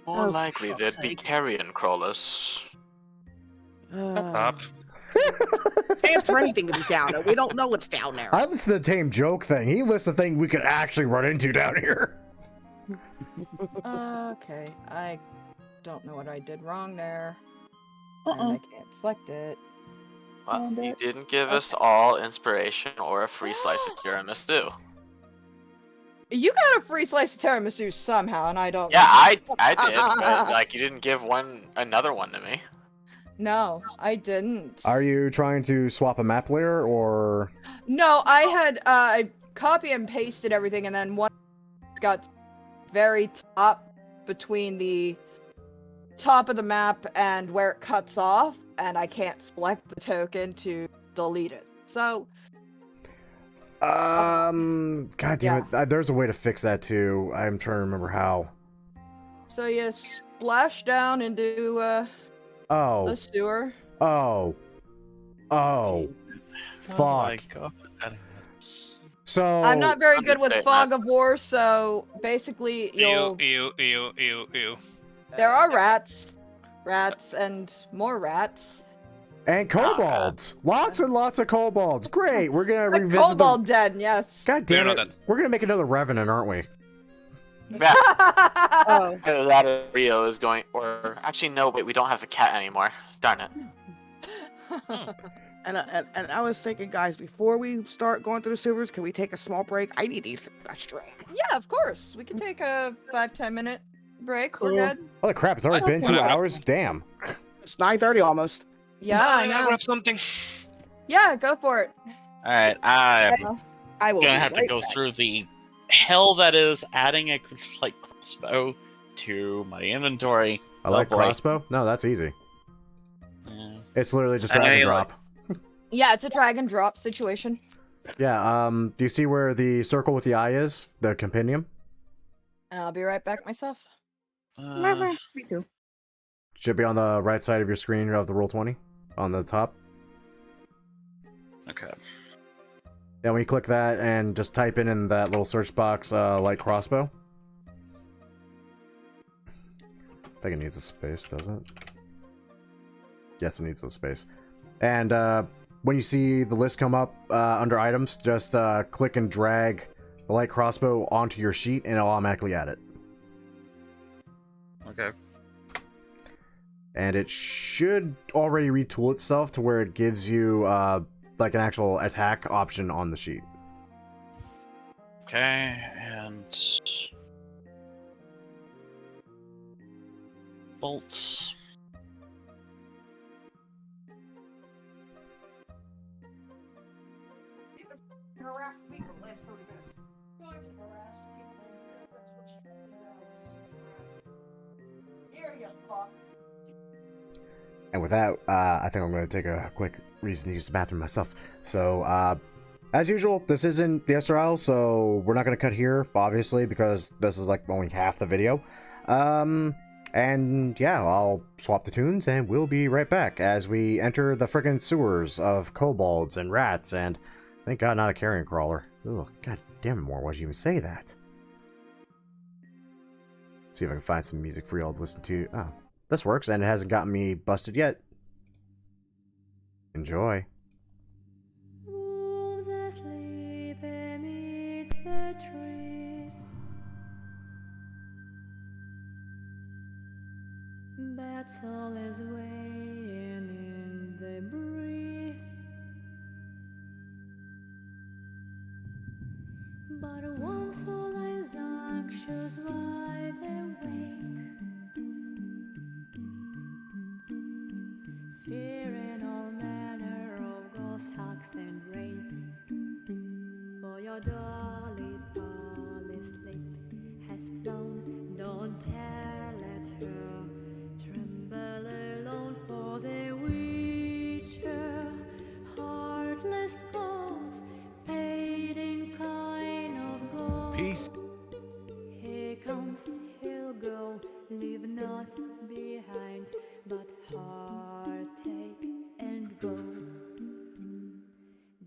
More Oh, for likely fuck's there'd be sake. carrion crawlers. Up. Stands for anything to be down there. We don't know what's down there. I listened to the tame joke thing. He lists the thing we could actually run into down here. Okay, I don't know what I did wrong there. And Uh-oh. I can't select it. Well, And, you didn't give us all inspiration or a free slice of tiramisu. You got a free slice of tiramisu somehow, and I don't. Yeah, know. I did, but like you didn't give another one to me. No, I didn't. Are you trying to swap a map layer, or... No, I had I copy and pasted everything, and then one got very top between the top of the map and where it cuts off, and I can't select the token to delete it. So God damn Yeah. it. There's a way to fix that, too. I'm trying to remember how. so you splash down into the Oh. sewer. Oh. Oh. my Fuck. God. So... I'm not very good with understatement. fog of war, so basically you'll Ew. there are rats and more rats. And kobolds. Lots and lots of kobolds. Great. We're gonna The revisit kobold den, yes. God Do you damn know it. that? We're gonna make another Revenant, aren't we? Yeah, Oh. that Rio is going, or actually no, wait, we don't have the cat anymore. Darn it. And I was thinking, guys, before we start going through the sewers, can we take a small break? I need to use the restroom. Yeah, of course. We can take a 5-10 minute break. Cool. We're good. Holy crap, it's already I been don't 2 wanna- hours? Damn. It's 9:30 almost. Yeah, I I'm gonna know. grab something. Yeah, go for it. Alright, I'm I will gonna be have to right go back. through the hell that is adding a light crossbow to my inventory. I like boy. crossbow? No, that's easy. Yeah. It's literally just I know drag and you drop. Yeah, it's a drag and drop situation. Yeah, do you see where the circle with the eye is? The compendium? And I'll be right back myself. Me too. Should be on the right side of your screen of the Roll20. On the top. Okay. Then we click that and just type in that little search box, light crossbow. I think it needs a space, does it? Yes, it needs a space. And when you see the list come up under items, just click and drag the light crossbow onto your sheet and it'll automatically add it. Okay. And it should already retool itself to where it gives you like an actual attack option on the sheet. Okay, and bolts. Harassed me for the last 30 minutes. Here you fuck. And with that, I think I'm going to take a quick reason to use the bathroom myself. So, as usual, this isn't the Esther Isle, so we're not going to cut here, obviously, because this is like only half the video. And yeah, I'll swap the tunes and we'll be right back as we enter the frickin' sewers of kobolds and rats and thank God not a carrion crawler. Ugh, god damn it, more, why'd you even say that? See if I can find some music for y'all to listen to. Oh, this works and it hasn't gotten me busted yet. Enjoy. Wolves asleep amid the trees. Bats all is weighing in they breathe. But once all lies anxious, wide awake, fearing all manner of ghost hacks and raids. For your dolly Polly sleep has flown, don't dare let her tremble alone. For the witcher, heartless gold, paid in kind of gold. Peace. Here comes, he'll go, leave not behind, but heartache and woe.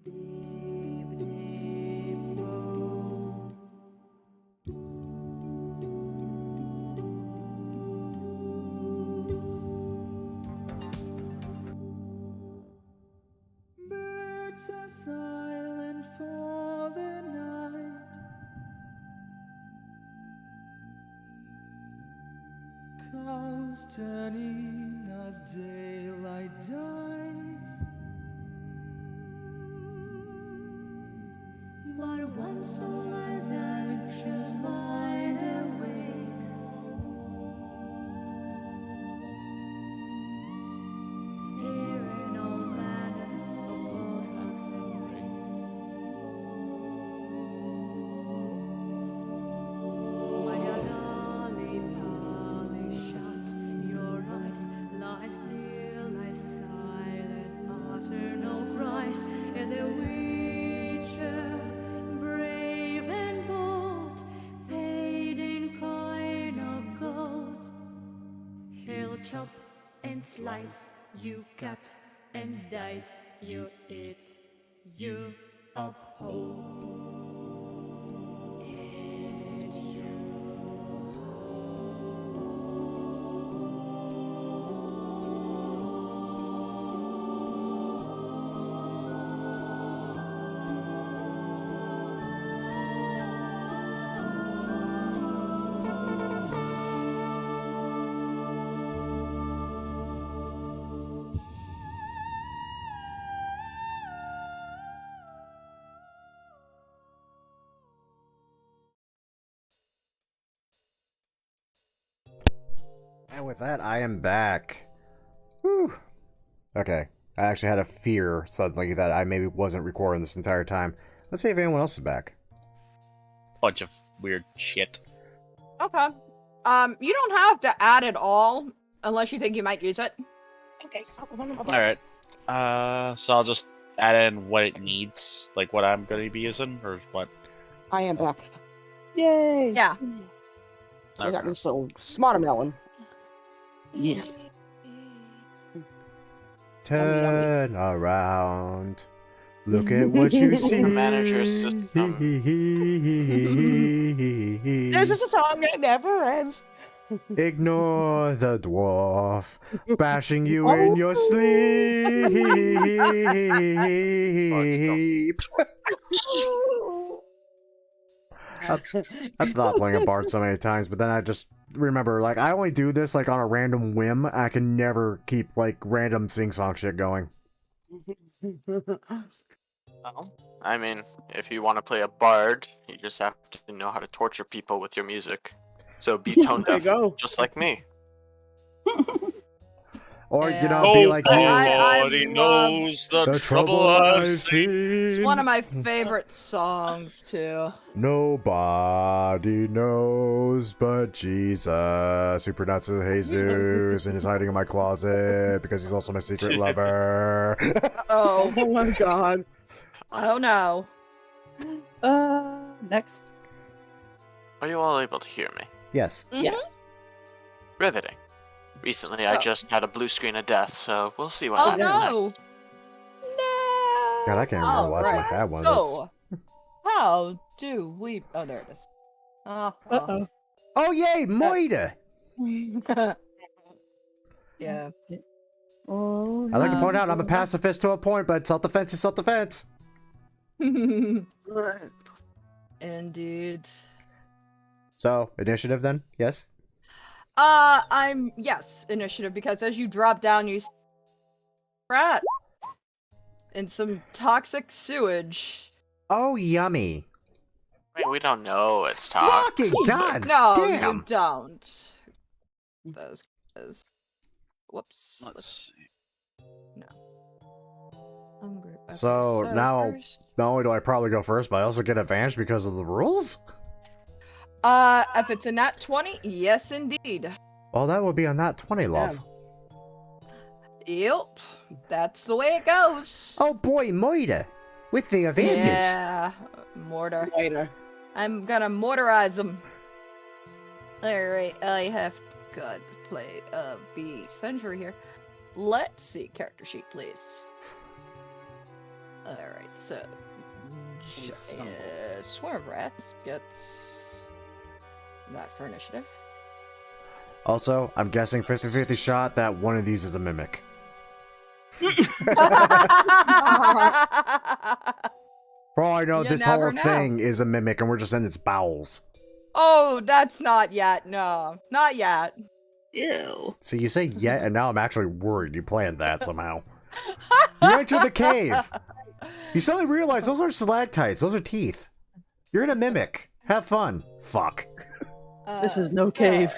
Deep, deep woe. Birds are silent for the night. Cows turning as daylight dies. But once all lies anxious, wide awake, fearing all manner of ghosts and wraiths. When your dolly Polly shut your eyes, lie still, lie silent, utter no cries, and the witcher, brave and bold, paid in coin of gold. He'll chop and slice, you cut and dice, you eat, you uphold. And you And with that, I am back. Whew. Okay. I actually had a fear suddenly that I maybe wasn't recording this entire time. Let's see if anyone else is back. Bunch of weird shit. Okay. You don't have to add it all unless you think you might use it. Okay. Alright. So I'll just add in what it needs, like what I'm going to be using, or what? I am back. Yay! Yeah. I got Okay. me some smartermelon. Yes. Turn around. Look at what you see. The manager system. There's just a song that never ends. Ignore the dwarf bashing you in your sleep. I've thought playing a bard so many times, but then I just remember, like, I only do this like on a random whim. I can never keep like random sing-song shit going. Well, I mean, if you want to play a bard, you just have to know how to torture people with your music. So be tone There you deaf, go. just like me. Or, you know, Yeah. be like you. Nobody love knows the, The trouble I've seen. It's one of my favorite songs too. Nobody knows but Jesus, who pronounces Jesus and is hiding in my closet because he's also my secret lover. Oh, Oh my god. oh no. Next. Are you all able to hear me? Yes. Yes. Riveting. Recently, I So- just had a blue screen of death, so we'll see what Oh happens no. next. God, I can't remember the last time I had one of those. So, how do we? Oh, there it is. Uh-oh. Oh, yay, Moida! Yeah. Oh, I'd like to point out I'm a pacifist to a point, but self-defense is self-defense. Indeed. So, initiative then? Yes? Yes, initiative, because as you drop down, you rat in some toxic sewage. Oh, yummy. Wait, we don't know it's toxic. Fucking god No, damn. you don't. Those guys. Whoops. Let's see. Hungry. Okay, So, now, first- not only do I probably go first, but I also get advantage because of the rules? If it's a nat 20, yes indeed. Well, that would be a nat 20, love. Yep. That's the way it goes. Oh boy, Moida. With the advantage. Yeah. Mortar. Later. I'm gonna mortarize them. Alright, I have got the play of the century here. Let's see, character sheet, please. Alright, so Swarm of Rats gets that for initiative. Also, I'm guessing 50-50 shot that one of these is a mimic. For all I know, You this whole never know. thing is a mimic and we're just in its bowels. Oh, that's not yet. No, not yet. Ew. So you say yet, and now I'm actually worried you planned that somehow. You entered the cave. You suddenly realize those are stalactites. Those are teeth. You're in a mimic. Have fun. Fuck. This is no cave.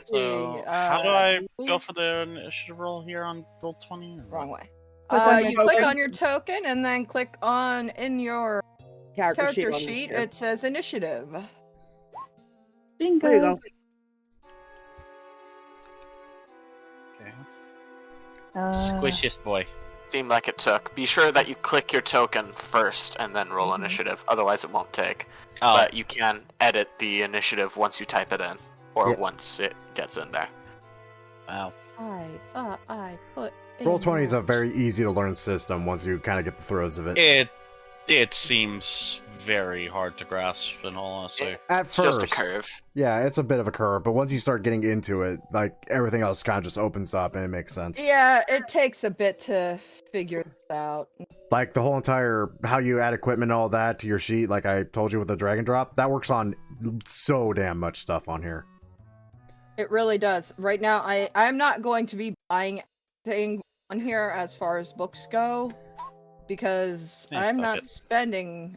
So, how do I go for the initiative roll here on roll 20? Wrong way. Click on your You click token. on your token and then click on in your character on this sheet. here. It says initiative. Bingo. There you go. Okay. Uh, Squishiest boy. Seemed like it took. Be sure that you click your token first and then roll Mhm. initiative. Otherwise, it won't take. Oh, But you can edit the initiative once you type it in, or Yeah. once it gets in there. wow. I thought I put. Roll 20 is a very easy to learn system once you kind of get the throes of it. It seems very hard to grasp, in all honesty. At It's first, just a curve. yeah, it's a bit of a curve, but once you start getting into it, like everything else kind of just opens up and it makes sense. Yeah, it takes a bit to figure this out. Like the whole entire how you add equipment and all that to your sheet, like I told you with the drag and drop, that works on so damn much stuff on here. It really does. Right now, I'm not going to be buying anything on here as far as books go, because Yeah, I'm fuck not it. spending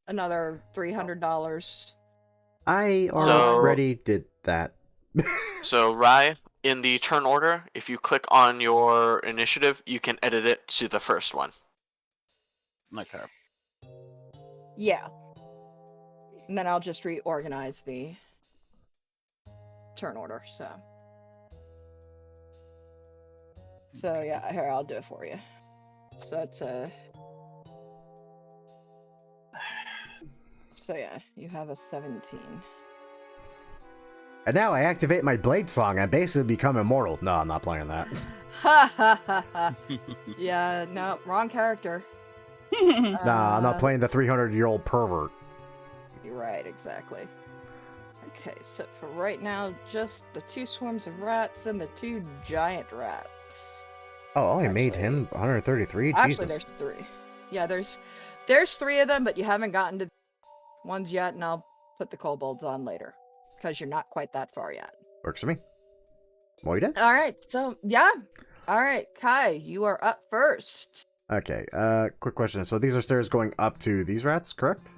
another $300. I So- already did that. So, Rai, in the turn order, if you click on your initiative, you can edit it to the first one. Okay. Yeah. And then I'll just reorganize the turn order, so. So yeah, here, I'll do it for you. So it's a... So yeah, you have a 17. And now I activate my blade song and basically become immortal. No, I'm not playing that. Ha ha ha ha. Yeah, no, wrong character. Nah, I'm not Uh, playing the 300-year-old pervert. You're right, exactly. Okay, so for right now, just the 2 swarms of rats and the 2 giant rats. Oh, I only made Actually- him 133? Actually, Jesus. there's 3. Yeah, there's 3 of them, but you haven't gotten to the ones yet, and I'll put the kobolds on later, because you're not quite that far yet. Works for me. Moida? All right, so yeah. All right, Kai, you are up first. Okay, quick question. So these are stairs going up to these rats, correct?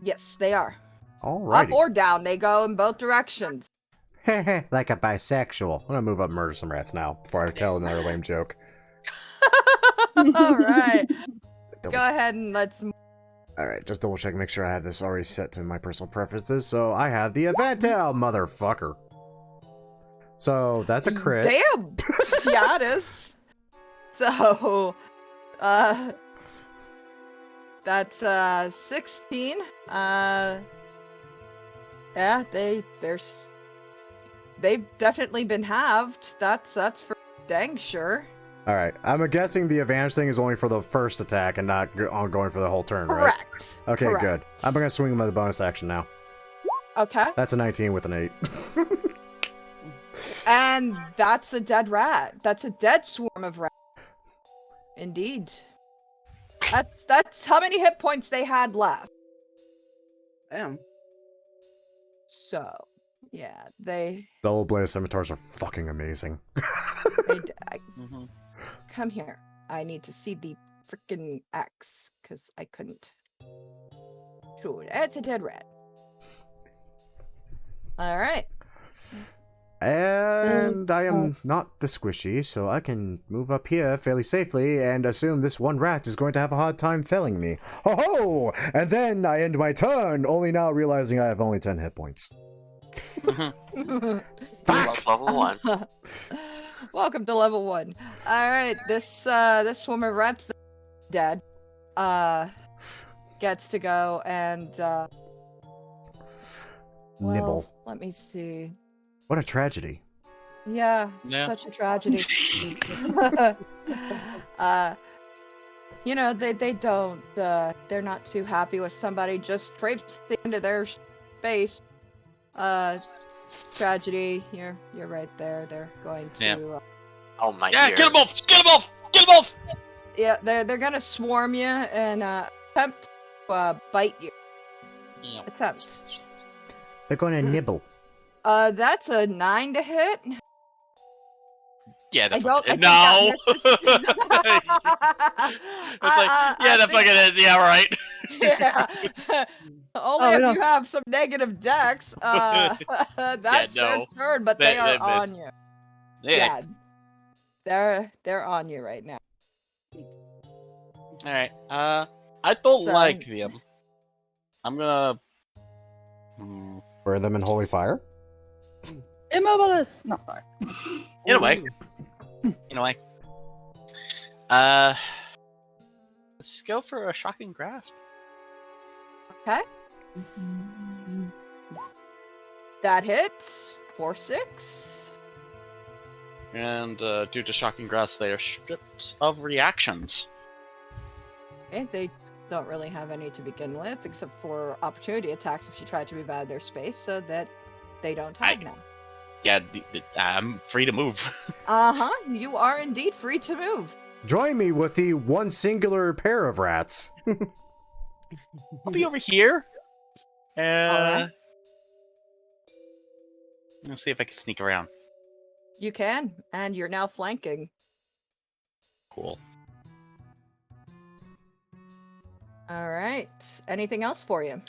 Yes, they are. Alrighty. Up or down, they go in both directions. Like a bisexual. I'm gonna move up and murder some rats now before I tell another lame joke. All right, go ahead and let's. Alright, just double check, make sure I have this already set to my personal preferences. So I have the Evantel, motherfucker. So that's a crit. Damn, yeah, it is. So, that's 16. Yeah, they've definitely been halved. That's for dang sure. Alright, I'm guessing the advantage thing is only for the first attack and not ongoing for the whole turn, right? Correct. Okay, Correct. good. I'm gonna swing him with a bonus action now. Okay. That's a 19 with an 8. And that's a dead rat. That's a dead swarm of rats. Indeed. That's how many hit points they had left. Damn. So, yeah, they Double blade scimitars are fucking amazing. die. Mm-hmm. come here. I need to see the freaking X because I couldn't. Sure, it's a dead rat. All right. And I am not the squishy, so I can move up here fairly safely and assume this one rat is going to have a hard time felling me. Ho ho! And then I end my turn, only now realizing I have only 10 hit points. That's level 1. Welcome to level 1. All right, this swarm of rats dead. Gets to go and Nibble. well, let me see. What a tragedy. Yeah, Yeah. such a tragedy. You know, they don't they're not too happy with somebody just traipsing into their space. Tragedy. You're right there. They're going to Yeah. Oh my Yeah, ears. get him off! Get him off! Get him off! yeah, they're gonna swarm you and attempt to bite you. Yeah. Attempt. They're going to nibble. That's a 9 to hit. Yeah, I don't. I think no. that misses. It's like, yeah, that fucking is. Yeah, right. Yeah. Only Oh, if no. you have some negative decks. That's their no. turn, but They they are miss. on you. Yeah. Yeah. They're on you right now. All right. I don't So- like them. I'm gonna. Burn them in holy fire. Immobilis! No, sorry. In a way. In a way. Let's go for a shocking grasp. Okay. That hits. 4-6. And due to shocking grasp, they are stripped of reactions. Okay, they don't really have any to begin with, except for opportunity attacks if you try to move out of their space, so that they don't have now. Yeah, I'm free to move. Uh-huh, you are indeed free to move. Join me with the one singular pair of rats. I'll be over here. Alright. Let's see if I can sneak around. You can, and you're now flanking. Cool. All right. Anything else for you?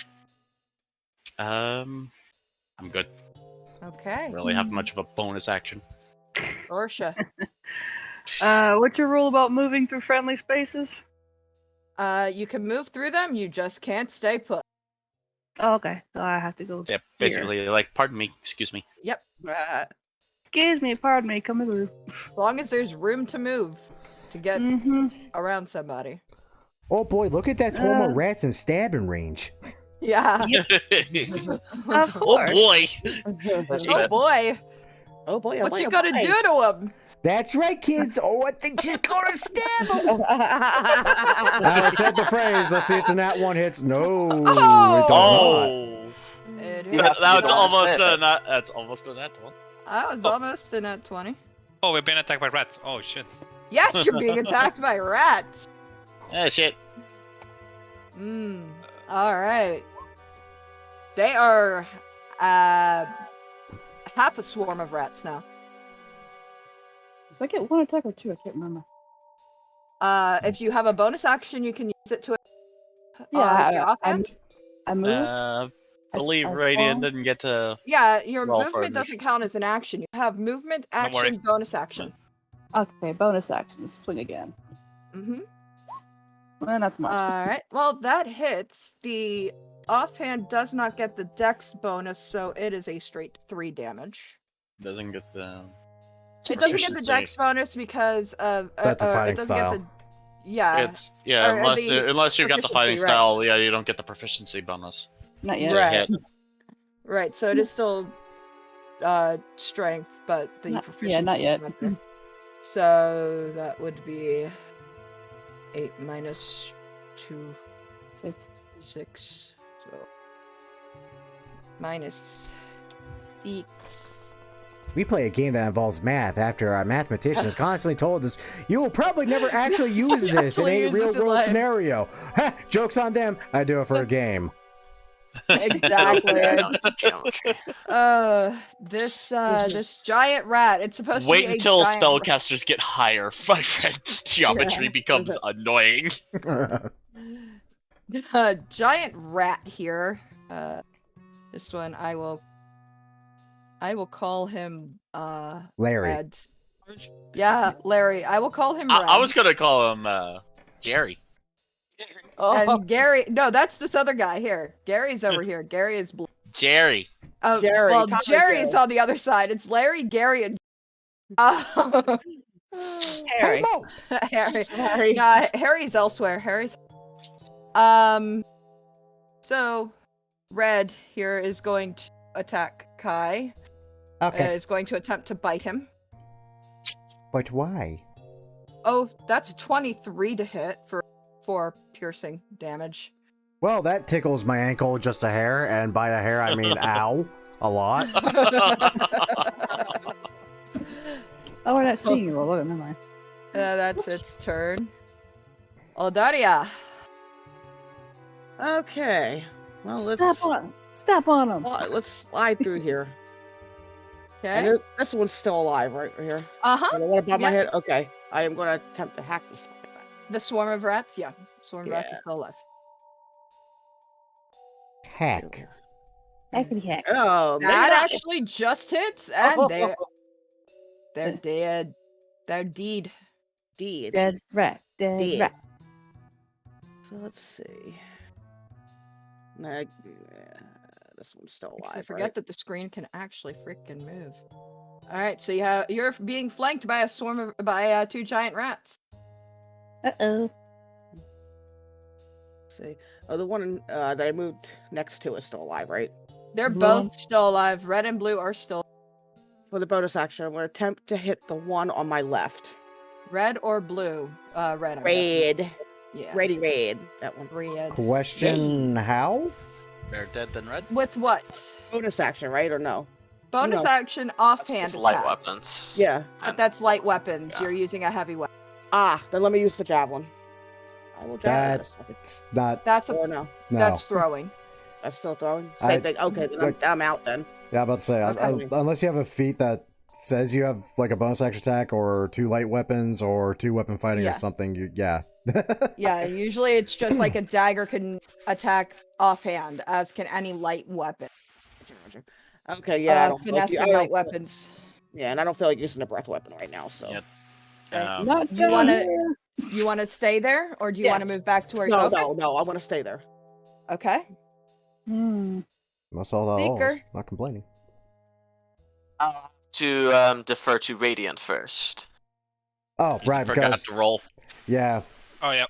I'm good. Okay. Really have much of a bonus action. Orsha. What's your rule about moving through friendly spaces? You can move through them, you just can't stay put. Oh, okay, so I have to go. Yeah, basically, like, pardon me, excuse me. Yep. Excuse me, pardon me, come through. As long as there's room to move to get Mm-hmm. around somebody. Oh boy, look at that swarm of rats in stabbing range. Yeah. Of Oh course. boy! Oh boy. Oh boy, What you gonna do to him? That's right, kids. Oh, I think she's gonna stab him. I said the phrase. Let's see if the nat one hits. No, it does not. Oh! It Yeah. hits. That's don't almost say a nat. That's almost a nat one. I was almost in at 20. Oh, we've been attacked by rats. Oh shit. Yes, you're being attacked by rats. Ah, shit. All right. They are half a swarm of rats now. Did I get one attack or two? I can't remember. If you have a bonus action, you can use it to Yeah, your offhand. I moved. I believe I Radiant saw- didn't get to. Yeah, your roll for movement doesn't initiative. count as an action. You have movement, Don't worry. action, bonus action. Okay, bonus action. Swing again. Mm-hmm. Well, that's much. All right. Well, that hits. The offhand does not get the dex bonus, so it is a straight 3 damage. Doesn't get the. It doesn't get the Proficiency. dex bonus because of That's a fighting it doesn't style. get the yeah. It's yeah, or unless the unless you got the fighting proficiency, right. style, yeah, you don't get the proficiency bonus. Not yet. to Right. hit. Right, so it is still strength, but the proficiency Yeah, not is yet. not there. So that would be 8 minus 2, 6. So minus 6. We play a game that involves math after our mathematician has constantly told us, you will probably never actually use this in Actually a use this real in world life." scenario. Ha! Joke's on them. I do it for a game. Exactly. Geometry. This giant rat. It's supposed Wait to be until a giant rat. spellcasters get higher, my friend. Geometry becomes annoying. Giant rat here. This one I will call him Larry. Red. Yeah, Larry. I will call him Red. I was gonna call him Jerry. And Gary. No, that's this other guy here. Gary's over here. Gary is blue. Jerry. Oh, Jerry, well, Tyler Jerry's Jerry. on the other side. It's Larry, Gary, and Harry. Harry. Harry. Nah, Harry's elsewhere. Harry's. So, Red here is going to attack Kai. Okay. Is going to attempt to bite him. But why? Oh, that's a 23 to hit for piercing damage. Well, that tickles my ankle just a hair, and by a hair I mean ow. A lot. Oh, we're not seeing you. Oh, never mind. That's its turn. Oldaria. Okay. Well, let's Step on him. let's slide through here. Okay. And this one's still alive, right here. Uh-huh. And the one above my Yeah. head. Okay. I am going to attempt to hack this one. The swarm of rats? Yeah. Swarm of rats is Yeah. still alive. Heck. Hackety hack. Oh, maybe That that's- actually just hits, and they're dead. They're deed. Deed. Dead rat. Dead Dead. rat. So let's see. This one's still alive. I forget right? that the screen can actually freaking move. All right, so you're being flanked by two giant rats. Uh-oh. Let's see. Oh, the one that I moved next to is still alive, right? They're Blue. both still alive. Red and blue are still. For the bonus action, I'm going to attempt to hit the one on my left. Red or blue? Red. I'm guessing. Red. Yeah. Ready, red. That one. Red. Question how? Better dead than red. With what? Bonus action, right? Or no? Bonus No. action offhand It's light attack. weapons. Yeah. But that's light weapons. Yeah. You're using a heavy weapon. Ah, then let me use the javelin. I will javelin this. It's not. That's Or no. No. that's throwing. That's still throwing? Same thing. Okay, then I'm out then. Yeah, I'm about to say, Okay. unless you have a feat that says you have like a bonus action attack or 2 light weapons or 2 weapon fighting Yeah. or something, yeah. Yeah, usually it's just like a dagger can attack offhand, as can any light weapon. Okay, yeah. I don't feel like Finesse you- and I don't light feel- weapons. Yeah, and I don't feel like using a breath weapon right now, so. Yep. Not You down wanna- here. You want to stay there, or do you want to Yes. move back to where? No, okay. no, I want to stay there. Okay. Hmm. That's all that Seeker. was. Not complaining. To defer to Radiant first. Oh, right, Forgot because to roll. yeah, Oh yeah.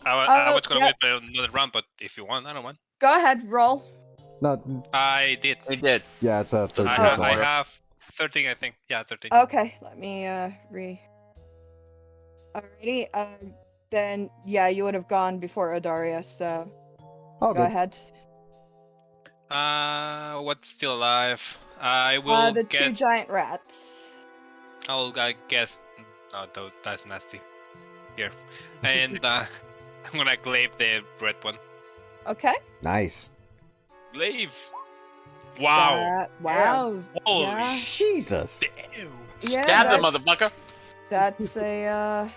I was gonna yeah. wait for another round, but if you want, I don't want. Go ahead, roll. no, I did. We did. yeah, it's a 13. I, so- I have 13, I think. Yeah, 13. Okay, let me Alrighty. Then yeah, you would have gone before Odaria, so Oh, go good. ahead. What's still alive? I will The get. 2 giant rats. I guess. Oh, that's nasty. Here, and I'm gonna glaive the red one. Okay. Nice. Glaive. Wow. Wow. Holy yeah. Jesus. damn. Yeah. Stab the that- motherfucker. That's a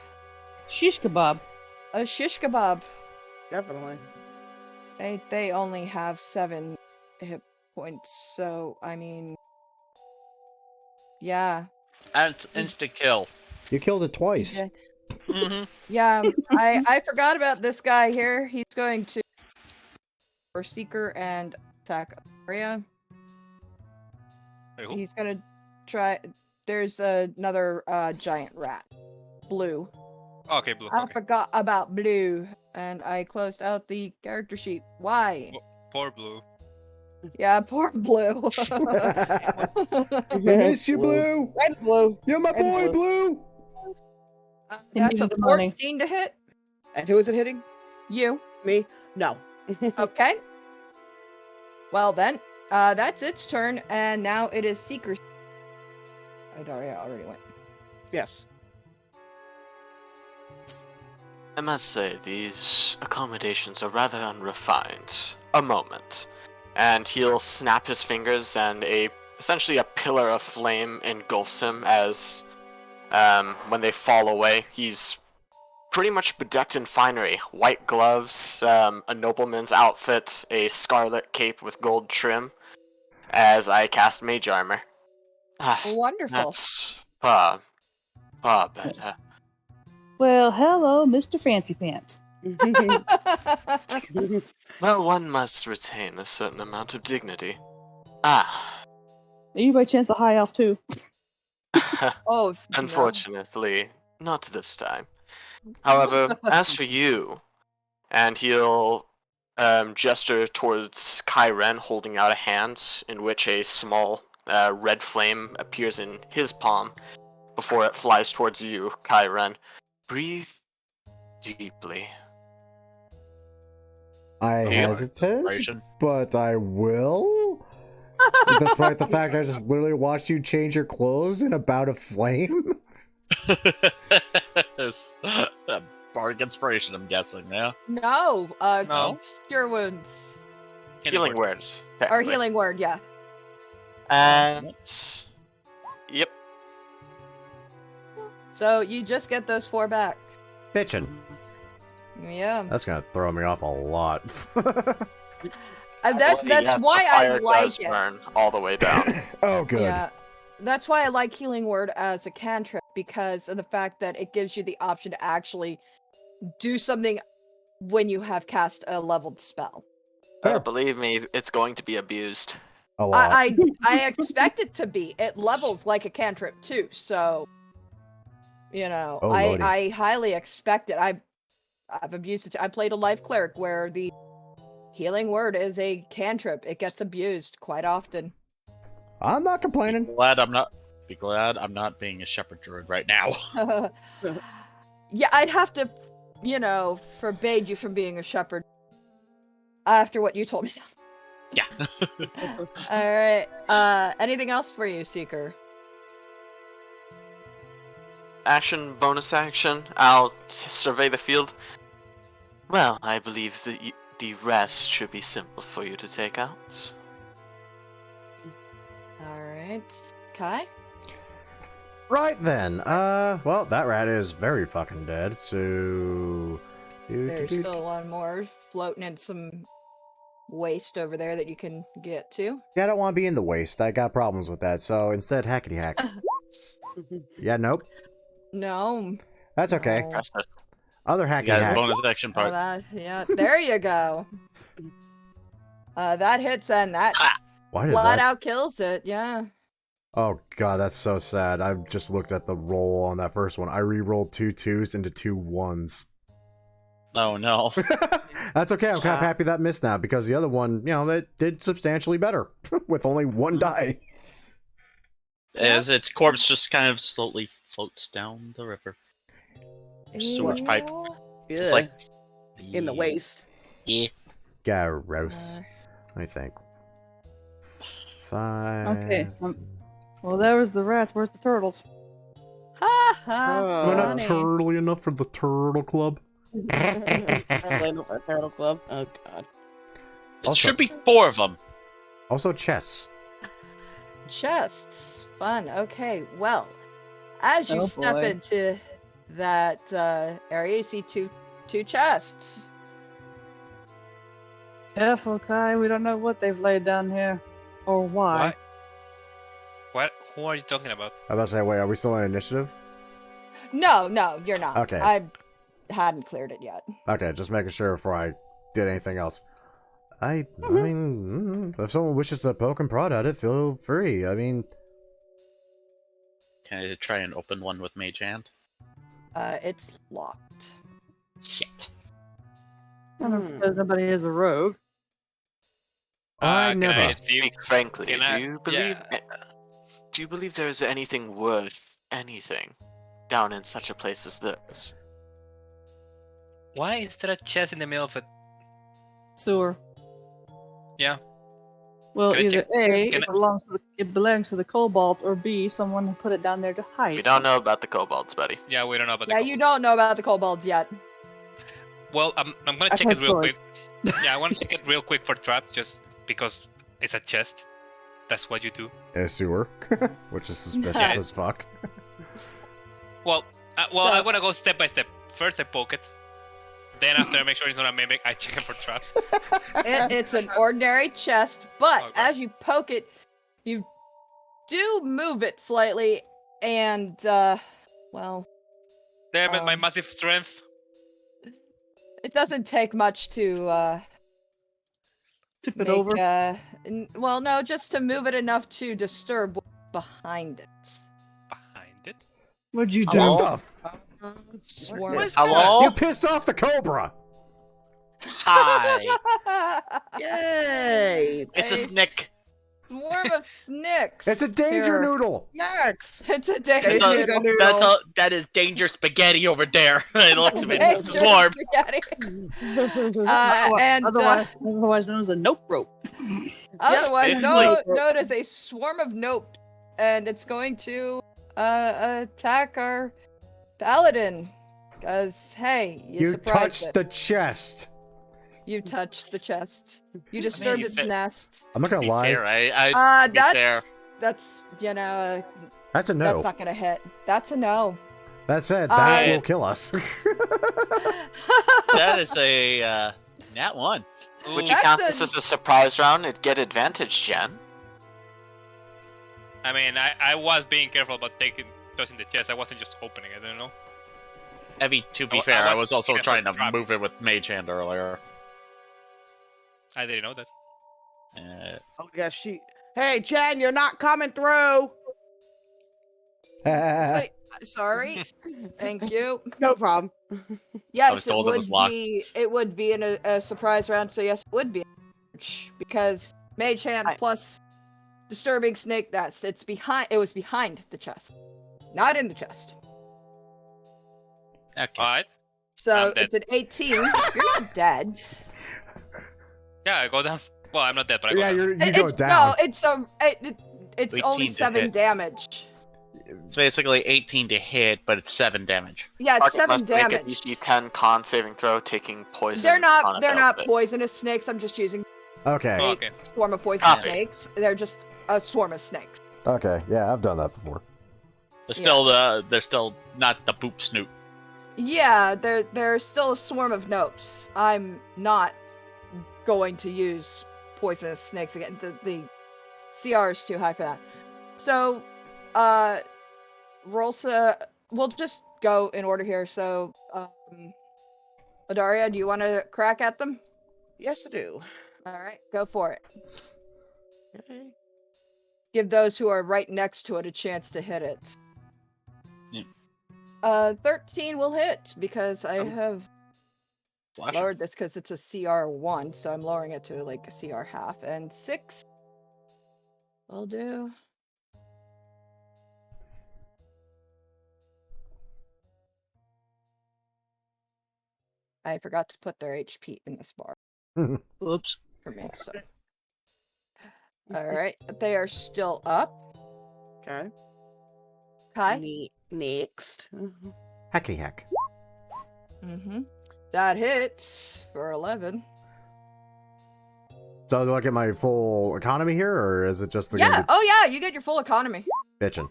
Shish kebab. shish kebab. Definitely. They only have 7 hit points, so I mean, yeah. And instant kill. You killed it twice. Yeah. Mm-hmm. Yeah, I forgot about this guy here. He's going to for Seeker and attack area. Wait, who? He's gonna try. There's another giant rat, blue. Okay, blue. I Okay. forgot about blue, and I closed out the character sheet. Why? Poor blue. Yeah, poor blue. I miss you, Blue. Red and blue. You're my And boy, blue. Blue. That's a Good morning. 14 to hit. And who is it hitting? You. Me? No. Okay. Well then, that's its turn, and now it is Seeker's. Oh, Daria already went. Yes. I must say, these accommodations are rather unrefined. A moment. and he'll snap his fingers, and essentially a pillar of flame engulfs him as when they fall away. He's pretty much bedecked in finery: white gloves, a nobleman's outfit, a scarlet cape with gold trim, as I cast mage armor. Wonderful. That's far better. Well, hello, Mr. Fancy Pants. Well, one must retain a certain amount of dignity. Ah. Are you by chance a high elf too? Oh, Unfortunately, not this time. However, as for you, and he'll gesture towards Kyren, holding out a hand in which a small red flame appears in his palm before it flies towards you, Kyren. Breathe deeply. I hesitate, Inspiration. but I will. Despite the fact I just literally watched you change your clothes in a bout of flame. Bardic inspiration, I'm guessing, yeah? No, No. cure wounds. Healing word. Or technically. healing word, yeah. Yep. So you just get those 4 back. Bitchin'. Yeah. That's gonna throw me off a lot. That's why the I fire like does it. burn all the way down. Oh, good. Yeah. That's why I like healing word as a cantrip, because of the fact that it gives you the option to actually do something when you have cast a leveled spell. Believe me, it's going to be abused. A lot. I expect it to be. It levels like a cantrip too, so Oh, lordy. I highly expect it. I've abused it. I played a life cleric where the healing word is a cantrip. It gets abused quite often. I'm not complaining. Be glad I'm not being a shepherd druid right now. Yeah, I'd have to, forbade you from being a shepherd after what you told me. Yeah. All right. Anything else for you, Seeker? Action, bonus action. I'll survey the field. Well, I believe that the rest should be simple for you to take out. All right, Kai. Right then. Well, that rat is very fucking dead. So There's still one more floating in some waste over there that you can get to. Yeah, I don't want to be in the waste. I got problems with that. So instead, hackety hack. Yeah, nope. No. That's okay. No. Impressive. Other You hacky got a hack. bonus action Oh, part. yeah, there you go. That hits and that Why did flat that? out kills it. Yeah. Oh god, that's so sad. I just looked at the roll on that first one. I re-rolled 2 2s into 2 1s. Oh no. That's okay. I'm kind of happy that missed now because the other one, it did substantially better with only 1 die. As its corpse just kind of slowly floats down the river. Sewage pipe. Just like in the waste. Yeah. Gross. Let me think. 5. Okay. Well, there was the rats. Where's the turtles? Ha ha. Oh, Am I not funny. turtly enough for the turtle club? Turtle Club. Oh god. It Also- should be 4 of them. Also chests. Chests. Fun. Okay. Well, as you Oh, step boy. into that area, you see two chests. Careful, Kai. We don't know what they've laid down here. Or why. What? Who are you talking about? I was about to say, wait, are we still on initiative? No, you're not. Okay. I hadn't cleared it yet. Okay, just making sure before I did anything else. I mean, if someone wishes to poke and prod at it, feel free. I mean, Can I try and open one with Mage Hand? It's locked. Shit. I don't know if there's nobody is a rogue. I Can never. Speak frankly, Can I- do you believe? yeah. Do you believe there is anything worth anything down in such a place as this? Why is there a chest in the middle of it? Sewer. Yeah. Well, Can I either check- A, can it belongs to the kobolds, or B, someone put it down there to hide. We don't know about the kobolds, buddy. Yeah, we don't know about Yeah, the you kobolds. don't know about the kobolds yet. Well, I'm gonna I've check heard it real stories. quick. Yeah, I want to check it real quick for traps, just because it's a chest. That's what you do. A sewer, which is suspicious Yeah. as fuck. Well, So- I'm gonna go step by step. First, I poke it. Then, after I make sure it's not a mimic, I check it for traps. It's an ordinary chest, but Okay. as you poke it, you do move it slightly, and well, Damn it, my Um, massive strength. it doesn't take much to Tip it make over. well, no, just to move it enough to disturb what's behind it. Behind it. What'd you do? Hello? What the Swarm What of is Hello? You pissed off the cobra! Hi. Yay! It's a snick. Swarm of snicks. It's a danger Here. noodle! Next. It's a That's danger Danger a- noodle. that is danger spaghetti over there. It looks a bit Danger swarm. spaghetti. And Otherwise known as a nope rope. otherwise Basically- known as a swarm of nope, and it's going to attack our paladin. Cause hey, you surprised touched it. the chest! You touched the chest. You disturbed you its fit- nest. I'm not To gonna be lie, fair, to be fair. That's you know that's a no. that's not gonna hit. That's a no. That said, that Uh, will kill us. That is a nat 1. Would you That's count a- this as a surprise round and get advantage, Jen? I mean, I was being careful about tossing the chest. I wasn't just opening it, you know? I mean, to be I fair, I was was also thinking trying about to trap. move it with Mage Hand earlier. I didn't know that. Oh yeah, she. Hey, Jen, you're not coming through. Sorry. Thank you. No problem. Yes, was told it was locked. It would be in a surprise round, so yes, it would be because Mage Hand plus Disturbing Snake Nest. It was behind the chest, not in the chest. Okay. Alright. So I'm dead. it's an 18. You're not dead. Yeah, I go down. Well, I'm not dead, but I go Yeah, down. you It's go down. no, it's only 18 to 7 hit. damage. It's basically 18 to hit, but it's 7 damage. Yeah, it's Target 7 must make an damage. DC 10 con saving throw, taking poison. They're on not. a They're not velvet. poisonous snakes. I'm just using Okay. Oh, a okay. swarm of poisonous Copy. snakes. They're just a swarm of snakes. Okay, yeah, I've done that before. They're still not the boop snoot. Yeah, they're still a swarm of nopes. I'm not going to use poisonous snakes again. The CR is too high for that. So, Rolsa, we'll just go in order here. So, Adaria, do you want to crack at them? Yes, I do. All right, go for it. Okay. Give those who are right next to it a chance to hit it. Yeah. 13 will hit because I have Slasher. lowered this because it's a CR1, so I'm lowering it to like a CR half. And 6 will do. I forgot to put their HP in this bar Oops. for me, so. Alright, they are still up. Okay. Kai? Next. Hacky hack. Mm-hmm. That hits for 11. So do I get my full economy here, or is it just the Yeah, oh yeah, you get your full economy. bitching?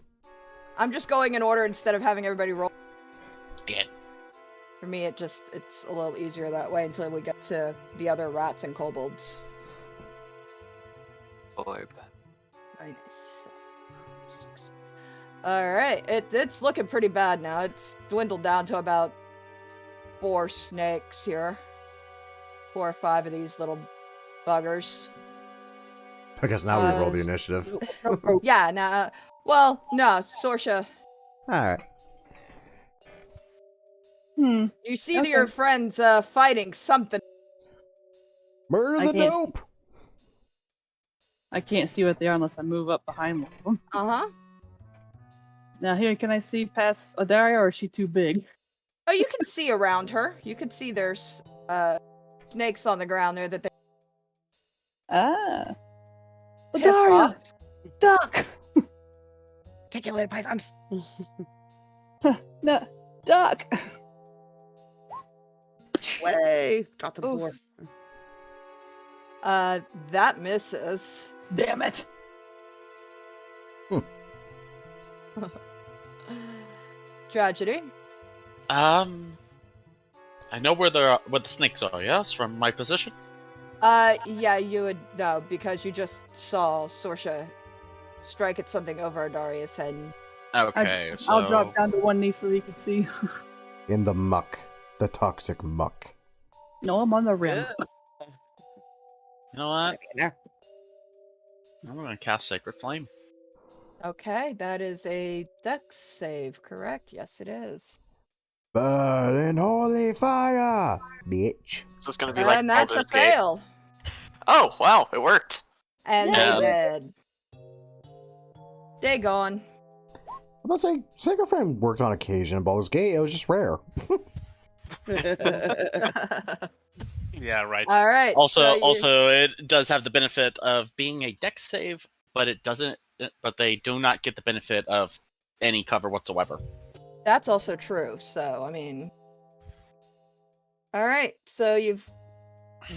I'm just going in order instead of having everybody roll. Dead. For me, it's a little easier that way until we get to the other rats and kobolds. Orb. Nice. Alright, it's looking pretty bad now. It's dwindled down to about 4 snakes here. 4 or 5 of these little buggers. I guess now we roll the initiative. Yeah, nah. Well, no, Sorsha. Alright. You see your friends fighting something. Murder I the can't- dope! I can't see what they are unless I move up behind one of them. Uh-huh. Now here, can I see past Adaria, or is she too big? Oh, you can see around her. You can see there's snakes on the ground there that they Ah. piss Adaria! off. Duck! Take it away, pythons. No, duck! Way. Drop to the Oof. floor. That misses. Damn it! Tragedy. I know where the snakes are. Yes, from my position. Yeah, you would know because you just saw Sorsha strike at something over Adaria's head. Okay, so I'll drop down to one knee so you can see. In the muck. The toxic muck. No, I'm on the rim. You know what? Yeah. I'm gonna cast Sacred Flame. Okay, that is a dex save, correct? Yes, it is. Burn in holy fire, bitch. So it's gonna be like And that's a Baldur's Gate. fail. Oh, wow, it worked. And Yeah. they did. They gone. I'm about to say, Sacred Flame worked on occasion in Baldur's Gate. It was just rare. Yeah, right. All right. Also, so you- it does have the benefit of being a dex save, but it doesn't. But they do not get the benefit of any cover whatsoever. that's also true. So I mean, all right. So you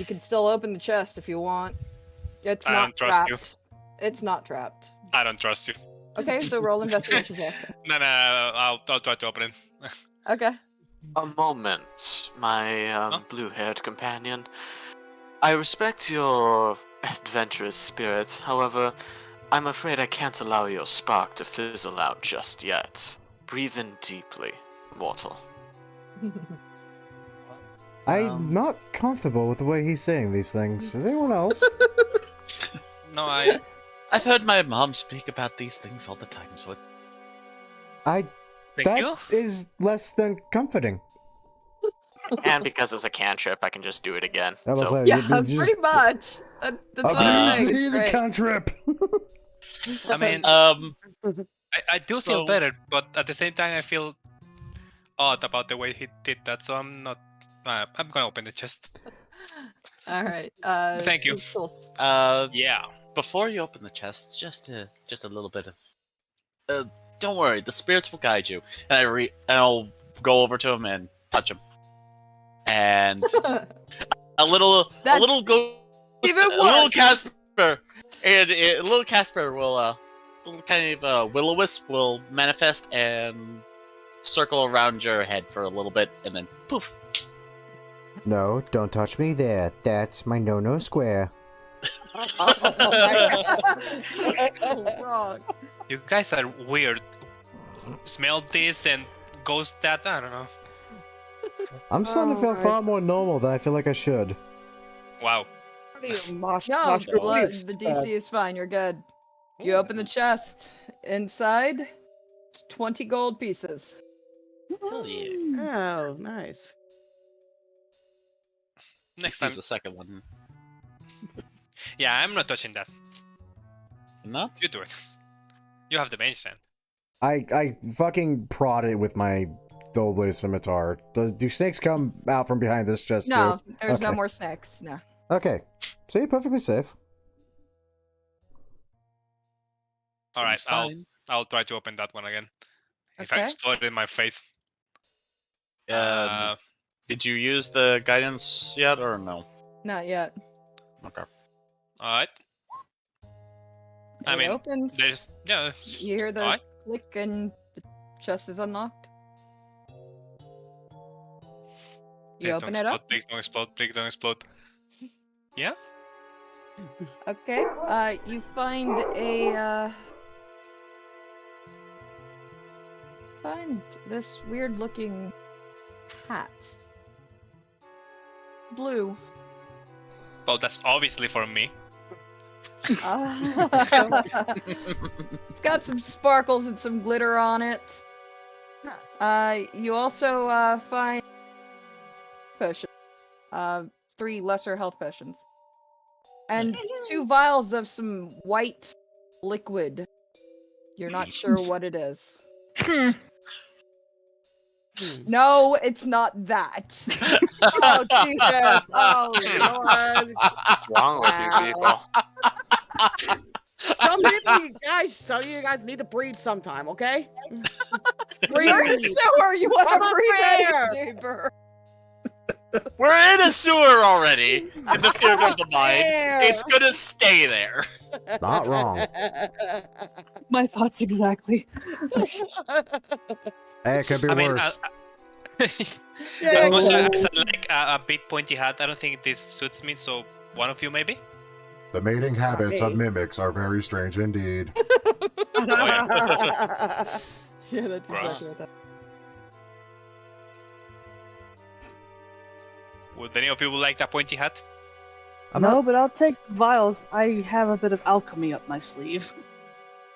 can still open the chest if you want. It's I not don't trust you. trapped. It's not trapped. I don't trust you. Okay, so roll investigation check. No, I'll try to open it. Okay. A moment, my blue-haired companion. I respect your adventurous spirit, however, I'm afraid I can't allow your spark to fizzle out just yet. Breathe in deeply, mortal. I'm not comfortable with the way he's saying these things. Is anyone else? No, I've heard my mom speak about these things all the time, so thank That you. is less than comforting. And because it's a cantrip, I can just do it again. I was So, like, Yeah, you just- pretty much. That's what I'm saying. Obviously It's the great. cantrip. I mean, I do feel so- better, but at the same time, I feel odd about the way he did that. So I'm not. I'm gonna open the chest. All right. Thank you. Equals. Yeah. before you open the chest, just a little bit of. Don't worry, the spirits will guide you. And I'll go over to him and touch him, and a little Casper, and a little Casper will little kind of will-o-wisp will manifest and circle around your head for a little bit, and then poof. No, don't touch me there. That's my no-no square. Wrong. You guys are weird. Smell this and ghost that. I don't know. I'm starting to feel Alright. far more normal than I feel like I should. Wow. No, the DC is fine. You're good. You open the chest. Inside, it's 20 gold pieces. Hell yeah. Oh, nice. Next Use time. the second one. Yeah, I'm not touching that. Not? You do it. You have the mage then. I fucking prod it with my Double Scimitar. Do snakes come out from behind this chest No, too? there's no Okay. more snakes. No. Okay. So you're perfectly safe. All right, Seems fine. I'll try to open that one again. If I Okay. explode in my face. Did you use the guidance yet, or no? Not yet. Okay. All right. I It mean, opens. there's yeah. You hear the Alright. click and the chest is unlocked. You Please open don't it up. explode, please don't explode. Please don't explode. Yeah. Okay. You find a find this weird looking hat. Blue. Well, that's obviously for me. It's got some sparkles and some glitter on it. You also find potion. 3 lesser health potions. And 2 vials of some white liquid. You're not sure what it is. No, it's not that. Oh, Jesus. Oh, Lord. what's wrong with you people? Some of you guys need to breathe sometime, okay? You're Breathe. sour. You want I'm to up breathe there. any deeper. We're in a sewer already in the theater of the mind. It's gonna stay there. Not wrong. My thoughts exactly. Hey, it could be I mean, worse. as much as I like a bit pointy hat, I don't think this suits me. So one of you maybe. The mating habits of me. mimics are very strange indeed. Yeah, that's Gross. exactly what that. Would any of you like that pointy hat? I'm no, not, but I'll take the vials. I have a bit of alchemy up my sleeve.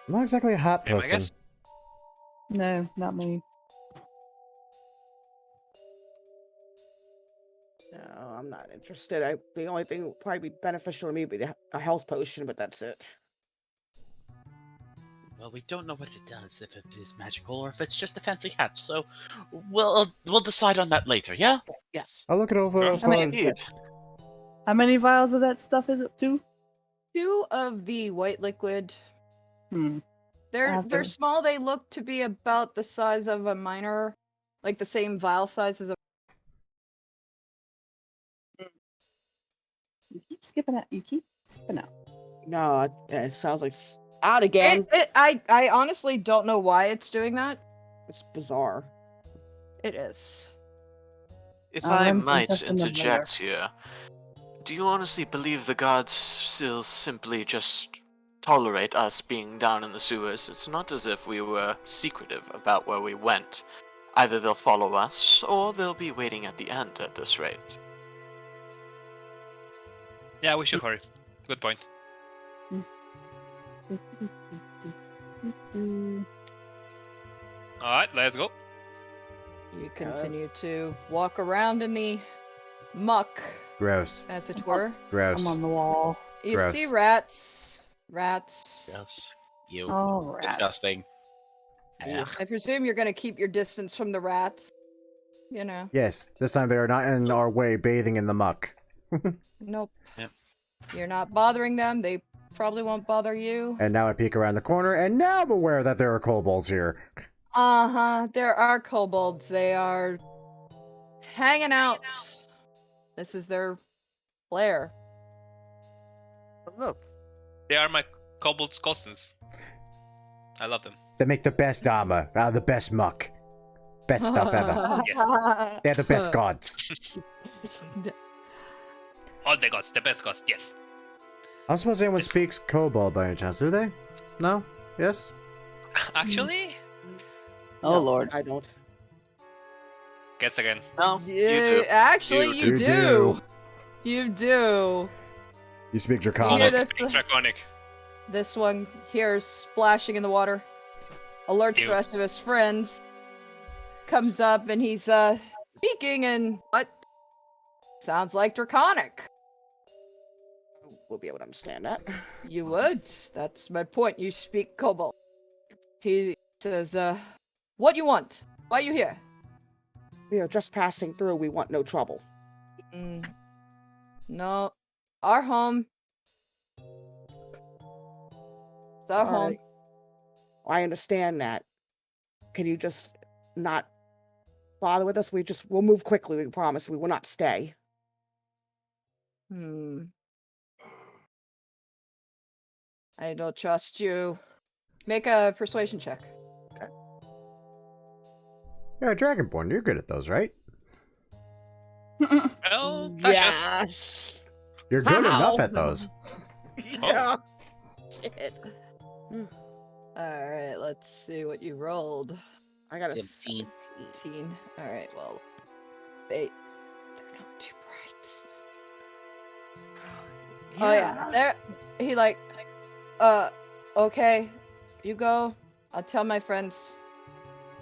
I'm not exactly a hat Yeah, I person. guess. No, not me. No, I'm not interested. The only thing that would probably be beneficial to me would be a health potion, but that's it. Well, we don't know what it does, if it is magical or if it's just a fancy hat. So we'll decide on that later. Yeah. Yes. I'll look it over. Sure. I mean, Indeed. how many vials of that stuff is it? 2? 2 of the white liquid. Hmm. They're After- small. They look to be about the size of a minor, like the same vial size as a. You keep skipping out. You keep skipping out. No, it sounds like out again. I honestly don't know why it's doing that. It's bizarre. It is. If I'll I run some might tests on them interject here, do you honestly believe the gods still simply just tolerate us being down in the sewers? It's not as if we were secretive about where we went. Either they'll follow us, or they'll be waiting at the end at this rate. Yeah, we should hurry. Good point. All right, let's go. You continue to walk around in the muck, Gross. as it were. Gross. I'm on the wall. You Gross. see rats. Rats. Yes. You. Oh, rats. Disgusting. Yeah. I presume you're gonna keep your distance from the rats. You know. Yes, this time they are not in our way bathing in the muck. Nope. Yep. You're not bothering them. They probably won't bother you. And now I peek around the corner, and now I'm aware that there are kobolds here. Uh-huh. There are kobolds. They are hanging out. This is their lair. Oh. They are my kobold's cousins. I love them. They make the best armor out of the best muck. Best stuff ever. They're the best gods. All the gods, the best gods, yes. I don't suppose anyone speaks kobold by any chance, do they? No? Yes? Actually, Oh, No, Lord. I don't. guess again. No, you Yeah, do. actually, you You do. do. You do. You speak You hear Draconic. this? Draconic. This one hears splashing in the water. Alerts Ew. the rest of his friends. Comes up and he's speaking in what sounds like Draconic. We'll be able to understand that. You would. That's my point. You speak Kobold. He says, what you want? Why you here? We are just passing through. We want no trouble. No. Our home. It's our home. Sorry. I understand that. Can you just not bother with us? We'll move quickly. We promise. We will not stay. I don't trust you. Make a persuasion check. Yeah, Dragonborn, you're good at those, right? Well, that's just... Yes. You're good How? enough at those. Yeah. Shit. Alright, let's see what you rolled. I got a 17. 18. Alright, well, they're not too bright. Oh yeah, there. He like, okay, you go. I'll tell my friends.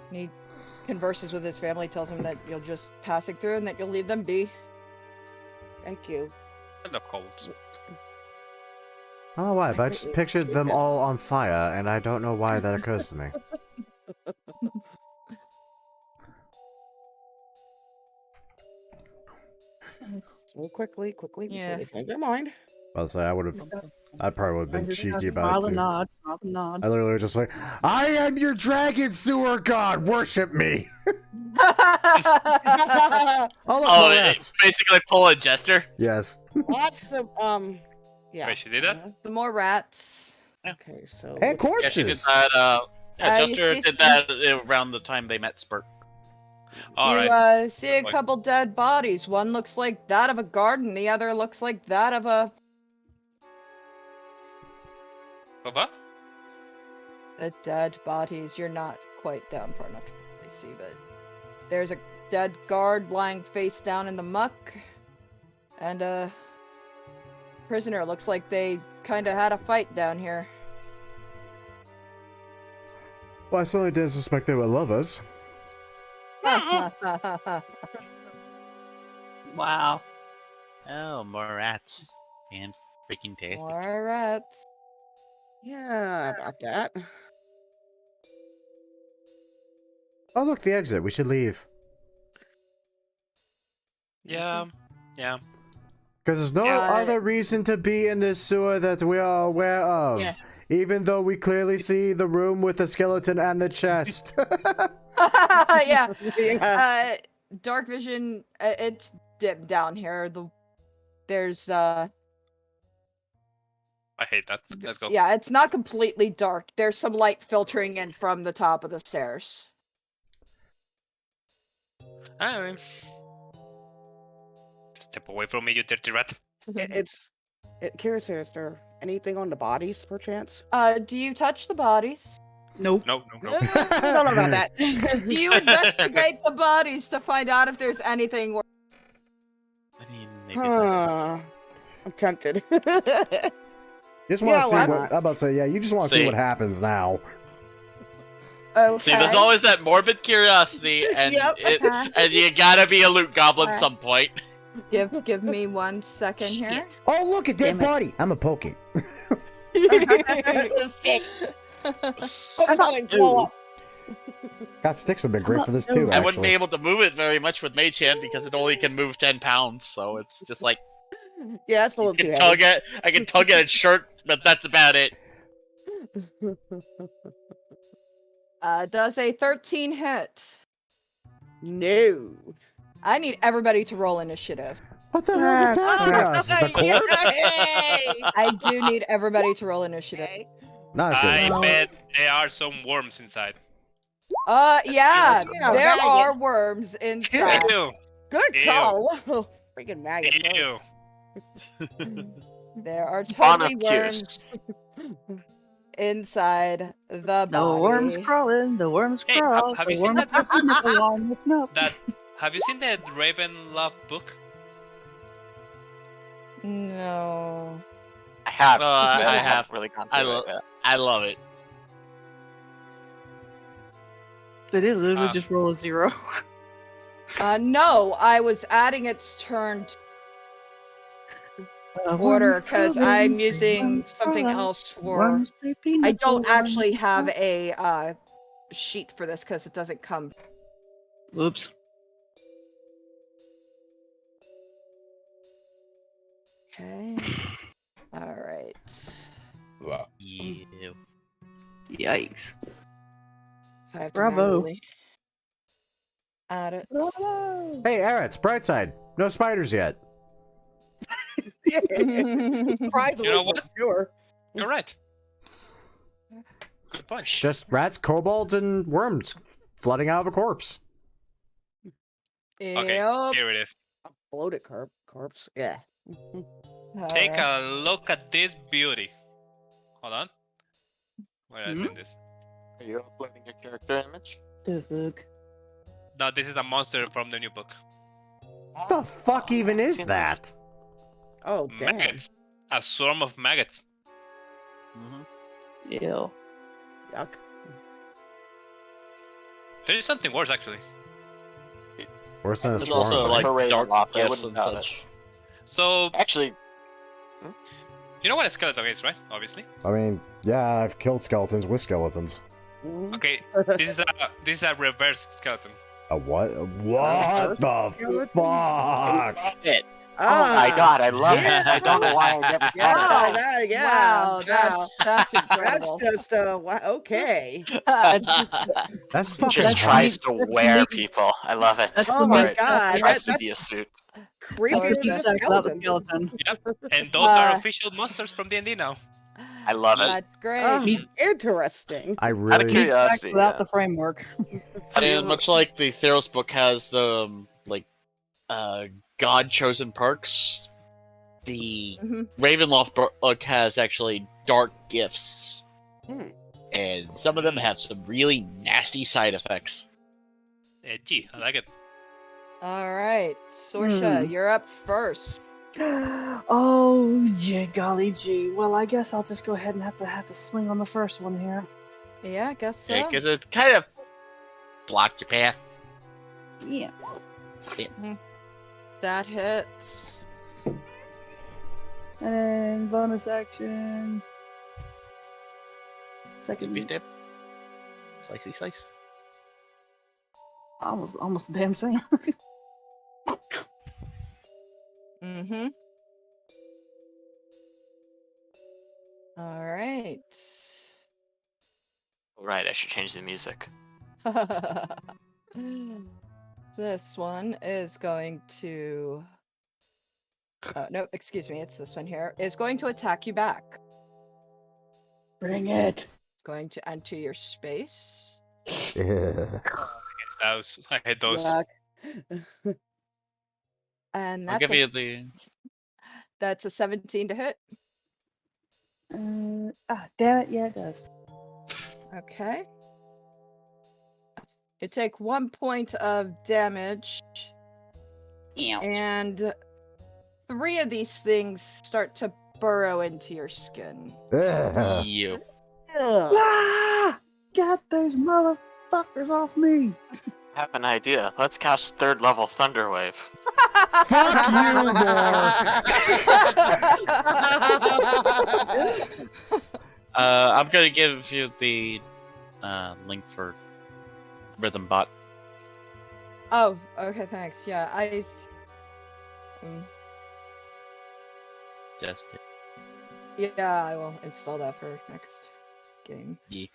And he converses with his family, tells them that you're just passing through and that you'll leave them be. Thank you. I love kobolds. I don't know why, but I just pictured them all on fire, and I don't know why that occurs to me. So quickly, before Yeah. they change their mind. I'll say I would have. I probably would have been cheeky about Smile it and too. nod, smile and nod. I literally was just like, I am your dragon sewer god. Worship me. Oh, look, Oh, more it rats. basically pull a jester. Yes. Lots of yeah. Wait, she did that? Some more rats. Okay, so And Yeah, she did corpses. that. Yeah, You Jester see did some- that around the time they met Spurt. All you right. see a Like- couple dead bodies. One looks like that of a garden. The other looks like that of a. What? The dead bodies. You're not quite down far enough to really see, but there's a dead guard lying face down in the muck, and a prisoner. Looks like they kind of had a fight down here. Well, I certainly didn't suspect they were lovers. Wow. Oh, more rats. And freaking tasty. More rats. yeah, about that. Oh, look, the exit. We should leave. Yeah. Yeah. Because there's no Yeah. other reason to be in this sewer that we are aware of. Yeah. Even though we clearly see the room with the skeleton and the chest. Yeah. Yeah. Dark vision. It's dim down here. There's I hate that. Let's go. Yeah, it's not completely dark. There's some light filtering in from the top of the stairs. Anyway. Step away from me, you dirty rat. Curious, is there anything on the bodies, perchance? Do you touch the bodies? Nope. No. I don't know about that. Do you investigate the bodies to find out if there's anything? I mean, maybe. Huh. I'm tempted. Just want to Yeah, see why what. not? I'm about to say, yeah, you just want to see See. what happens now. Okay. See, there's always that morbid curiosity, and Yep. and you gotta be a loot goblin some point. Give me 1 second here. Oh, look, a dead Damn it. body. I'm a poke it. Stick. Pokemon blow up. God, sticks would have been great for this too, I wouldn't be actually. able to move it very much with Mage Hand because it only can move 10 pounds, so it's just like Yeah, that's a I little too can heavy. tug it. I can tug at its shirt, but that's about it. Does a 13 hit? No. I need everybody to roll initiative. What the hell's attacking us? The corpse? Hey! I do need everybody to roll initiative. Okay. Not as I good. bet there are some worms inside. Yeah, Yeah, there maggots. are worms inside. Ew. Good Ew. call. Whoa. Freaking maggots. huh? Ew. There are Spawn totally of worms inside the The body. worms crawling, the worms Hey, crawl. have the you seen worms that- nipple along with milk. That have you seen that Raven Love book? No. I have. I but haven't have. really gone I through lo- it yet. I love it. Did it literally just roll a 0? No, I was adding its turn to order because I'm using something else for. I don't actually have a sheet for this because it doesn't come. Oops. Okay. All right. Ew. Yikes. So I have to Bravo. manually add it. Hey, Eretz, bright side. No spiders yet. Surprisingly, You know for what? sure. You're right. Good point. Just rats, kobolds, and worms flooding out of a corpse. Okay, Yep. here it is. Bloated corpse. Yeah. Take Alright. a look at this beauty. Hold on. Where did I send this? Are you uploading your character image? The fuck? No, this is a monster from the new book. What the fuck even is that? Oh, damn. Maggots. A swarm of maggots. Ew. Yuck. There is something worse, actually. Worse than a There's swarm. also but like for dark Ravenloft, I gifts wouldn't and doubt it. such. So, Actually, you know what a skeleton is, right? Obviously. I mean, yeah, I've killed skeletons with skeletons. Mhm. Okay, this is a reverse skeleton. A what? What the fuck? Oh my god, I love yeah. it. I don't know why I never Yeah, thought of that. that, yeah. Wow, Wow. that's incredible. That's just okay. That's He fucking just That's hot. tries to that's wear neat. people. I love it. That's Oh the my meat. god, Tries to that's be a suit. creepier That's the than meat a sack without the skeleton. skeleton. And those are Uh, official monsters from D&D now. I love it. That's great. Meat- Interesting. I Out of really. Meat sacks curiosity, without yeah. the framework. How do And you- much like the Theros book has the God chosen perks, the Mhm. Ravenloft book has actually dark gifts, and some of them have some really nasty side effects. Edgy, I like it. All right, Sorsha, you're up first. Oh, gee, golly gee. Well, I guess I'll just go ahead and have to swing on the first one here. Yeah, I guess so. Yeah, because it kind of blocked your path. Yeah. That hits. And bonus action. Be Second. step. Slicey slice. Almost a damn thing. Mm-hmm. All right. Right, I should change the music. This one is going to... Oh, no, excuse me, it's this one here. Is going to attack you back. Bring it. It's going to enter your space. Yeah. I hate those. Yuck. And I'll that's give you the. that's a 17 to hit. Damn it. Yeah, it does. Okay. You take 1 point of damage. And 3 of these things start to burrow into your skin. Ugh. You. Ah! Get those motherfuckers off me. I have an idea. Let's cast 3rd level Thunderwave. Fuck you, Mar. I'm gonna give you the link for Rhythm Bot. Oh, okay, thanks. Yeah, Just yeah, I will install that for next game. yeah.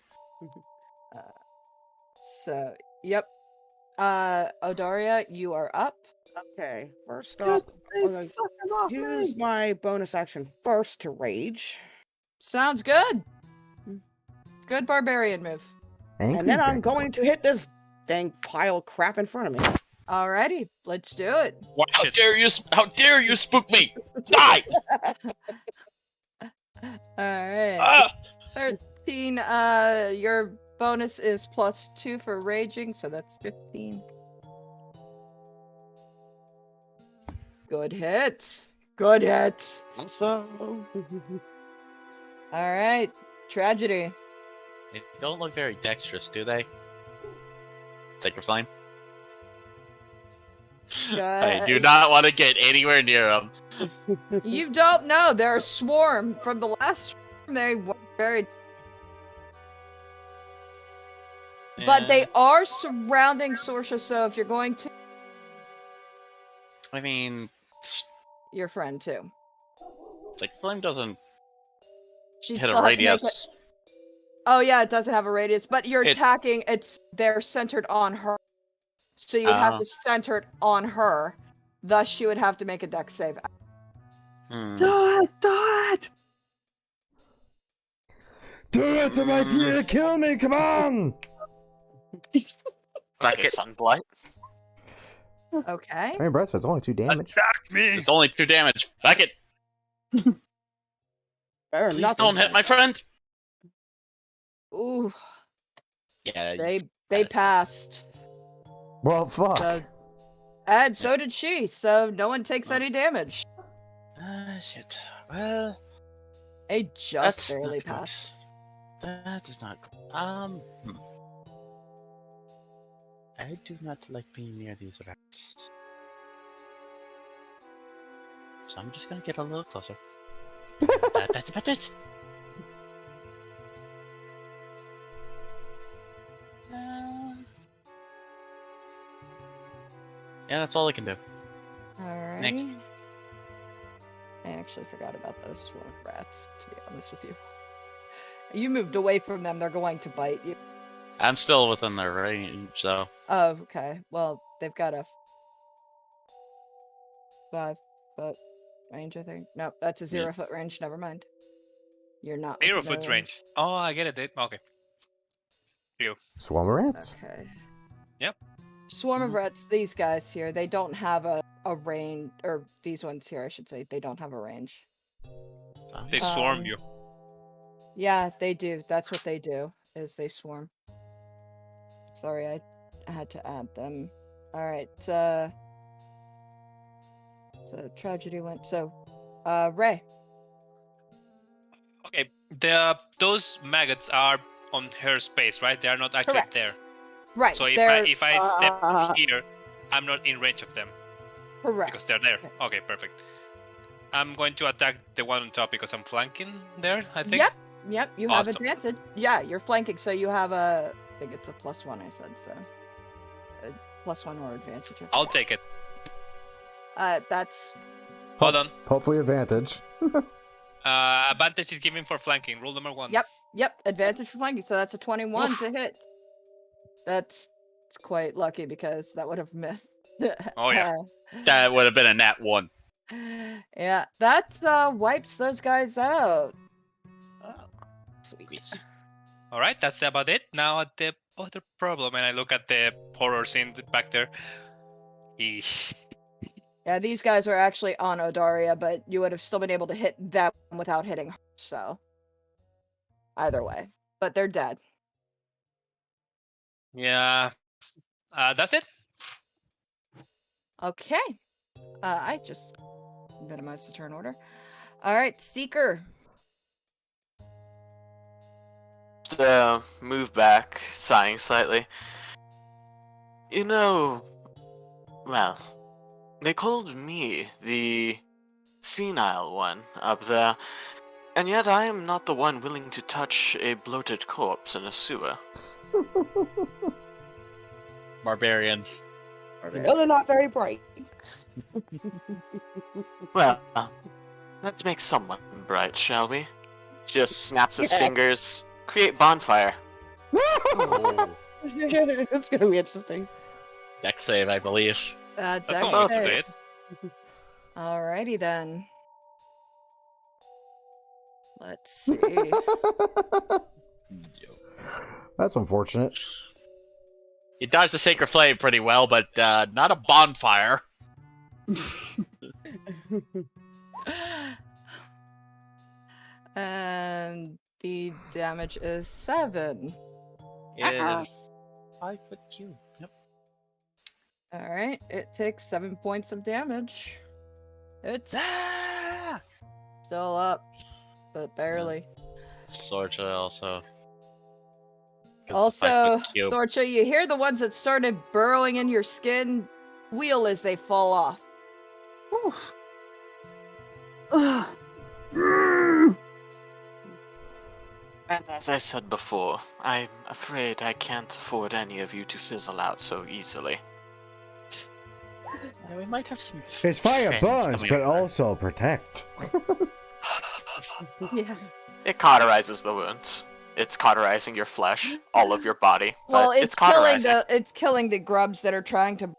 So, yep. Odaria, you are up. Okay, first Get off, I'm those gonna fuckers off use me. my bonus action first to rage, Sounds good. Good barbarian move. and then I'm going to hit this dang pile of crap in front of me. Alrighty, let's do it. Watch How it. dare you! How dare you spook me! Die! Alright. Ah! 13, your bonus is +2 for raging, so that's 15. Good hits. Good hits. So, Alright, tragedy. They don't look very dexterous, do they? Take your flame. I do not want to get anywhere near them. You don't know. They're a swarm. From the last swarm, they were very... But they are surrounding Sorsha, so if you're going to... I mean, Your friend, too. like flame doesn't She'd hit still a have to make radius. Oh, yeah, it doesn't have a radius, but you're It- attacking, they're centered on her. So you would have Oh. to center it on her. Thus, she would have to make a dex save. Hmm. Do it! Do it! Do it to my tear, kill me, come on! Fuck A it. Sunblight? Okay. I mean, Brett says it's only 2 damage. Attack me! It's only 2 damage. Fuck it. better Please nothing. don't hit my friend. Ooh, Yeah. they passed. Well, fuck. So, and so did she, so no one takes any damage. Shit. Well, They just that's barely not good. passed. That is not good. I do not like being near these rats. So I'm just gonna get a little closer. That's about it. Yeah, that's all I can do. Alright. Next. I actually forgot about those swarm rats, to be honest with you. You moved away from them, they're going to bite you. I'm still within their range, though. Oh, okay. Well, they've got a 5-foot range, I think. Nope, that's a 0-foot range. Never mind. You're not. 0 within foot their range. Oh, I get it. Okay. You. Swarm of rats. Okay. Yep. Swarm of rats, these guys here, they don't have a range, or these ones here, I should say, they don't have a range. They swarm you. Yeah, they do. That's what they do, is they swarm. Sorry, I had to add them. Alright, so tragedy went, Ray. Okay, those maggots are on her space, right? They are not actually Correct. there. Right, So they're if I step here, I'm not in range of them correct. because they're there. Okay, perfect. I'm going to attack the one on top because I'm flanking there, I think. Yep, you have Awesome. advantage. Yeah, you're flanking, so you have I think it's a +1, I said, so. A +1 or advantage. I'll take it. That's... Hold on. Hopefully advantage. Advantage is given for flanking. Rule number 1. Yep, advantage for flanking, so that's a 21 to hit. It's quite lucky because that would have missed. Oh, yeah. That would have been a nat 1. Yeah, that wipes those guys out. Sweet. All right, that's about it. Now the other problem, and I look at the horror scene back there. Eesh. Yeah, these guys are actually on Odaria, but you would have still been able to hit them without hitting her, so. Either way. But they're dead. Yeah. That's it. Okay. I just minimized the turn order. Alright, Seeker. Move back, sighing slightly. You know, well, they called me the senile one up there, and yet I am not the one willing to touch a bloated corpse in a sewer. Barbarians. You know they're not very bright. Well, let's make someone bright, shall we? Just snaps his fingers. Create bonfire. Oh. It's gonna be interesting. Dex save, I believe. Dex almost save. it. Alrighty then. Let's see. That's unfortunate. He dodged the sacred flame pretty well, but not a bonfire. And the damage is 7. Is 5 foot cube. Yep. Alright, it takes 7 points of damage. It's still up, but barely. Sorcha also. Also, Sorcha, you hear the ones that started burrowing in your skin wheel as they fall off. And as I said before, I'm afraid I can't afford any of you to fizzle out so easily. Yeah, we might have some. It's fire friends burns, coming but over. also protect. Yeah. It cauterizes the wounds. It's cauterizing your flesh, all of your body. Well, But it's killing cauterizing. it's killing the grubs that are trying to.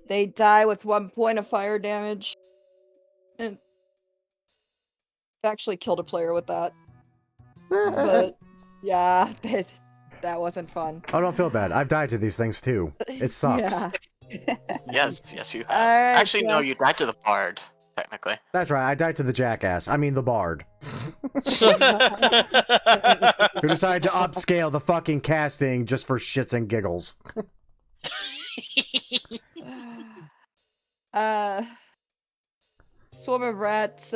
They die with 1 point of fire damage. And actually killed a player with that. But yeah, that wasn't fun. Oh, don't feel bad. I've died to these things too. It sucks. Yeah. Yes, you have. Alright, Actually, no, so- you died to the bard, technically. That's right. I died to the jackass. I mean the bard. Who decided to upscale the fucking casting just for shits and giggles. Swarm of rats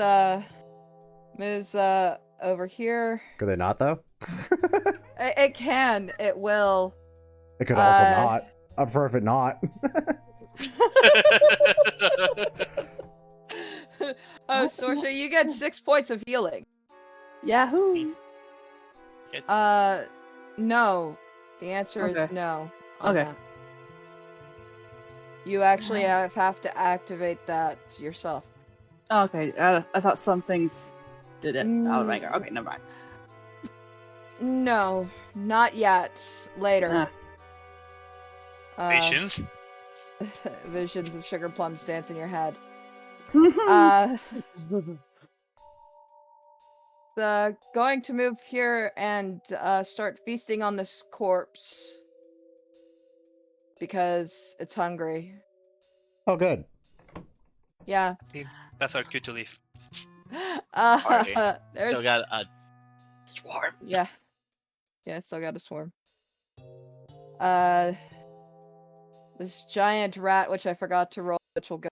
moves over here. Could they not though? It can. It will. It could also not. I prefer if it not. Oh, Sorcha, you get 6 points of healing. Yahoo! No. The answer is Okay. no. on Okay. that. You actually have to activate that yourself. Okay, I thought some things did it. Oh, right. Okay, never mind. No, not yet. Later. Visions. Visions of sugar plums dance in your head. Going to move here and start feasting on this corpse because it's hungry. Oh, good. Yeah. See, that's our cue to leave. Party. There's Still got a swarm. yeah, still got a swarm. This giant rat, which I forgot to roll, which will go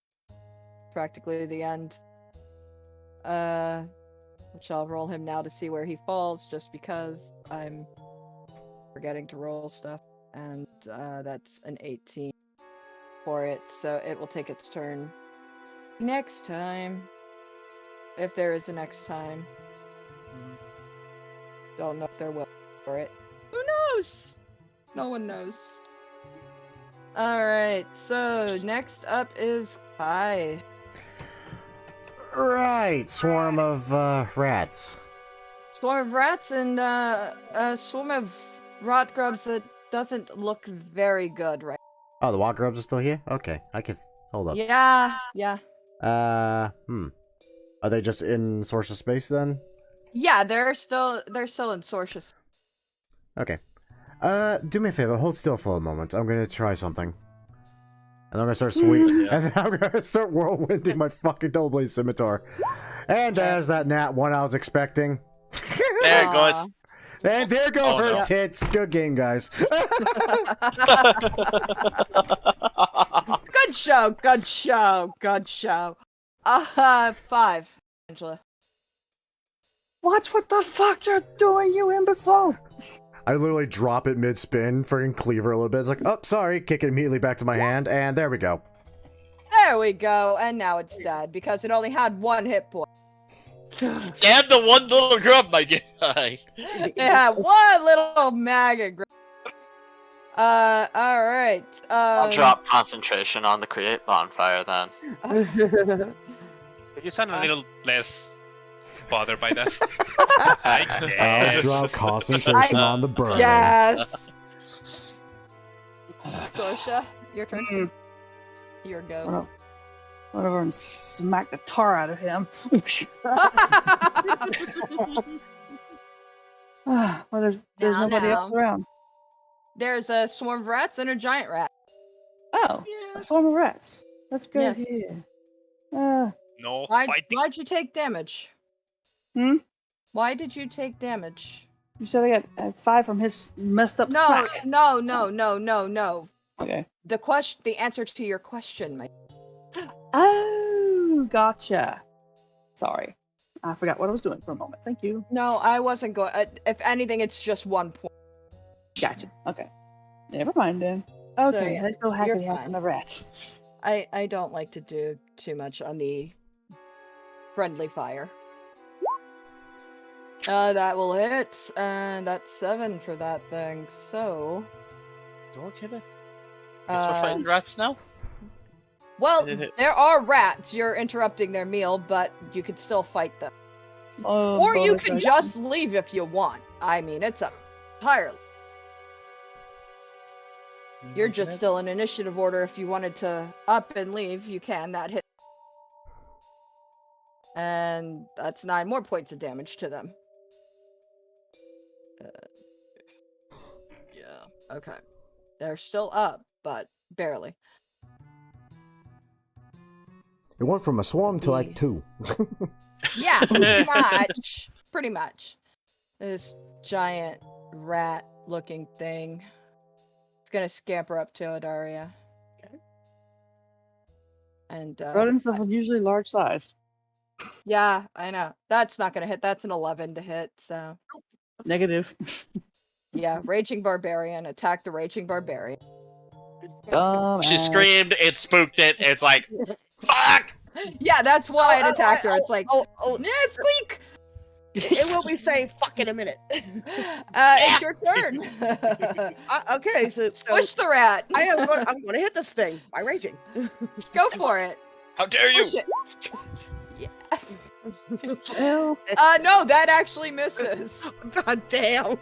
practically the end. Which I'll roll him now to see where he falls, just because I'm forgetting to roll stuff. And that's an 18 for it, so it will take its turn next time. If there is a next time. Don't know if there will for it. Who knows? No one knows. Alright, so next up is Kai. Right, swarm of rats. Swarm of rats and a swarm of rot grubs that doesn't look very good right Oh, the walk grubs are still here? Okay, I can... Hold up. Yeah. Are they just in source of space then? Yeah, they're still in sources. Okay. Do me a favor, hold still for a moment. I'm gonna try something. And I'm gonna start and then I'm gonna start whirlwinding my fucking double-blade scimitar. And there's that nat one I was expecting. There it goes. And there go her no. tits. Good game, guys. Good show. 5, Angela. Watch what the fuck you're doing, you imbecile! I literally drop it mid-spin, freaking cleaver a little bit. It's like, oh, sorry. Kick it immediately back to my hand, and there we go. There we go, and now it's dead because it only had 1 hit point. Stab the one little grub, my guy. Yeah, one little maggot. Alright. I'll drop concentration on the create bonfire then. You sound a little less bothered by that. I I'll guess. drop concentration on the burn. Yes. Sorsha, your turn. Your go. Run over and smack the tar out of him. Well, there's Now, nobody else around. There's a swarm of rats and a giant rat. Oh, a swarm of rats. Let's go Yes. here. No Why'd fighting. you take damage? Why did you take damage? You said I got 5 from his messed up No, smack. no. Okay. The answer to your question, Mike. Oh, gotcha. Sorry. I forgot what I was doing for a moment. Thank you. No, I wasn't going. If anything, it's just 1 point. Gotcha. Okay. Never mind then. Okay, yeah, let's go you're happy fine. on the rats. I don't like to do too much on the friendly fire. That will hit, and that's 7 for that thing. So, Okay then. Guess we're fighting rats now? well, there are rats. You're interrupting their meal, but you could still fight them. Or you could just leave if you want. I mean, it's up entirely. You're just still in initiative order. If you wanted to up and leave, you can. That hit. And that's 9 more points of damage to them. Yeah, okay. They're still up, but barely. It went from a swarm to like 2. Yeah, pretty much. This giant rat-looking thing. It's gonna scamper up to Odaria. And rodents of usually large size. yeah, I know. That's not gonna hit. That's an 11 to hit, so. Negative. Yeah, Raging Barbarian. Attack the Raging Barbarian. She screamed, it spooked it, it's like, fuck! Yeah, that's why it attacked her. It's like, squeak! It will be saying "fuck" in a minute. It's your turn. Okay, so Push the rat. I'm going to hit this thing by raging. Go for it. How dare you? Push it. Yeah. Ew. No, that actually misses. God damn.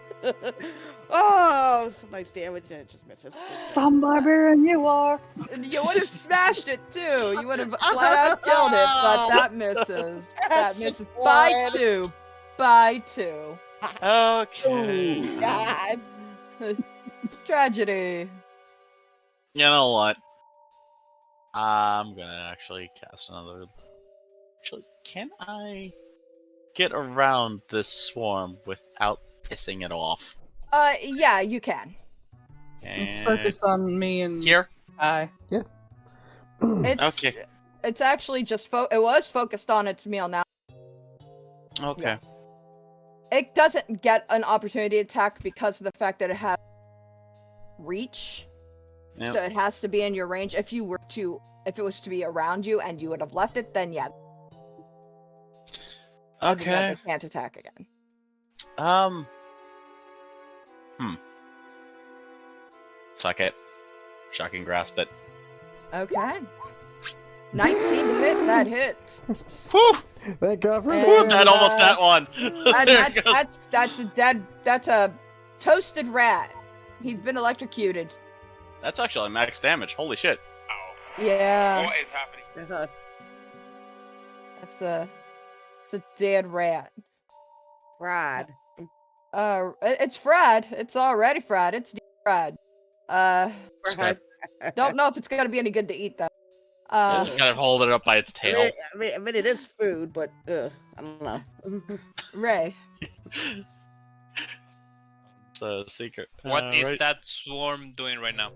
Oh, so much damage and it just misses. Some barbarian you are. You would have smashed it too. You would have flat out killed it, but that misses. That misses by 2. By 2. Okay. God. Tragedy. You know what? I'm gonna actually cast another. Actually, can I get around this swarm without pissing it off? Yeah, you can. It's focused on me and Here? I. It's Okay. It's actually just it was focused on its meal now. Okay. It doesn't get an opportunity attack because of the fact that it has reach. Yep. So it has to be in your range. If it was to be around you and you would have left it, then yeah. Okay. It can't attack again. Suck it. Shocking grasp it. Okay. 19 to hit, that hits. Whew! Thank God for And, Whew, that almost that one. And There it goes. that's a toasted rat. He's been electrocuted. That's actually max damage. Holy shit. Yeah. What is happening? It's a dead rat. Fried. It's fried. It's already fried. It's fried. Fried. Don't know if it's gonna be any good to eat though. Just kind of hold it up by its tail. I mean, it is food, but I don't know. Ray. It's a secret. What is right. that swarm doing right now?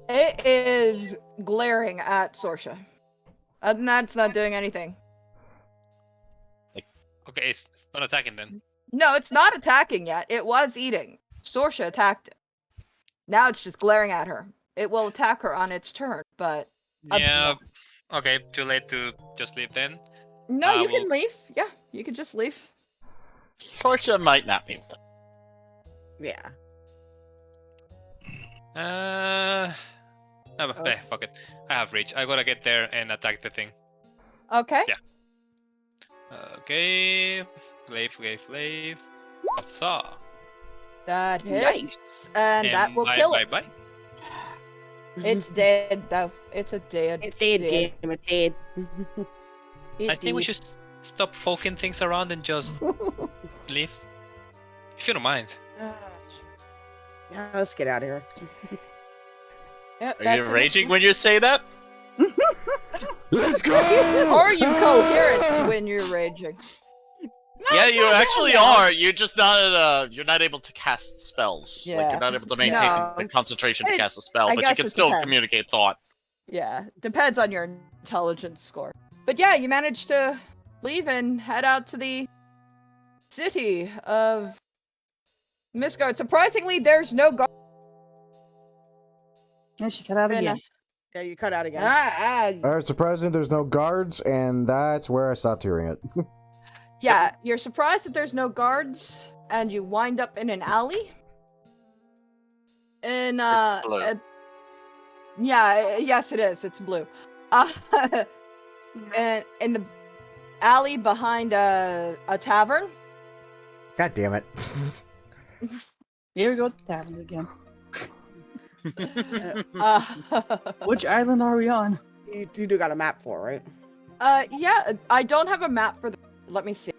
It is glaring at Sorsha. Other than that, it's not doing anything. Okay, it's not attacking then. No, it's not attacking yet. It was eating. Sorsha attacked it. Now it's just glaring at her. It will attack her on its turn, but... Yeah. Okay, too late to just leave then. No, you will- can leave. Yeah, you can just leave. Sorsha might not be able to. Yeah. Fuck it. I have reach. I gotta get there and attack the thing. Okay. Yeah. Okay. Leave. Atha. That hits. And that will bye, kill bye, it. Bye. It's dead, though. It's a dead. It's dead, damn it, dead. I think we should stop poking things around and just leave. If you don't mind. Yeah, let's get out of here. Yep, Are you raging when you say that? Let's go! Or are you coherent when you're raging? Yeah, you actually are. You're just not you're not able to cast spells. Like Yeah. you're not able to maintain No. the concentration to It- cast a spell, I but you guess can it still depends. communicate thought. Yeah, depends on your intelligence score. But yeah, you managed to leave and head out to the city of Misguard. Surprisingly, there's no guard. Yeah, she cut out again. Yeah, you cut out again. Surprising there's no guards, and that's where I stopped hearing it. Yeah, you're surprised that there's no guards, and you wind up in an alley. In blue. yes, it is. It's blue. And in the alley behind a tavern. God damn it. Here we go with the tavern again. Uh, Which island are we on? You do got a map for, right? yeah, I don't have a map for the. Let me see.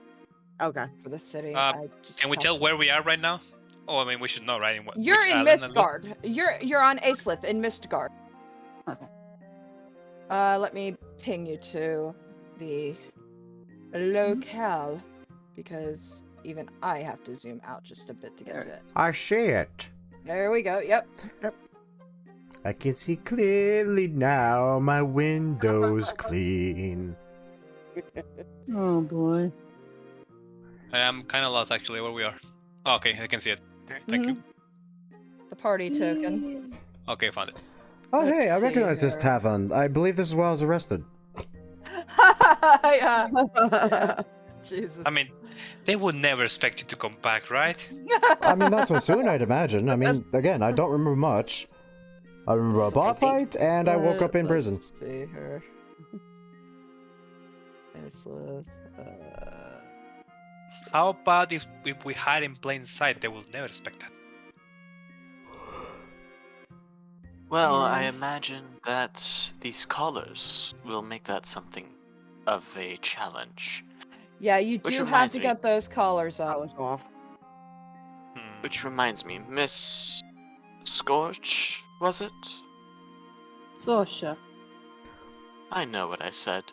Okay. For the city. Can we tell where we are right now? Oh, I mean, we should know, right? You're which in island and Misguard. You're on Acelith in Misguard. Okay. Let me ping you to the locale because even I have to zoom out just a bit to get to it. I see it. There we go. Yep. I can see clearly now. My window's clean. Oh boy. I am kind of lost actually where we are. Oh, okay, I can see it. Thank you. The party token. Okay, found it. Oh, hey, I Let's see recognize this here. tavern. I believe this is where I was arrested. Yeah. Jesus. I mean, they would never expect you to come back, right? I mean, not so soon, I'd imagine. I mean, again, I don't remember much. I remember a boss fight, and I woke up in prison. Let's see her. How about if we hide in plain sight? They will never expect that. Well, I Yeah. imagine that these collars will make that something of a challenge. Yeah, you Which do have reminds to me- get those collars I up. was off. Which reminds me, Miss Scorch, was it? Sosha. I know what I said.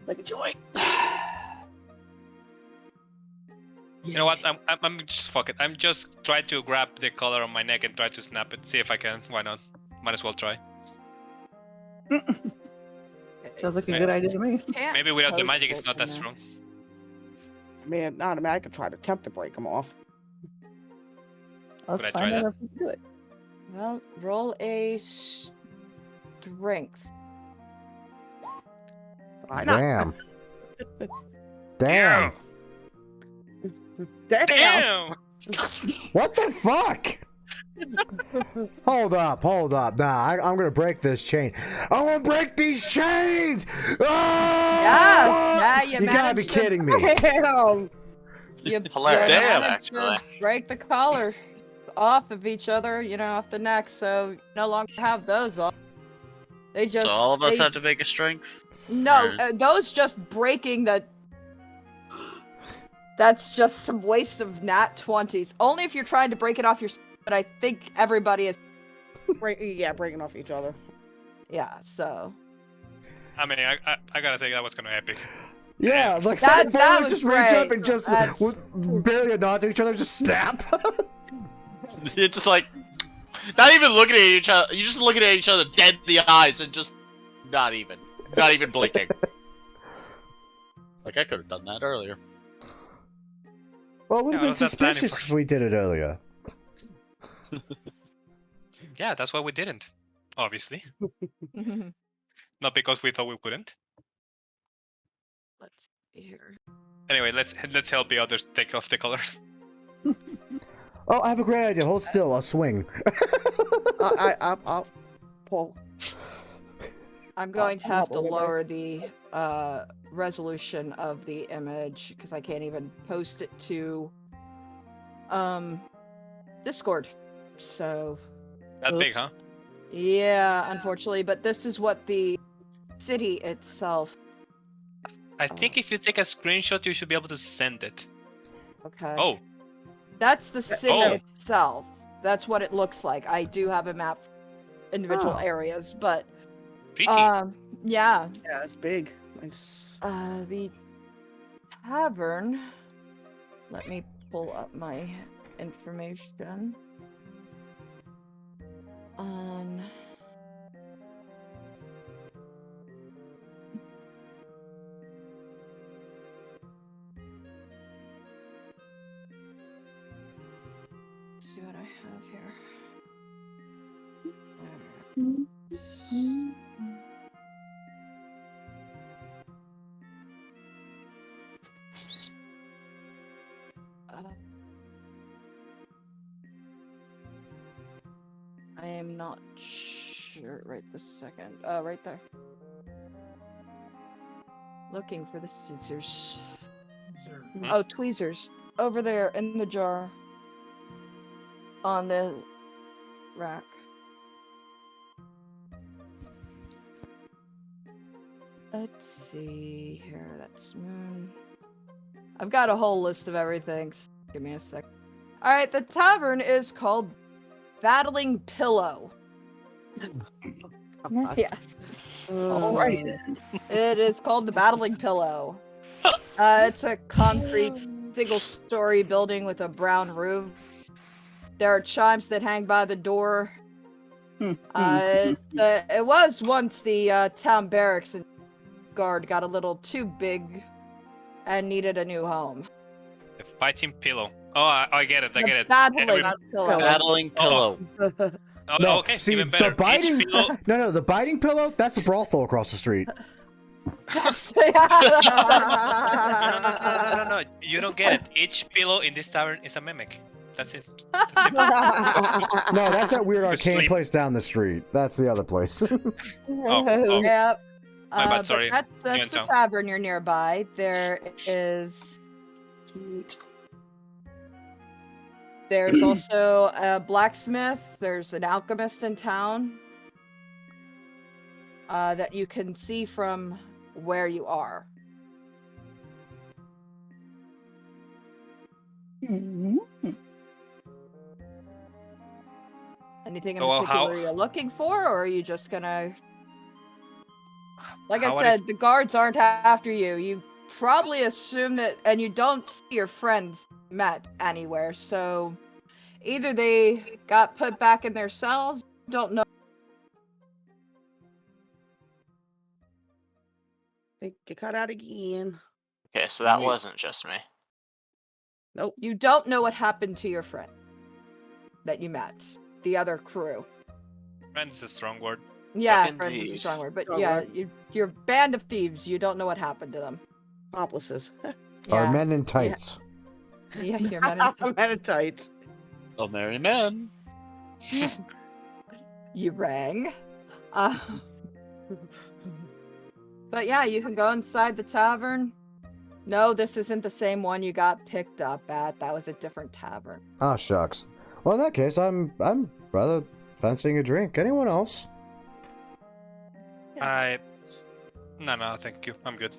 Like a joint. You know what? I'm just fuck it. I'm just trying to grab the collar on my neck and try to snap it. See if I can. Why not? Might as well try. Sounds like a good idea to me. Can't Maybe without the post magic, it's it not that in there. strong. I could try to attempt to break them off. Let's Could I try find out that? if we can do it. Well, roll a strength. Why not? Damn. Damn. Damn! What the fuck? Hold up. Nah, I'm gonna break this chain. I'm gonna break these chains! Yeah, you You gotta be managed to- kidding me. Damn! You Hilarious, managed actually. to break the collar off of each other, off the neck, so you no longer have those on. They just. So all of us they- have to make a strength? No, Or- those just breaking the. That's just some waste of nat 20s. Only if you're trying to break it off yourself, but I think everybody is. Breaking off each other. Yeah, so. I mean, I gotta say that was kind of epic. Yeah, like That that was just reach up great. and just That's- with barely a nod to each other, just snap. It's just like, not even looking at each other. You're just looking at each other dead in the eyes and just not even blinking. Like I could have done that earlier. Well, it would have Yeah, been what's that planning suspicious for? if we did it earlier. Yeah, that's why we didn't. Obviously, not because we thought we couldn't. Let's see here. Anyway, let's help the others take off the collar. Oh, I have a great idea. Hold still. I'll swing. I'll pull. I'm going to have to Probably. lower the resolution of the image because I can't even post it to Discord. So That big, huh? yeah, unfortunately, but this is what the city itself. I think if you take a screenshot, you should be able to send it. Okay. Oh, That's the city Oh. itself. That's what it looks like. I do have a map for individual Oh. areas, but pretty. yeah. Yeah, it's big. Nice. The tavern. Let me pull up my information. On. Let's see what I have here. I am not sure right this second. Right there. Looking for the scissors. Oh, tweezers. Over there in the jar. On the rack. Let's see here. That's moon. I've got a whole list of everything. So give me a sec. Alright, the tavern is called Battling Pillow. Yeah. Alrighty then. It is called the Battling Pillow. It's a concrete single-story building with a brown roof. There are chimes that hang by the door. It was once the town barracks, and guard got a little too big and needed a new home. The fighting pillow. Oh, I get it. I The get it. Battling Every- Pillow. Battling pillow. Oh, No, okay, see, even better. the biting... Each pillow... No, the biting pillow, that's the brothel across the street. That's, No. You don't get it. Each pillow in this tavern is a mimic. That's it. That's it. No, that's that weird To arcane sleep. place down the street. That's the other place. Oh. Yep. My bad, But sorry. that's You the in town. tavern you're nearby. There's also a blacksmith. There's an alchemist in town that you can see from where you are. Anything in Oh, well, particular how- you're looking for, or are you just gonna... Like How I would said, the guards aren't after you. You probably assume that, and you don't see your friends met anywhere, so either they got put back in their cells, don't know. Think you cut out again. Okay, so that Wait. wasn't just me. Nope. You don't know what happened to your friend that you met, the other crew. Friend is a strong word. Yeah, friends is a Indeed. strong word, but Strong yeah, word. you're a band of thieves. You don't know what happened to them. Accomplices. Are Yeah, men in tights. yeah, you're men in Meditite. Oh, merry man. You rang. But yeah, you can go inside the tavern. No, this isn't the same one you got picked up at. That was a different tavern. Ah, shucks. Well, in that case, I'm rather fancying a drink. Anyone else? No, thank you. I'm good.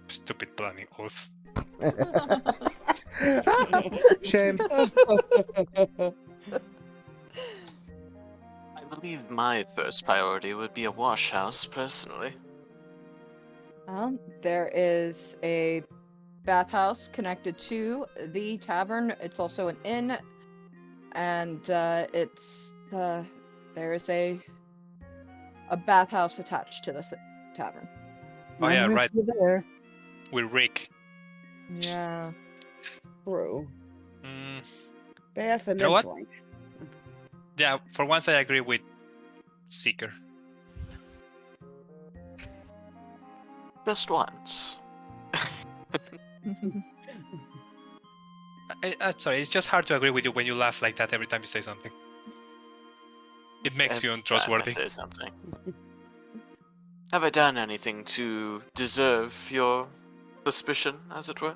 Stupid planning oath. Shame. I believe my first priority would be a wash house, personally. There is a bathhouse connected to the tavern. It's also an inn, and there is a bathhouse attached to this tavern. Oh yeah, I'm with right. you there. With Rick. Yeah. True. Mm, Bath and You know then what? drink. yeah, for once I agree with Seeker. Just once. I'm sorry, it's just hard to agree with you when you laugh like that every time you say something. It makes you Every time I untrustworthy. say something. Have I done anything to deserve your suspicion, as it were?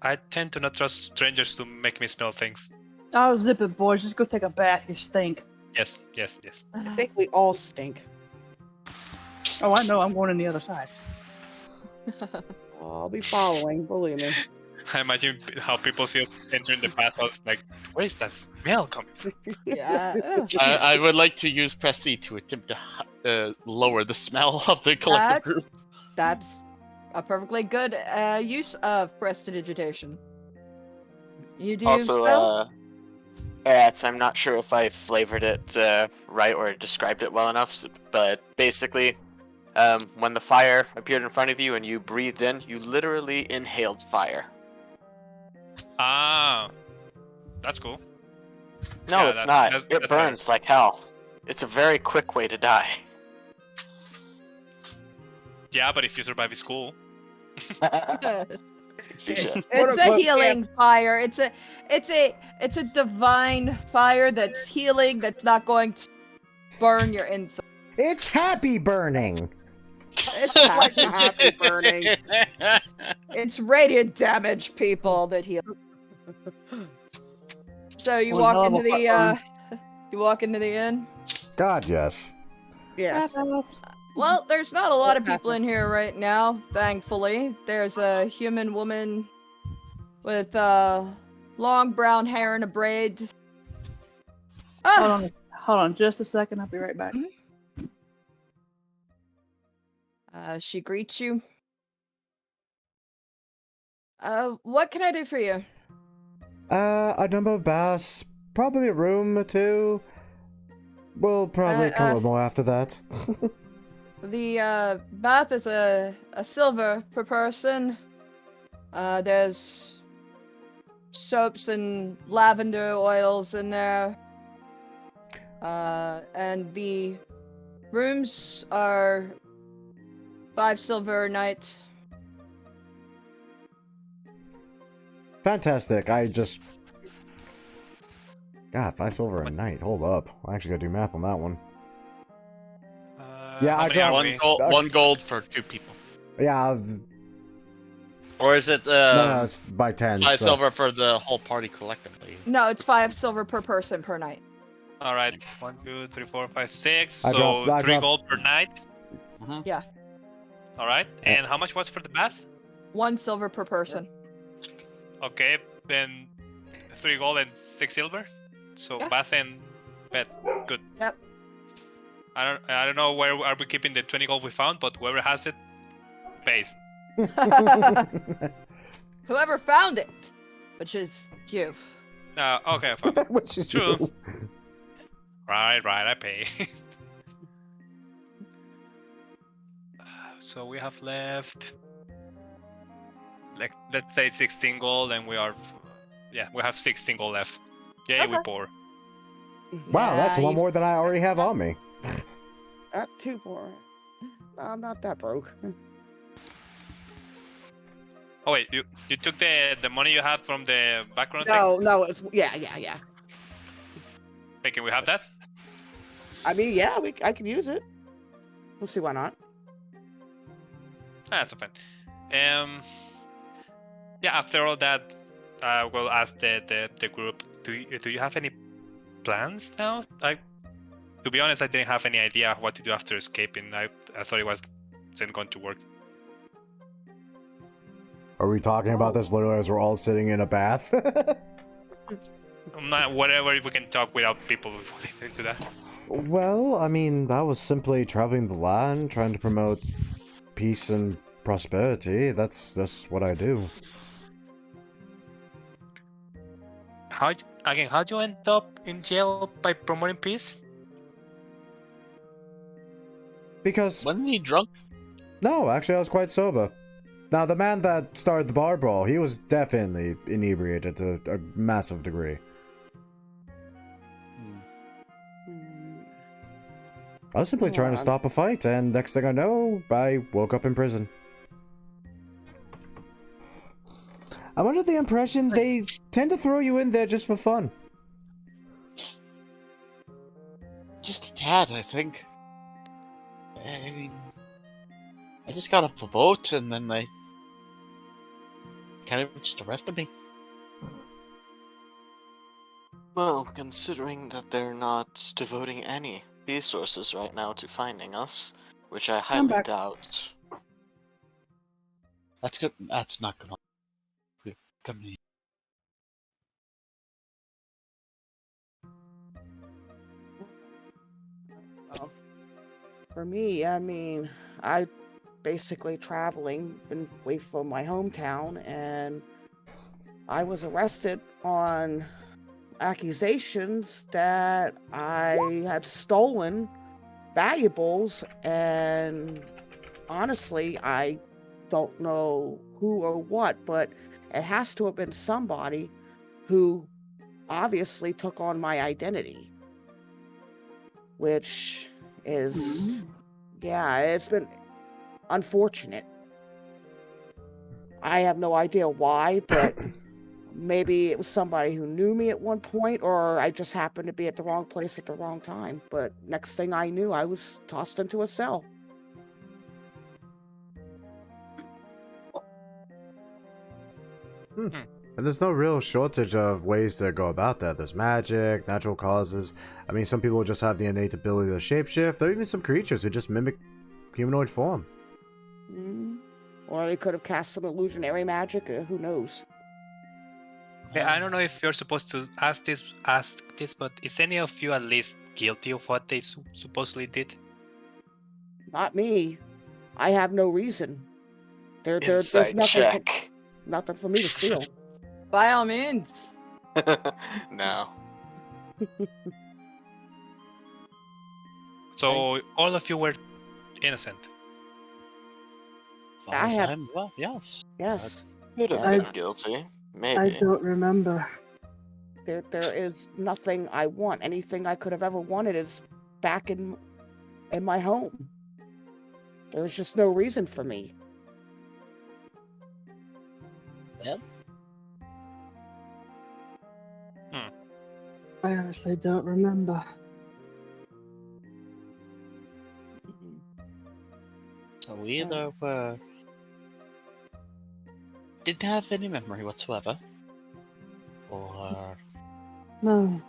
I tend to not trust strangers to make me smell things. Oh, zip it, boys. Just go take a bath. You stink. Yes. I think we all stink. Oh, I know. I'm going on the other side. I'll be following, believe me. I imagine how people see us entering the bathhouse like, where is that smell coming from? Yeah. I would like to use Prestige to attempt to lower the smell of the collective group. That's a perfectly good use of prestidigitation. You do Also, spell? I'm not sure if I flavored it right or described it well enough, but basically, when the fire appeared in front of you and you breathed in, you literally inhaled fire. Ah, that's cool. No, Yeah, it's not. that's It burns like hell. It's a very quick way to die. Yeah, but if you survive, it's cool. It's a healing fire. It's a divine fire that's healing. That's not going to burn your inside. It's happy burning. It's Like happy. a happy burning. It's radiant damage, people that heal. So you One hell walk of into a the hot you walk into the inn. God, yes. Yes. Well, there's not a lot of people in here right now, thankfully. There's a human woman with long brown hair and a braid. Hold on just a second. I'll be right back. She greets you. What can I do for you? A number of baths, probably a room or two. We'll probably come up more after that. The bath is a silver per person. There's soaps and lavender oils in there. And the rooms are 5 silver a night. Fantastic. God, 5 silver a night. Hold up. I actually gotta do math on that one. Yeah, how I many are dropped- we? One gold for 2 people. Yeah, Or is it no, it's by 10. 5 so- silver for the whole party collectively? No, it's 5 silver per person per night. All right, 1, 2, 3, 4, 5, 6. I So dropped- 3 gold per night. Mm-hmm. Yeah. All right. And how much was for the bath? 1 silver per person. Okay, then 3 gold and 6 silver. So Yeah. bath and bed. Good. Yep. I don't know where are we keeping the 20 gold we found, but whoever has it pays. Whoever found it, which is you. Okay, fine. Which is True. you. Right, I pay. So we have left, like, let's say 16 gold, and we have 16 gold left. Yay, we Okay. pour. Wow, that's one you- more than I already have on me. Not too poor. No, I'm not that broke. Oh wait, you took the money you had from the background No, it's yeah. thing? Hey, can we have that? I mean, yeah, I can use it. We'll see why not. That's fine. Yeah. After all that, we'll ask the group. Do you have any plans now? To be honest, I didn't have any idea what to do after escaping. I thought it wasn't going to work. Are we talking about this literally as we're all sitting in a bath? Whatever, we can talk without people listening to that. Well, I mean, that was simply traveling the land, trying to promote peace and prosperity. That's just what I do. How'd you end up in jail by promoting peace? Because... Wasn't he drunk? No, actually I was quite sober. Now, the man that started the bar brawl, he was definitely inebriated to a massive degree. I was simply trying to stop a fight, and next thing I know, I woke up in prison. I'm under the impression they tend to throw you in there just for fun. Just a tad, I think. I mean, I just got off a boat and then they kind of just arrested me. Well, considering that they're not devoting any resources right now to finding us, which I highly back. doubt. That's good. That's not gonna. Come here. For me, I mean, I basically traveling, been away from my hometown, and I was arrested on accusations that I had stolen valuables, and honestly, I don't know who or what, but it has to have been somebody who obviously took on my identity, which is, yeah, it's been unfortunate. I have no idea why, but maybe it was somebody who knew me at one point, or I just happened to be at the wrong place at the wrong time. But next thing I knew, I was tossed into a cell. And there's no real shortage of ways to go about that. There's magic, natural causes. I mean, some people just have the innate ability to shapeshift. There are even some creatures who just mimic humanoid form. Or they could have cast some illusionary magic. Who knows? Okay, I don't know if you're supposed to ask this, but is any of you at least guilty of what they supposedly did? Not me. I have no reason. There's Insight check. nothing for me to steal. By all means. No. So all of you were innocent. As far I as have- I'm, well, yes. Yes. Could have I- been guilty. Maybe. I don't remember. There is nothing I want. Anything I could have ever wanted is back in my home. There's just no reason for me. Well, I honestly don't remember. we either were didn't have any memory whatsoever, or No.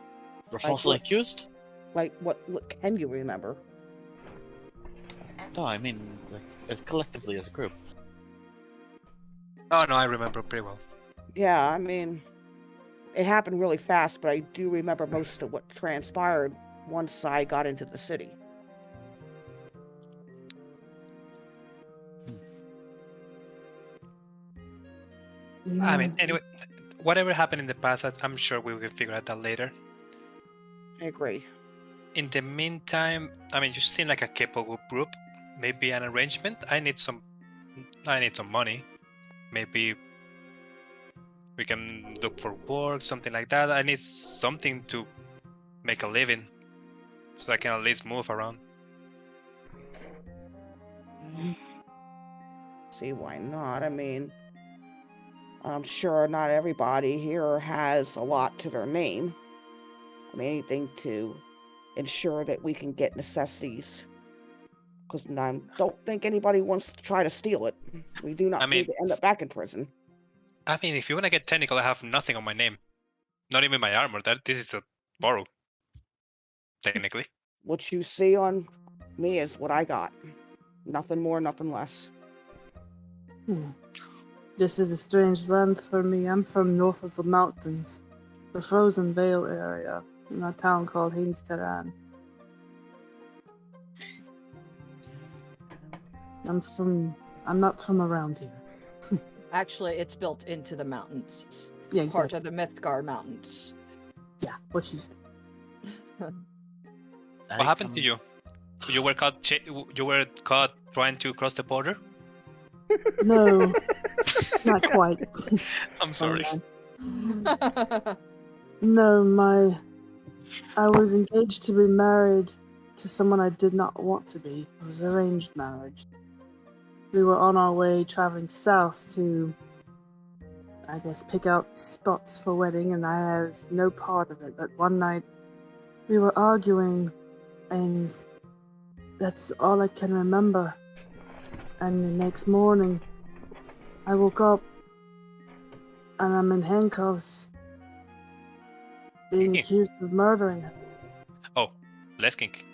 were Like falsely what? accused. Like what can you remember? No, I mean collectively as a group. Oh no, I remember pretty well. Yeah, I mean, it happened really fast, but I do remember most of what transpired once I got into the city. I mean, No. anyway, whatever happened in the past, I'm sure we will figure out that later. I agree. In the meantime, I mean, you seem like a capable group. Maybe an arrangement. I need some money. Maybe we can look for work, something like that. I need something to make a living, so I can at least move around. See why not? I mean, I'm sure not everybody here has a lot to their name. I mean, anything to ensure that we can get necessities. Because I don't think anybody wants to try to steal it. We do not I mean- need to end up back in prison. I mean, if you want to get technical, I have nothing on my name. Not even my armor. This is a borrow, technically. What you see on me is what I got. Nothing more, nothing less. This is a strange land for me. I'm from north of the mountains, the Frozen Vale area, in a town called Heinsteran. I'm not from around here. Actually, it's built into the mountains. Yeah, Part exactly. of the Mythgard Mountains. Yeah, what she said. What happened to you? You were caught. You were caught trying to cross the border. No, not quite. I'm sorry. No, I was engaged to be married to someone I did not want to be. It was arranged marriage. We were on our way traveling south to, I guess, pick out spots for wedding, and I was no part of it. But one night, we were arguing, and that's all I can remember. And the next morning, I woke up, and I'm in handcuffs, being accused of murdering her. Oh, less kink.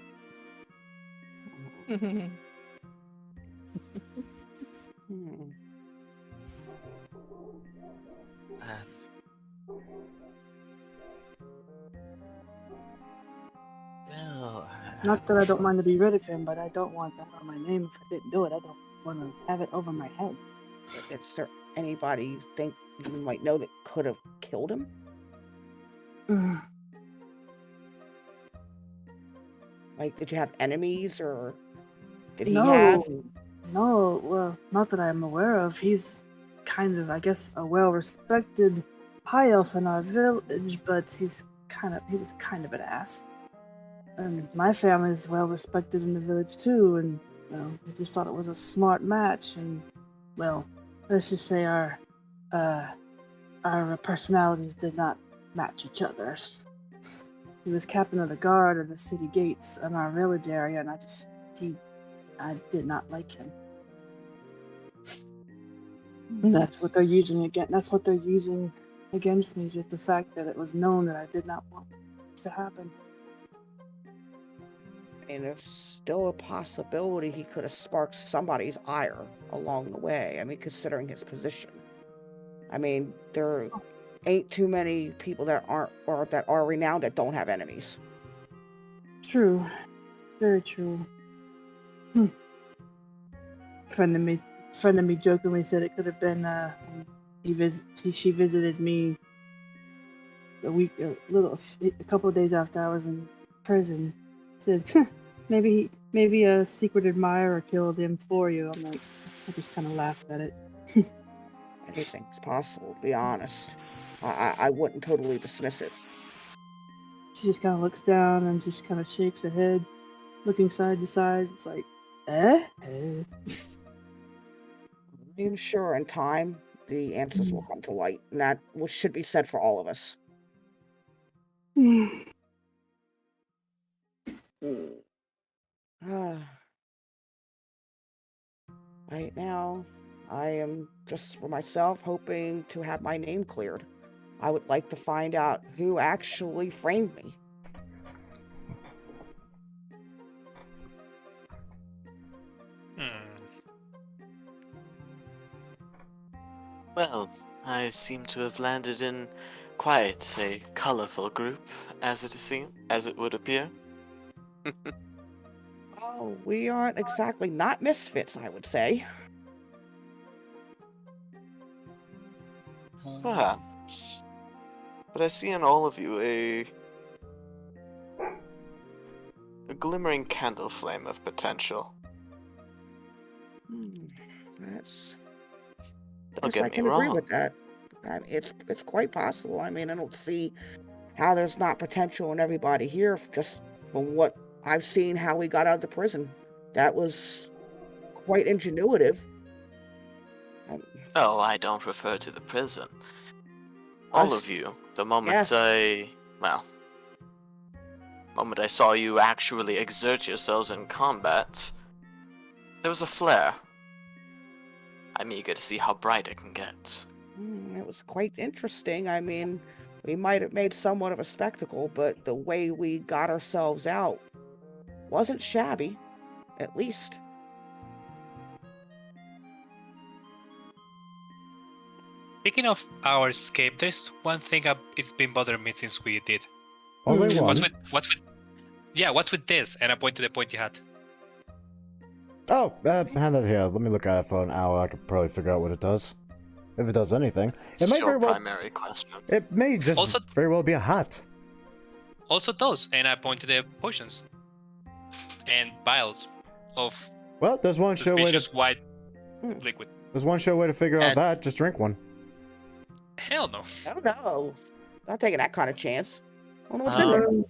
Well, Not that I don't mind to be rid of him, but I don't want that on my name if I didn't do it. I don't want to have it over my head. Is there anybody you think you might know that could have killed him? Like, did you have enemies, or did he have? No, well, not that I'm aware of. He's kind of, I guess, a well-respected high elf in our village, but he was kind of an ass. And my family is well-respected in the village too, and we just thought it was a smart match. And well, let's just say our personalities did not match each other's. He was captain of the guard of the city gates in our village area, and I did not like him. And that's what they're using That's what they're using against me, is just the fact that it was known that I did not want this to happen. And there's still a possibility he could have sparked somebody's ire along the way. I mean, considering his position. I mean, there ain't too many people that are renowned that don't have enemies. True. Very true. Friend of me jokingly said it could have been she visited me a couple of days after I was in prison. Said maybe a secret admirer killed him for you. I just kind of laughed at it. Anything's possible, to be honest. I wouldn't totally dismiss it. She just kind of looks down and just kind of shakes her head, looking side to side. It's like, I'm sure in time the answers will come to light, and that should be said for all of us. Right now, I am just for myself hoping to have my name cleared. I would like to find out who actually framed me. Well, I seem to have landed in quite a colorful group, as it would appear. Oh, we aren't exactly not misfits, I would say. Perhaps. But I see in all of you a glimmering candle flame of potential. That's. Don't Yes, I get me can agree wrong. with that. It's quite possible. I mean, I don't see how there's not potential in everybody here, just from what I've seen how we got out of the prison. That was quite ingenuitive. Oh, I don't refer to the prison. All Us- of you, the moment yes. I saw you actually exert yourselves in combat, there was a flare. I'm eager to see how bright it can get. It was quite interesting. I mean, we might have made somewhat of a spectacle, but the way we got ourselves out wasn't shabby, at least. Speaking of our escape, there's one thing it's been bothering me since we did. Only one. What's with this? And I point to the pointy hat. Oh, hand that here. Let me look at it for an hour. I could probably figure out what it does. If it does anything. It's It may your very well. primary question. It may just Also- very well be a hat. Also those, and I point to the potions and vials of Well, there's one sure way suspicious to. white liquid. There's one sure way to figure out And- that. Just drink one. Hell no. Oh no. Not taking that kind of chance. I don't know what's Uh, in there.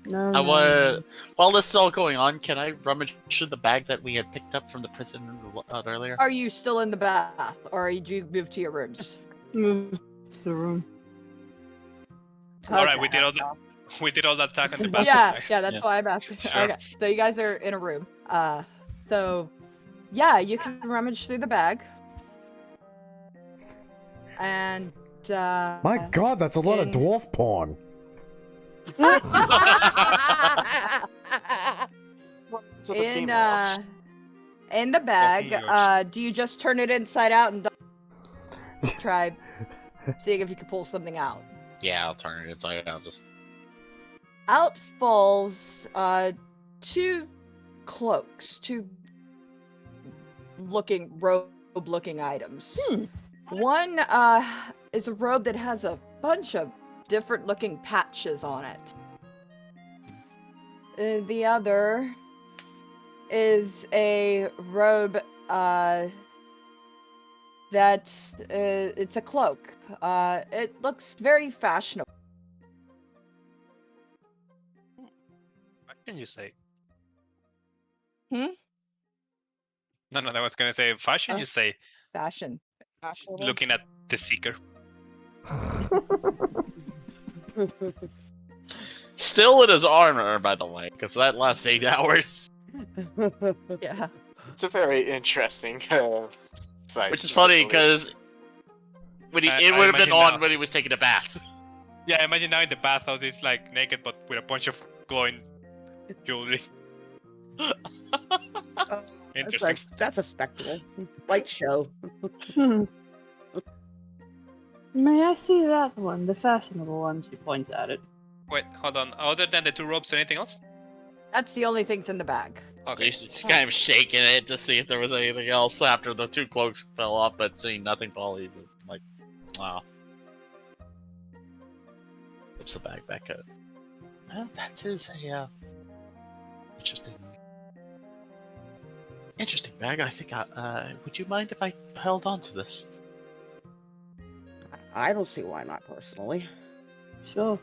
No, I no, was while this is all going on, can I rummage through the bag that we had picked up from the prison earlier? Are you still in the bath, or did you move to your rooms? move to the room. All right, we did all that talk on the bathroom. Yeah, Nice. yeah, that's Yeah. why I'm asking. Sure. Okay, so you guys are in a room. So yeah, you can rummage through the bag. And My God, that's a lot of in- dwarf porn. To the females. in the bag, yours. do you just turn it inside out and try seeing if you can pull something out? Yeah, I'll turn it inside out. Just Out falls two cloaks, two robe-looking items. One is a robe that has a bunch of different-looking patches on it. The other is a robe that it's a cloak. It looks very fashionable. What can you say? Hmm? No, I was gonna say fashion. Oh. You say Fashion. Fashionable. looking at the seeker. still in his armor, by the way, because that lasts 8 hours. Yeah. It's a very interesting sight. Which is to funny say the least. because when he, I it would have been imagine on now. when he was taking a bath. Yeah, imagine now in the bath, all this like naked, but with a bunch of glowing jewelry. Interesting. That's a spectacle. Light show. May I see that one, the fashionable one? She points at it. Wait, hold on. Other than the two ropes, anything else? That's the only things in the bag. So he's just kind of shaking it to see if there was anything else after the two cloaks fell off, but seeing nothing fall, he was like, wow. Flips the bag back out. Well, that is a interesting bag. I think would you mind if I held on to this? I don't see why not personally. Sure.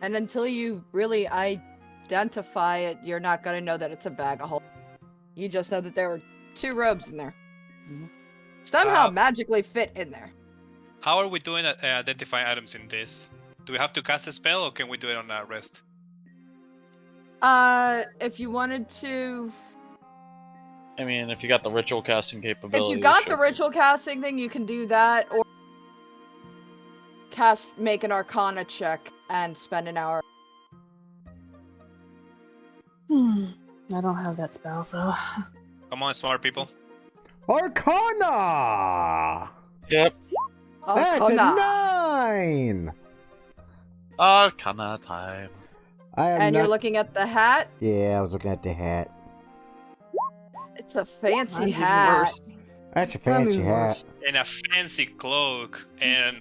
And until you really identify it, you're not going to know that it's a bag of holding. You just know that there were 2 robes in there. Somehow magically fit in there. How are we doing at identifying items in this? Do we have to cast a spell, or can we do it on rest? If you wanted to... I mean, if you got the ritual casting capability. If you got sure. the ritual casting thing, you can do that, or make an Arcana check and spend an hour. I don't have that spell, so. Come on, smart people. Arcana! Yep. That's a Arcana. 9! Arcana time. And you're looking at the hat? Yeah, I was looking at the hat. It's a fancy Mine's even hat. worse. That's a fancy hat. And a fancy cloak, and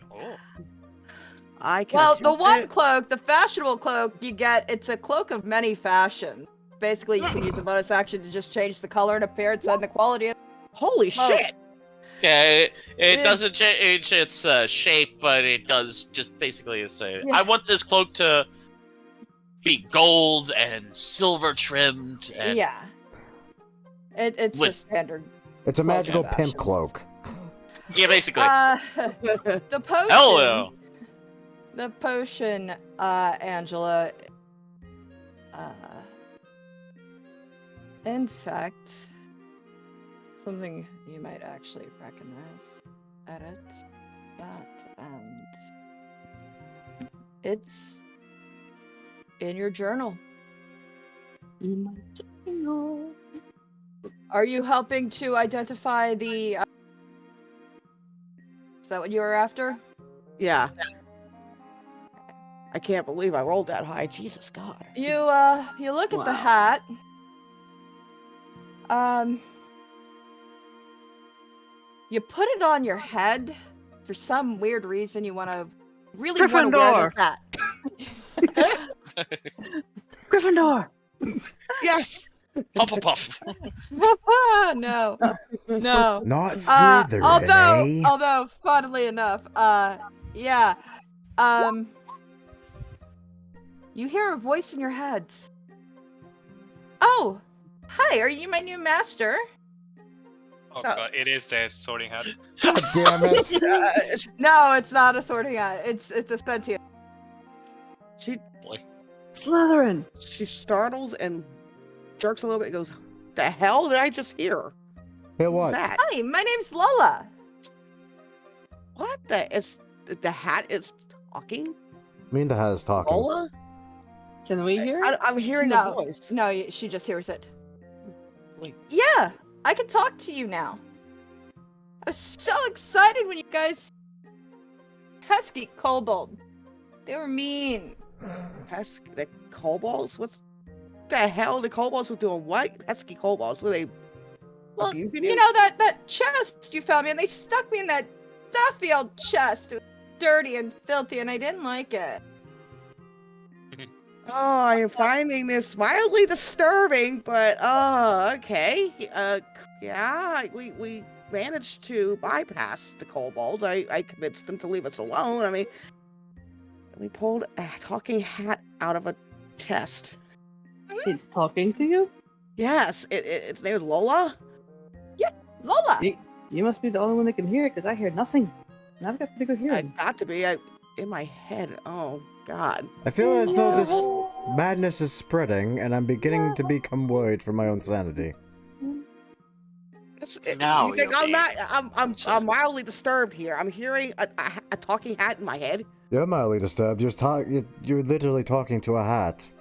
I can. Well, the attempt one it. cloak, the fashionable cloak you get, it's a cloak of many fashions. Basically, you can use a bonus action to just change the color and appearance and the quality of Holy cloak. shit! Yeah, it doesn't change its shape, but it does just basically say, Yeah. I want this cloak to be gold and silver trimmed. And Yeah. It's the With- standard. It's a Cloak magical of pimp fashions. cloak. Yeah, basically. The potion. Hello. The potion, Angela. In fact, something you might actually recognize. Edit that, and it's in your journal. Are you helping to identify the? Is that what you were after? Yeah. I can't believe I rolled that high. Jesus God. You look at the Wow. hat. You put it on your head for some weird reason. You want to really want to wear this hat. Gryffindor! Yes. Puff, puff, puff. No, no. Not Slytherin, Although, funnily enough, yeah, you hear a voice in your head. Oh, hi, are you my new master? oh god, it is the sorting hat. God damn it. No, it's not a sorting hat. It's a sentient. She Slytherin! she startles and jerks a little bit and goes, "The hell did I just hear? Hey, What's what? that? Hi, my name's Lola. What the? It's the hat is talking. Me and the hat is talking. Lola? Can we hear? I'm hearing No. a voice. No, she just hears it. Wait. Yeah, I can talk to you now. I was so excited when you guys pesky kobold. They were mean. Pesky, the kobolds? What's the hell? The kobolds were doing what? Pesky kobolds? Were they Well, abusing you you? know that chest you found me, and they stuck me in that stuffy old chest. It was dirty and filthy, and I didn't like it. Oh, I am finding this mildly disturbing, but okay. Yeah, we managed to bypass the kobolds. I convinced them to leave us alone. I mean, we pulled a talking hat out of a chest. It's talking to you? Yes, its name is Lola. Lola. You must be the only one that can hear it, because I hear nothing. And I've got pretty good I hearing. got to be. In my head. Oh God. I feel as though this madness is spreading, and I'm beginning to become worried for my own sanity. Now You think you're I'm being not? concerned. I'm mildly disturbed here. I'm hearing a talking hat in my head. You're mildly disturbed. You're literally talking to a hat.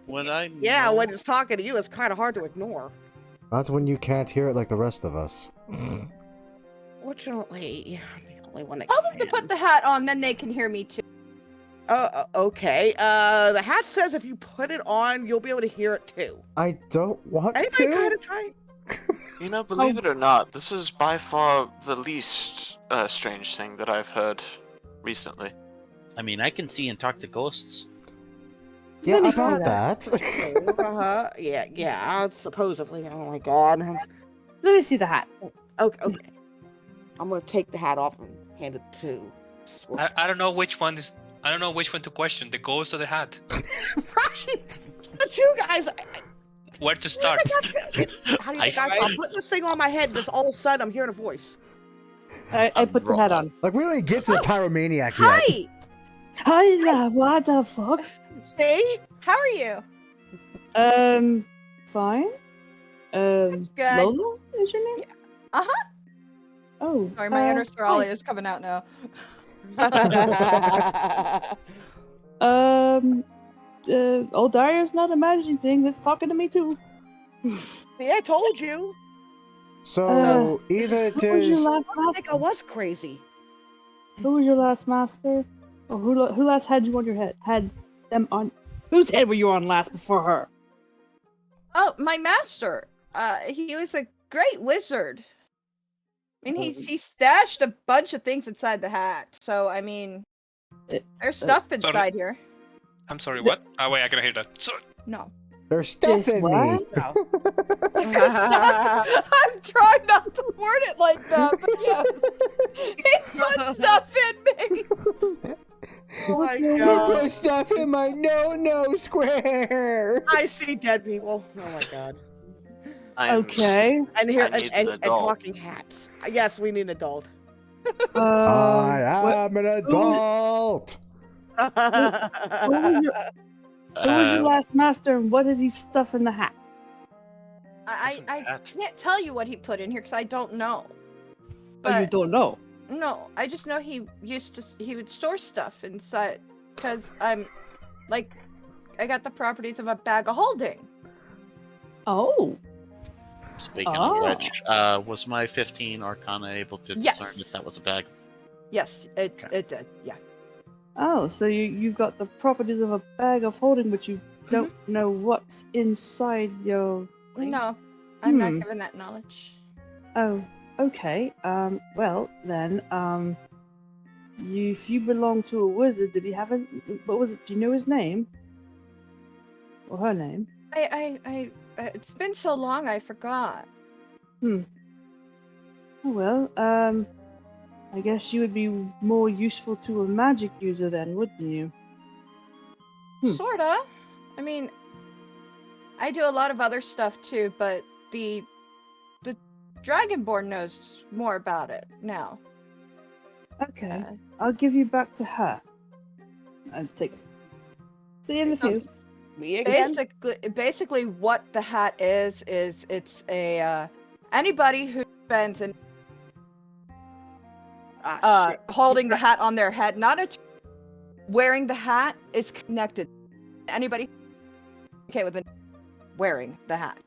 When I Yeah, know- when it's talking to you, it's kind of hard to ignore. That's when you can't hear it like the rest of us. Fortunately, I'm the only one that Tell them to put the hat on, then they can hear me too. Okay. The hat says if you put it on, you'll be able to hear it too. I don't want Anybody to. kind of try? You know, believe it or not, this is by far the least strange thing that I've heard recently. I mean, I can see and talk to ghosts. Yeah, Let me see about that. Yeah. Supposedly. Oh my God. Let me see the hat. Okay. I'm gonna take the hat off and hand it to Scorch. I don't know which one is. I don't know which one to question, the ghost or the hat. Right. But you guys, Where to start? how do you think I'm putting this thing on my head? And just all of a sudden, I'm hearing a voice. I put the hat on. Like we don't even get to the pyromaniac yet. Hi! Hi, what the fuck? See? How are you? Fine. That's good. Lola is your name? Uh-huh. Oh. Sorry, my inner Sorali hi. is coming out now. Old Daria's not imagining things. It's talking to me too. See, I told you. So either Who was your does last I think I master? was crazy. Who was your last master? Or who last had you on your head? Had them on? Whose head were you on last before her? Oh, my master. He was a great wizard. I mean, he stashed a bunch of things inside the hat. So, I mean, there's stuff inside here. I'm sorry, what? Oh, wait, I can hear that. So, No. there's stuff in me? No. I'm trying not to word it like that, but yes. He put stuff in me. Oh my You god. put stuff in my no square. I see dead people. Oh my god. Okay. And here I need and an adult. talking hats. Yes, we need an adult. I am an adult. Who was your last master and what did he stuff in the hat? I can't tell you what he put in here because I don't know. Oh, you don't know. No, I just know he would store stuff inside because I'm like I got the properties of a bag of holding. Oh. Speaking of which, was my 15 Arcana able to discern if Yes. that was a bag? Yes, it did. Yeah. Oh, so you've got the properties of a bag of holding, but you don't know what's inside your. No, I'm not given that knowledge. Oh, okay. Well then, if you belong to a wizard, did he have a? What was it? Do you know his name? Or her name? I it's been so long I forgot. Oh well, I guess you would be more useful to a magic user then, wouldn't you? Sorta. I mean, I do a lot of other stuff too, but the Dragonborn knows more about it now. Okay, I'll give you back to her. I'll take it. See you in the future. Me again? Basically, what the hat is it's a anybody who spends an holding the hat on their head, not wearing the hat is connected. Anybody okay with wearing the hat?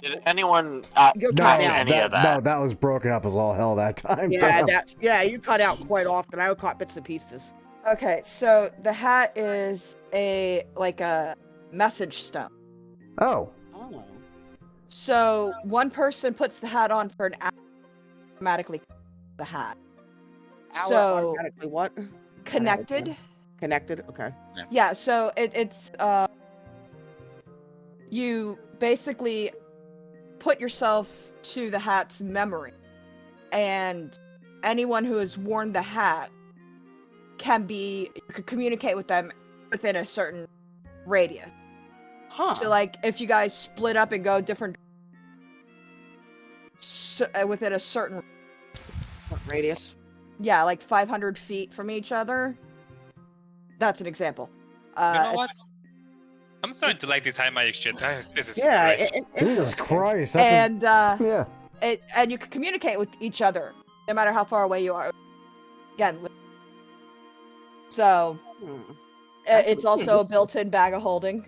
Did anyone You're catch cut out. any of that? No, that was broken up as all hell that time. Yeah, you cut out quite often. I caught bits and pieces. Okay, so the hat is a message stone. Oh. Oh. So one person puts the hat on for an hour, automatically the hat. Hour So automatically what? connected. Connected. Okay. Yeah. So it's you basically put yourself to the hat's memory, and anyone who has worn the hat you could communicate with them within a certain radius. Huh. So like if you guys split up and go different within a certain radius. Yeah, like 500 feet from each other. That's an example. you know what? I'm starting to like this high magic shit. This is great. Jesus Christ. That's And and you can communicate with each other no matter how far away you are. Again, so it's also a built-in bag of holding.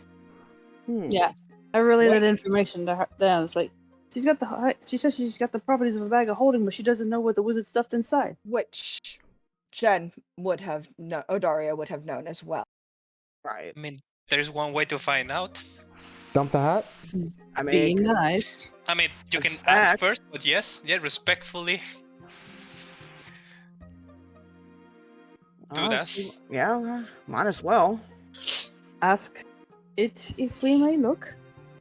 Yeah, I relayed that information to her. Then it's like she says she's got the properties of a bag of holding, but she doesn't know what the wizard stuffed inside. Which Jen would have known, Odaria would have known as well. Right. I mean, there's one way to find out. Dump the hat? I mean, Be nice. I mean, you can Respect. ask first, but yes, respectfully. Do that. Yeah, might as well. Ask it if we may look.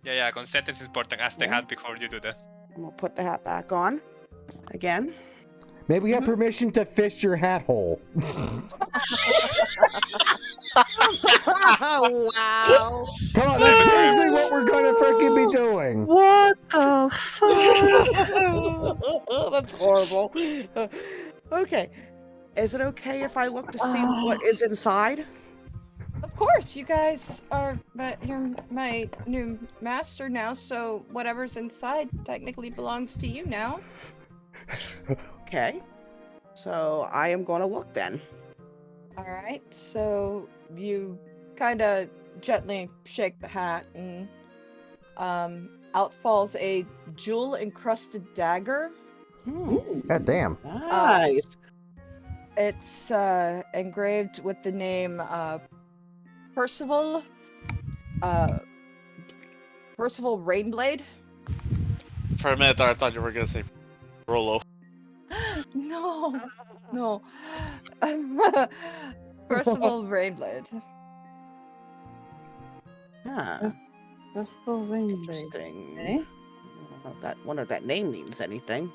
Yeah, consent is important. Ask the hat before you do that. I'm gonna put the hat back on. Again? Maybe we have permission to fist your hat hole. Oh, wow. Come on, that's basically what we're gonna freaking be doing. What the fuck? That's horrible. Okay. Is it okay if I look to see what is inside? Of course, you guys are. You're my new master now, so whatever's inside technically belongs to you now. Okay. So I am going to look then. All right. So you kind of gently shake the hat, and out falls a jewel-encrusted dagger. God damn. Nice. It's engraved with the name Percival Rainblade. For a minute there, I thought you were gonna say Rolo. No. Percival Rainblade. Ah, Crystal Rainblade. interesting. Okay. Wonder if that name means anything.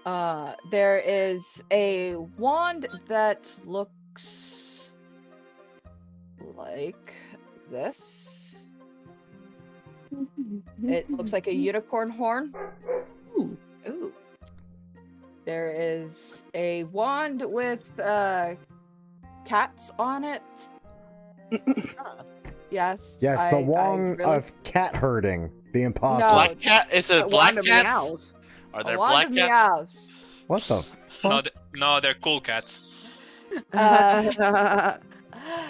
There is a wand that looks like this. It looks like a unicorn horn. Ooh. There is a wand with cats on it. Yes. Yes, the wand really- of cat herding. The impossible. Black cat? Is it black Wand of cats? meows. Are A there wand black of cats? meows. What the No, fuck? no, they're cool cats.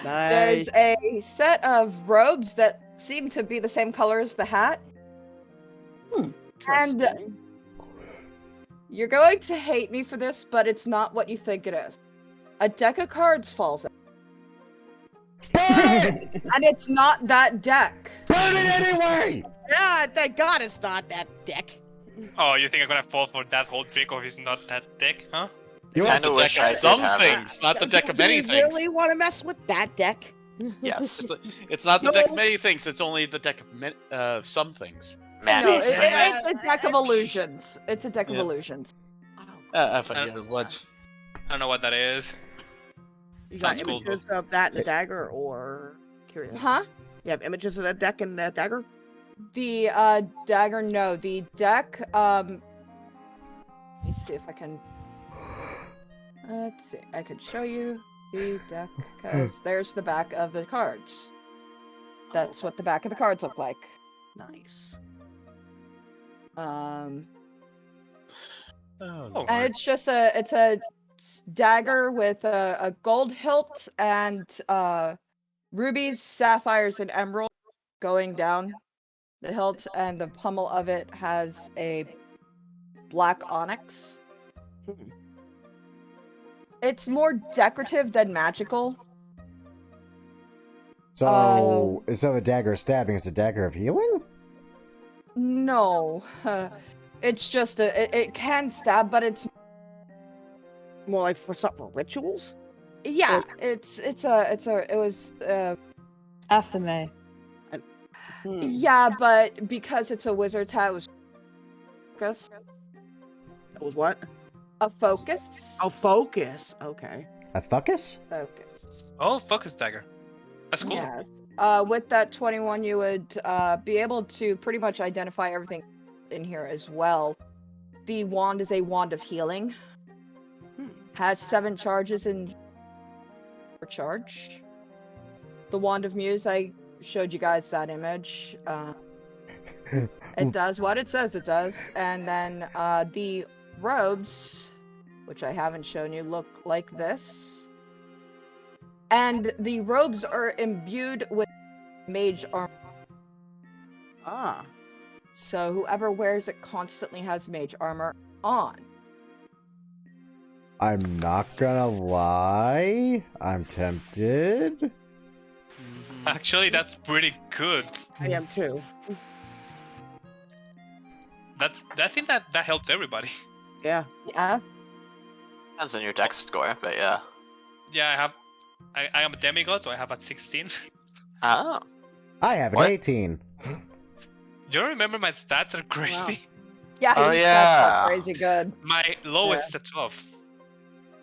There's a set of robes that seem to be the same color as the hat. And Interesting. you're going to hate me for this, but it's not what you think it is. A deck of cards falls out. And it's not that deck. Burn it anyway! Yeah, thank God it's not that dick. Oh, you think I'm gonna fall for that whole trick of he's not that thick, huh? You I want kinda The wish deck I of did some have things, not the deck of Do many you things. really want to mess with that deck? Yes. It's not the deck of No. many things, it's only the deck of some things. Man, No, it's- it's a deck of illusions. It's a deck of Yep. illusions. I forget his lunch. I don't know what that is. You got Sounds cool, though. images of that and the dagger, or curious? Huh? You have images of that deck and that dagger? The dagger, no. The deck, let me see if I can. Let's see. I could show you the deck, because there's the back of the cards. That's what the back of the cards look like. Nice. Um, Oh, and it's just a dagger with a gold hilt and rubies, sapphires, and emerald going down the hilt, and the pommel of it has a black onyx. It's more decorative than magical. So, instead of a dagger of stabbing, it's a dagger of healing? No, it's just it can stab, but it's More like for rituals? yeah, it was Athame. yeah, but because it's a wizard's hat, it was focus. It was what? A focus. Oh, focus. Okay. A thuckus? Focus. oh, focus dagger. That's cool. Yes. With that 21, you would be able to pretty much identify everything in here as well. The wand is a wand of healing. Has 7 charges in per charge. The wand of muse, I showed you guys that image. It does what it says it does. And then the robes, which I haven't shown you, look like this. And the robes are imbued with mage armor. Ah. So whoever wears it constantly has mage armor on. I'm not gonna lie. I'm tempted. Actually, that's pretty good. I am too. I think that helps everybody. Yeah. Yeah. Depends on your dex score, but yeah. Yeah, I am a demigod, so I have a 16. Oh. I have an What? 18. Do you remember my stats are crazy? Yeah, Oh, you suck yeah. crazy good. My lowest is a 12.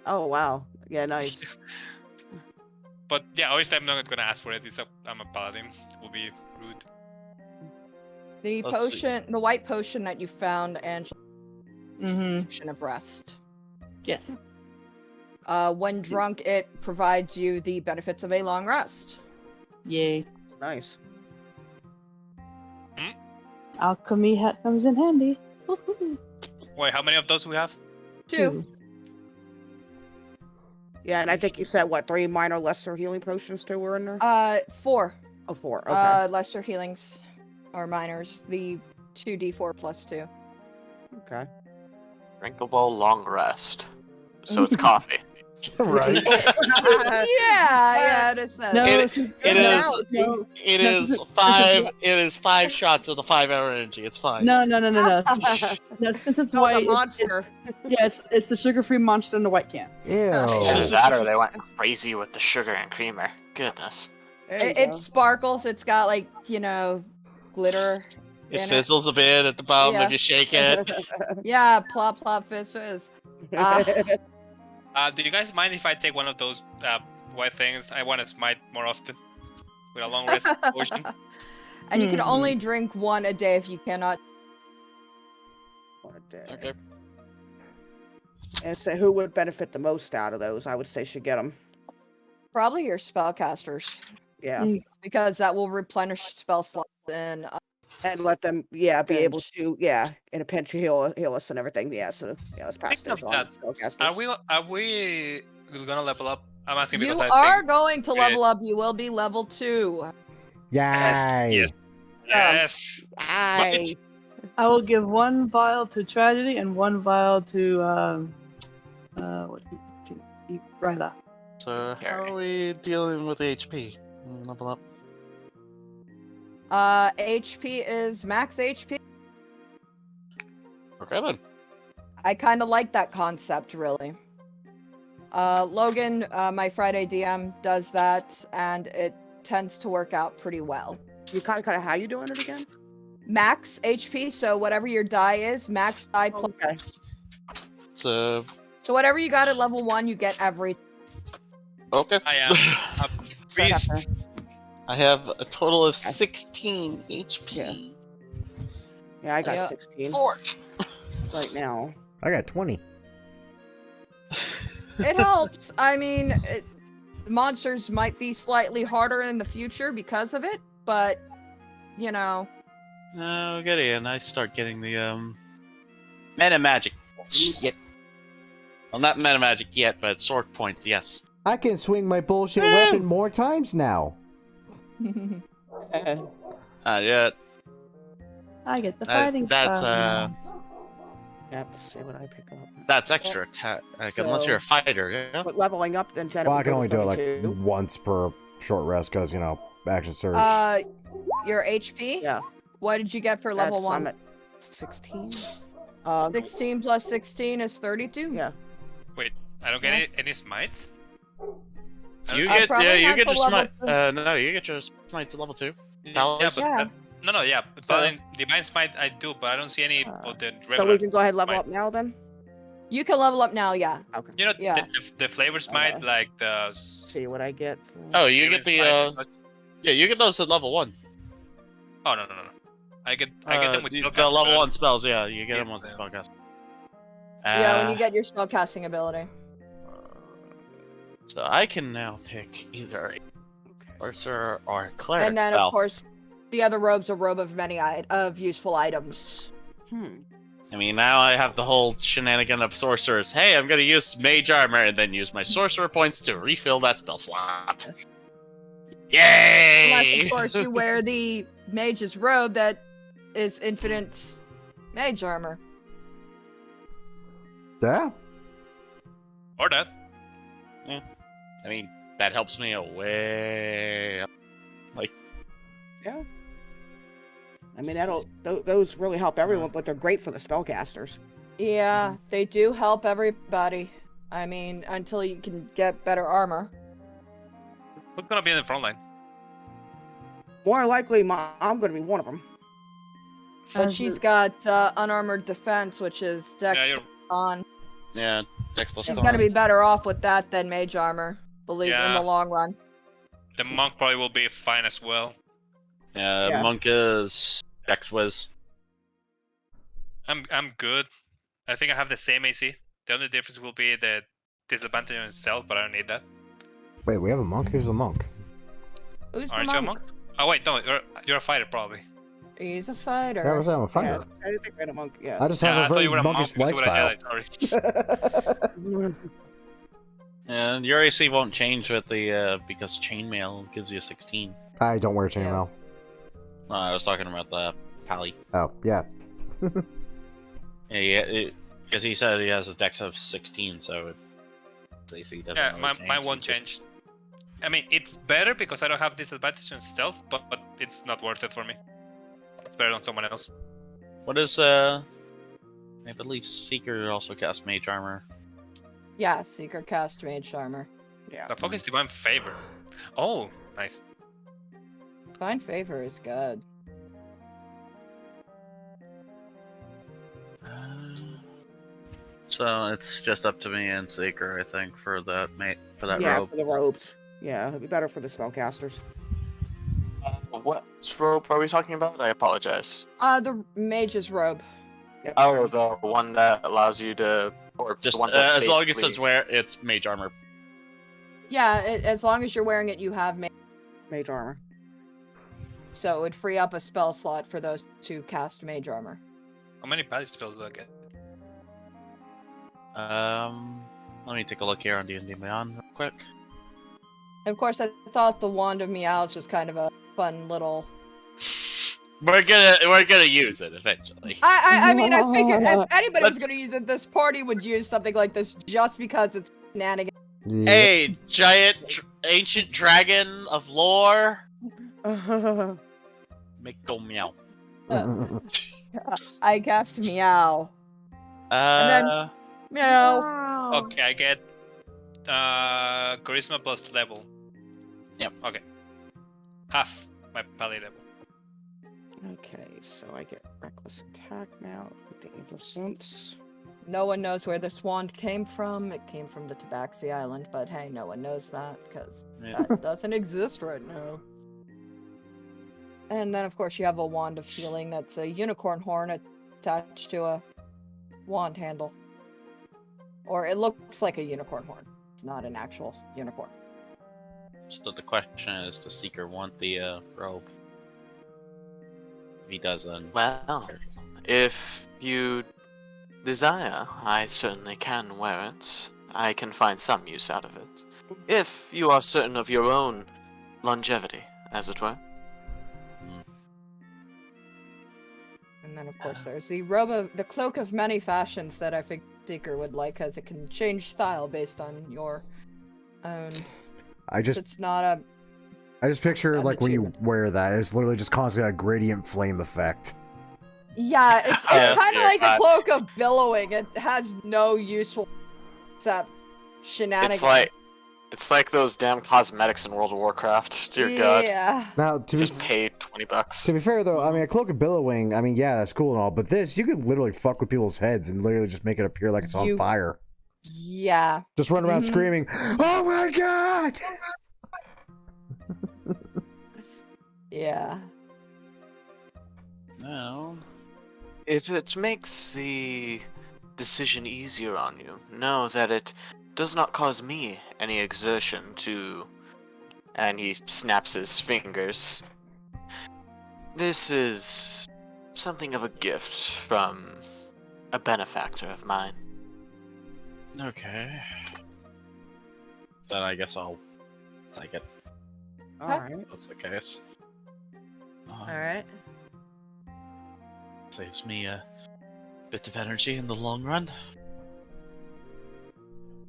Oh wow. Yeah, nice. But yeah, obviously I'm not gonna ask for it. I'm a paladin. It will be rude. The Let's see. potion, the white potion that you found, and Mm-hmm. potion of rest. Yes. When drunk, it provides you the benefits of a long rest. Yay. Nice. Alchemy hat comes in handy. Woohoo. Wait, how many of those we have? 2. Yeah, and I think you said what, 3 minor lesser healing potions too were in there? 4. Oh, 4. Okay. Lesser healings or minors. The 2d4 plus 2. Okay. Drinkable long rest. So it's coffee. Right. Yeah, it is that. No, It- since- It no, is. no, It no, is this is- 5. It is 5 shots of the 5-hour energy. It's fine. No. No, since it's That was white, a it's- monster. yeah, it's the sugar-free monster in the white can. Ew. Either that or they went crazy with the sugar and creamer. Goodness. There you It go. sparkles. It's got like glitter. It in it. fizzles a bit at the bottom Yeah. if you shake it. Yeah, plop plop fizz fizz. Do you guys mind if I take one of those white things? I want to smite more often with a long rest potion. And you can only drink one a day if you cannot. Okay. And so who would benefit the most out of those? I would say should get them. Probably your spellcasters, Yeah. because that will replenish spell slots and And let them, be able Pinch. to, in a pinch heal us and everything. Yeah, so, let's pass Speaking of those on. that, Spellcasters. Are we gonna level up? I'm asking you because I are think going to level up. You will be level 2. Yay. yes. I, I will give 1 vial to Tragedy and 1 vial to Ryla. So how are we dealing with HP? Level up. HP is max HP. Okay then. I kind of like that concept, really. Logan, my Friday DM, does that, and it tends to work out pretty well. you kind of, how you doing it again? Max HP, so whatever your die is, max die plus. Okay. So So whatever you got at level 1, you get every. okay. I am a So I have beast. to- I have a total of 16 HP. yeah, I got Yeah. 16 Four. right now. I got 20. It helps. I mean, monsters might be slightly harder in the future because of it, but No, Gaddy, and I start getting the meta magic. Shit. Well, not meta magic yet, but sword points. Yes. I can swing my bullshit weapon more times now. Not yet. I get the fighting That's style now. Yeah, let's see what I pick up. That's extra attack. Like, unless So- you're a fighter, yeah. But leveling up, then Jenna Well, I would can go only to do it like 32. once per short rest because, action surge. Your HP? Yeah. What did you get for level That's- 1? I'm at 16. 16 plus 16 is 32? Yeah. Wait, I don't get Yes. any smites. I You don't I get probably yeah, you had get to your smite. level- No, you get your smites at level 2. see- Paladins? but Yeah. yeah. So- Paladin, divine smite I do, but I don't see any of the So regular we can go ahead and level smite. up now then? You can level up now, yeah. Okay. You know, Yeah. the flavor smite, Okay. like the. Let's see what I get. For... Oh, you get Searing smite or the such. yeah, you get those at level 1. Oh no. I get them with the spellcast, level but- 1 spells. Yeah, you get Yeah, them with the yeah. spellcast. Yeah, when you get your spellcasting ability. So I can now pick either a sorcerer or a cleric And then, spell. of course, the other robe's a robe of many of useful items. I mean, now I have the whole shenanigan of sorcerers. Hey, I'm gonna use mage armor and then use my sorcerer points to refill that spell slot. Yay! Unless, of course, you wear the mage's robe that is infinite mage armor. Yeah. Or that. I mean, that helps me away. Yeah. I mean, those really help everyone, but they're great for the spellcasters. Yeah, they do help everybody. I mean, until you can get better armor. Who's gonna be in the front line? More likely, I'm going to be one of them. But As she's a- got unarmored defense, which is Dex you're- on. Yeah, Dex plus She's thorns. gonna be better off with that than mage armor. Believe in Yeah. the long run. The monk probably will be fine as well. Yeah, Yeah. monk is Dex whiz. I'm good. I think I have the same AC. The only difference will be the disadvantage on itself, but I don't need that. Wait, we have a monk? Who's the monk? Who's Aren't the you a monk? monk? Oh wait, no, you're a fighter probably. He's a fighter. Yeah, I was saying I'm a Yeah, fighter. I didn't think we had a monk. Yeah. I just Yeah, have I a thought very you were a monk monkish because you were a lifestyle. Jedi. Sorry. And your AC won't change with the because chainmail gives you a 16. I don't wear chainmail. No, I was talking about the pally. Oh, yeah. Yeah, because he said he has a dex of 16, so his AC doesn't Yeah, really mine change. won't It just- change. I mean, it's better because I don't have disadvantage on stealth, but it's not worth it for me. It's better on someone else. What is I believe Seeker also casts mage armor. Yeah, Seeker cast mage armor. Yeah. The fuck is divine favor? Oh, nice. Divine favor is good. So it's just up to me and Seeker, I think, for that Yeah, robe. for the robes. Yeah, it'd be better for the spellcasters. What robe are we talking about? I apologize. The mage's robe. Oh, the one that allows you to, or Just the one that's as long as basically- it's mage armor. Yeah, as long as you're wearing it, you have mage. Mage armor. So it would free up a spell slot for those to cast mage armor. How many pally spells do I get? Let me take a look here on D&D Beyond real quick. And of course, I thought the Wand of Meows was kind of a fun little. We're gonna use it eventually. I mean, I figured if anybody was Let's- going to use it, this party would use something like this just because it's shenanigans. Yeah. Hey, giant ancient dragon of lore, make go meow. I cast Meow. Uh, Meow. Okay, I get charisma plus level. Yep. Okay. Half my pally level. Okay, so I get reckless attack now with the evil sense. No one knows where this wand came from. It came from the Tabaxi Island, but hey, no one knows that because Yeah. that doesn't exist right now. And then, of course, you have a wand of healing that's a unicorn horn attached to a wand handle. Or it looks like a unicorn horn. It's not an actual unicorn. so the question is, does Seeker want the robe? If he does, then Well, if you desire, I certainly can wear it. I can find some use out of it. If you are certain of your own longevity, as it were. And then, of course, there's the cloak of many fashions that I think Seeker would like, as it can change style based on your own. I just It's not a. picture I'm like when you achievement. wear that, it's literally just constantly a gradient flame effect. Yeah, it's Yeah, kind of dear like a God. cloak of billowing. It has no useful except shenanigans. It's like those damn cosmetics in World of Warcraft. Dear God. Yeah. Now, to be Just pay $20. to be fair though, I mean a cloak of billowing, I mean yeah, that's cool and all, but this you could literally fuck with people's heads and literally just make it appear like it's on You- fire. Yeah. Just run around Mhm. screaming, "Oh my god!" Yeah. no. If it makes the decision easier on you, know that it does not cause me any exertion to... And he snaps his fingers. This is something of a gift from a benefactor of mine. Okay. Then I guess I'll take it. Alright. If that's the case. All right. Saves me a bit of energy in the long run.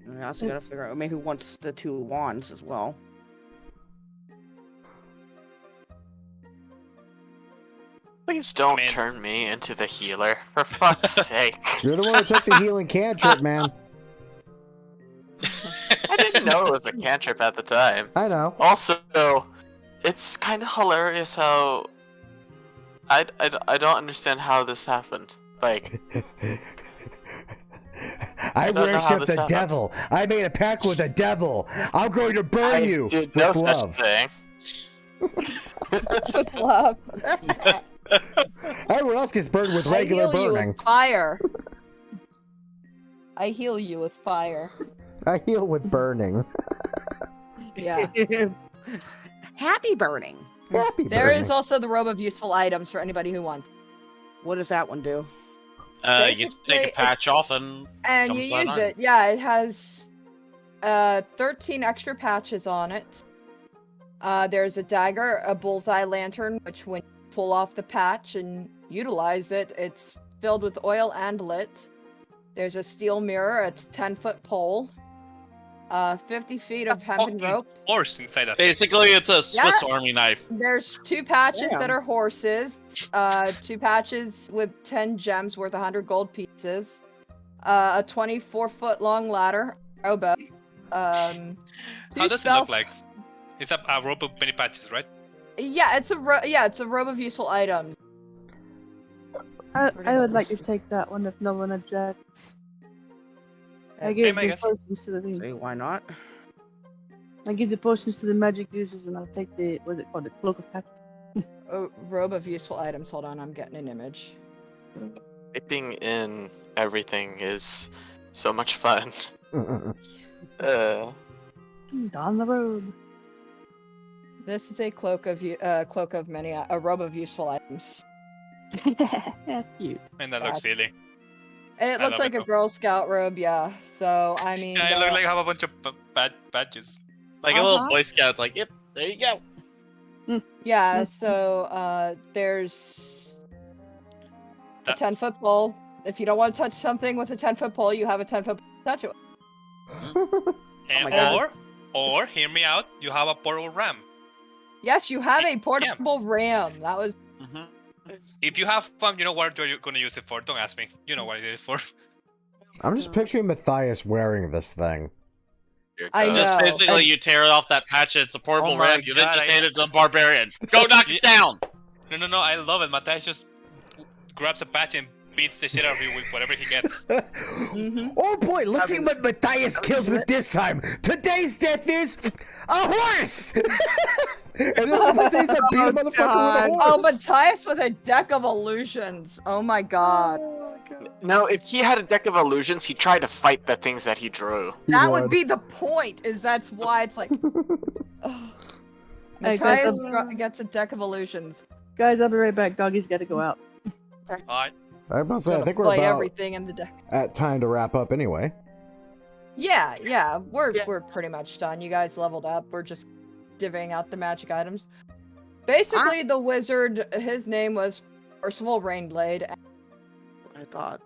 And I also gotta figure out maybe who wants the 2 wands as well. Please don't Man. turn me into the healer, for fuck's sake. You're the one who took the healing cantrip, man. I didn't know it was a cantrip at the time. I know. Also, it's kind of hilarious how I don't understand how this happened. Like, I don't know how worship this the happened. devil. I made a pact with the devil. I'm going to burn I you did with no love. such thing. With love. Everyone else gets burned with I regular heal you burning. with fire. I heal you with fire. I heal with burning. Yeah. Happy burning. Happy There burning. is also the robe of useful items for anybody who wants. What does that one do? You take Basically, a patch off and And you comes that use on. it. Yeah, it has 13 extra patches on it. There's a dagger, a bullseye lantern, which when you pull off the patch and utilize it, it's filled with oil and lit. There's a steel mirror, a 10-foot pole, 50 feet of hempen Fucking rope. horse inside that thing. Basically, it's a Swiss Yeah. Army knife. There's 2 patches that Damn. are horses, 2 patches with 10 gems worth 100 gold pieces, a 24-foot long ladder, rowboat, 2 How does it spells. look like? It's a rope of many patches, right? Yeah, it's a robe of useful items. I would like to take that one if no one objects. I give Same, I the guess. potions to the Say, why not? I give the potions to the magic users, and I'll take the what's it called, the cloak of pact. Robe of useful items. Hold on, I'm getting an image. Typing in everything is so much fun. Down the road. This is a cloak of a robe of useful items. Cute. And that looks That's- silly. It I looks love like it a though. Girl Scout robe, yeah. So I mean, Yeah, it looks like I have a bunch of badges. Like a little Uh-huh. Boy Scout, like, yep, there you go. yeah. So there's a That- 10-foot pole. If you don't want to touch something with a 10-foot pole, you have a 10-foot pole to touch it. And, my God. or hear me out, you have a portable ram. Yes, you have a portable ram. That was Mm-hmm. If you have fun, you know what you're gonna use it for. Don't ask me. You know what it is for. I'm just picturing Matthias wearing this thing. I know. Just basically, and- you tear it off that patch, it's a portable Oh my ram, you then God, just I- hand it to the barbarian. Go knock it down! No, I love it. Matthias just grabs a patch and beats the shit out of you with whatever he gets. Mhm. Oh boy, let's see what Matthias kills with this time. Today's death is a horse! And then he says a beat a motherfucker with a horse. Oh, Matthias with a deck of illusions. Oh my god. No, if he had a deck of illusions, he tried to fight the things that he drew. He That would. would be the point, is that's why it's like... Ugh. Hey, guys, Matthias I'm- gets a deck of illusions. Guys, I'll be right back. Doggy's got to go out. Alright. I'm about to say, I Gonna think we're play about everything in the deck. at time to wrap up anyway. Yeah, we're pretty much done. You guys leveled up. We're just divvying out the magic items. Basically, the wizard, his name was Percival Rainblade, I thought.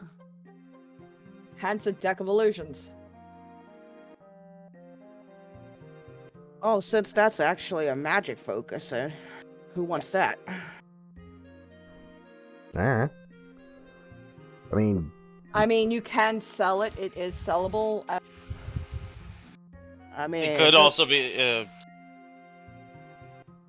hence a deck of illusions. Oh, since that's actually a magic focus, who wants that? Alright. I mean, you can sell it. It is sellable. I mean, It could also be,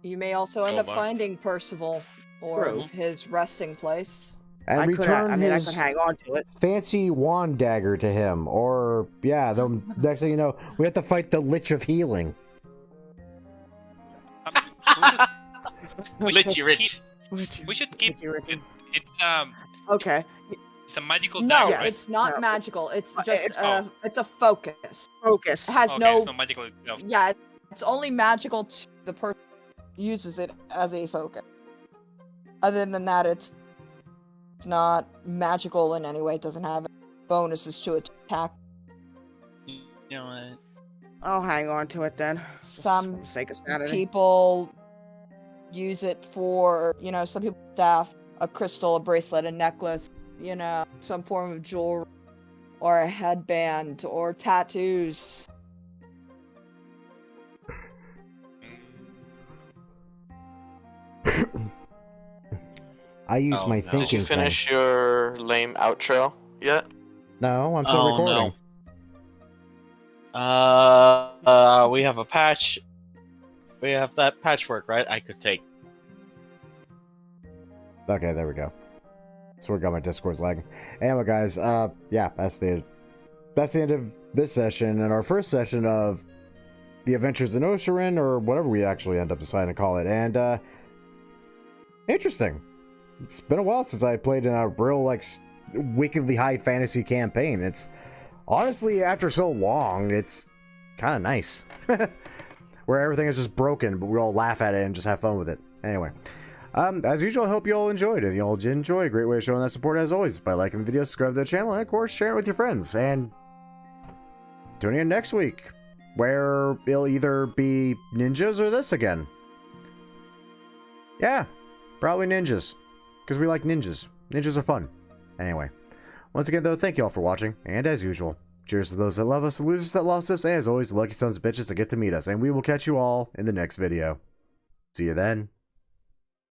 You may also end Oh, up my. finding Percival or True. his resting place. and I could. return I mean, I his could hang on to it. fancy wand dagger to him. Or, yeah, the next thing you know, we have to fight the Lich of Healing. We should Lichy Rich. We should keep Richie, Richie. it. Okay. It's a magical No, dagger, right? it's not No. magical. It's It's- just it's a focus. Focus. It has Okay, no it's not magical itself. Yeah, it's only magical to the person who uses it as a focus. Other than that, it's not magical in any way. It doesn't have bonuses to attack. You know what? I'll hang on to it then. just Some for the sake of sanity. people use it for, some people staff, a crystal, a bracelet, a necklace, some form of jewelry, or a headband, or tattoos. I use Oh, my no. thinking Did you finish your lame outro yet? thing. No, I'm still Oh, recording. no. We have a patch. We have that patchwork, right? I could take. Okay, there we go. Swear to God, my Discord's lagging. Anyway, guys, yeah, that's the end of this session and our first session of the Adventures in Ocerian, or whatever we actually end up deciding to call it. And interesting. It's been a while since I played in a real like wickedly high fantasy campaign. It's honestly, after so long, it's kind of nice. Where everything is just broken, but we all laugh at it and just have fun with it. Anyway, as usual, I hope you all enjoyed. If you all did enjoy, a great way of showing that support, as always, by liking the video, subscribe to the channel, and of course, share it with your friends. And tune in next week, where it'll either be ninjas or this again. Yeah, probably ninjas, because we like ninjas. Ninjas are fun. Anyway, once again, though, thank you all for watching, and as usual, cheers to those that love us, the losers that lost us, and as always, the lucky sons of bitches that get to meet us, and we will catch you all in the next video. See you then.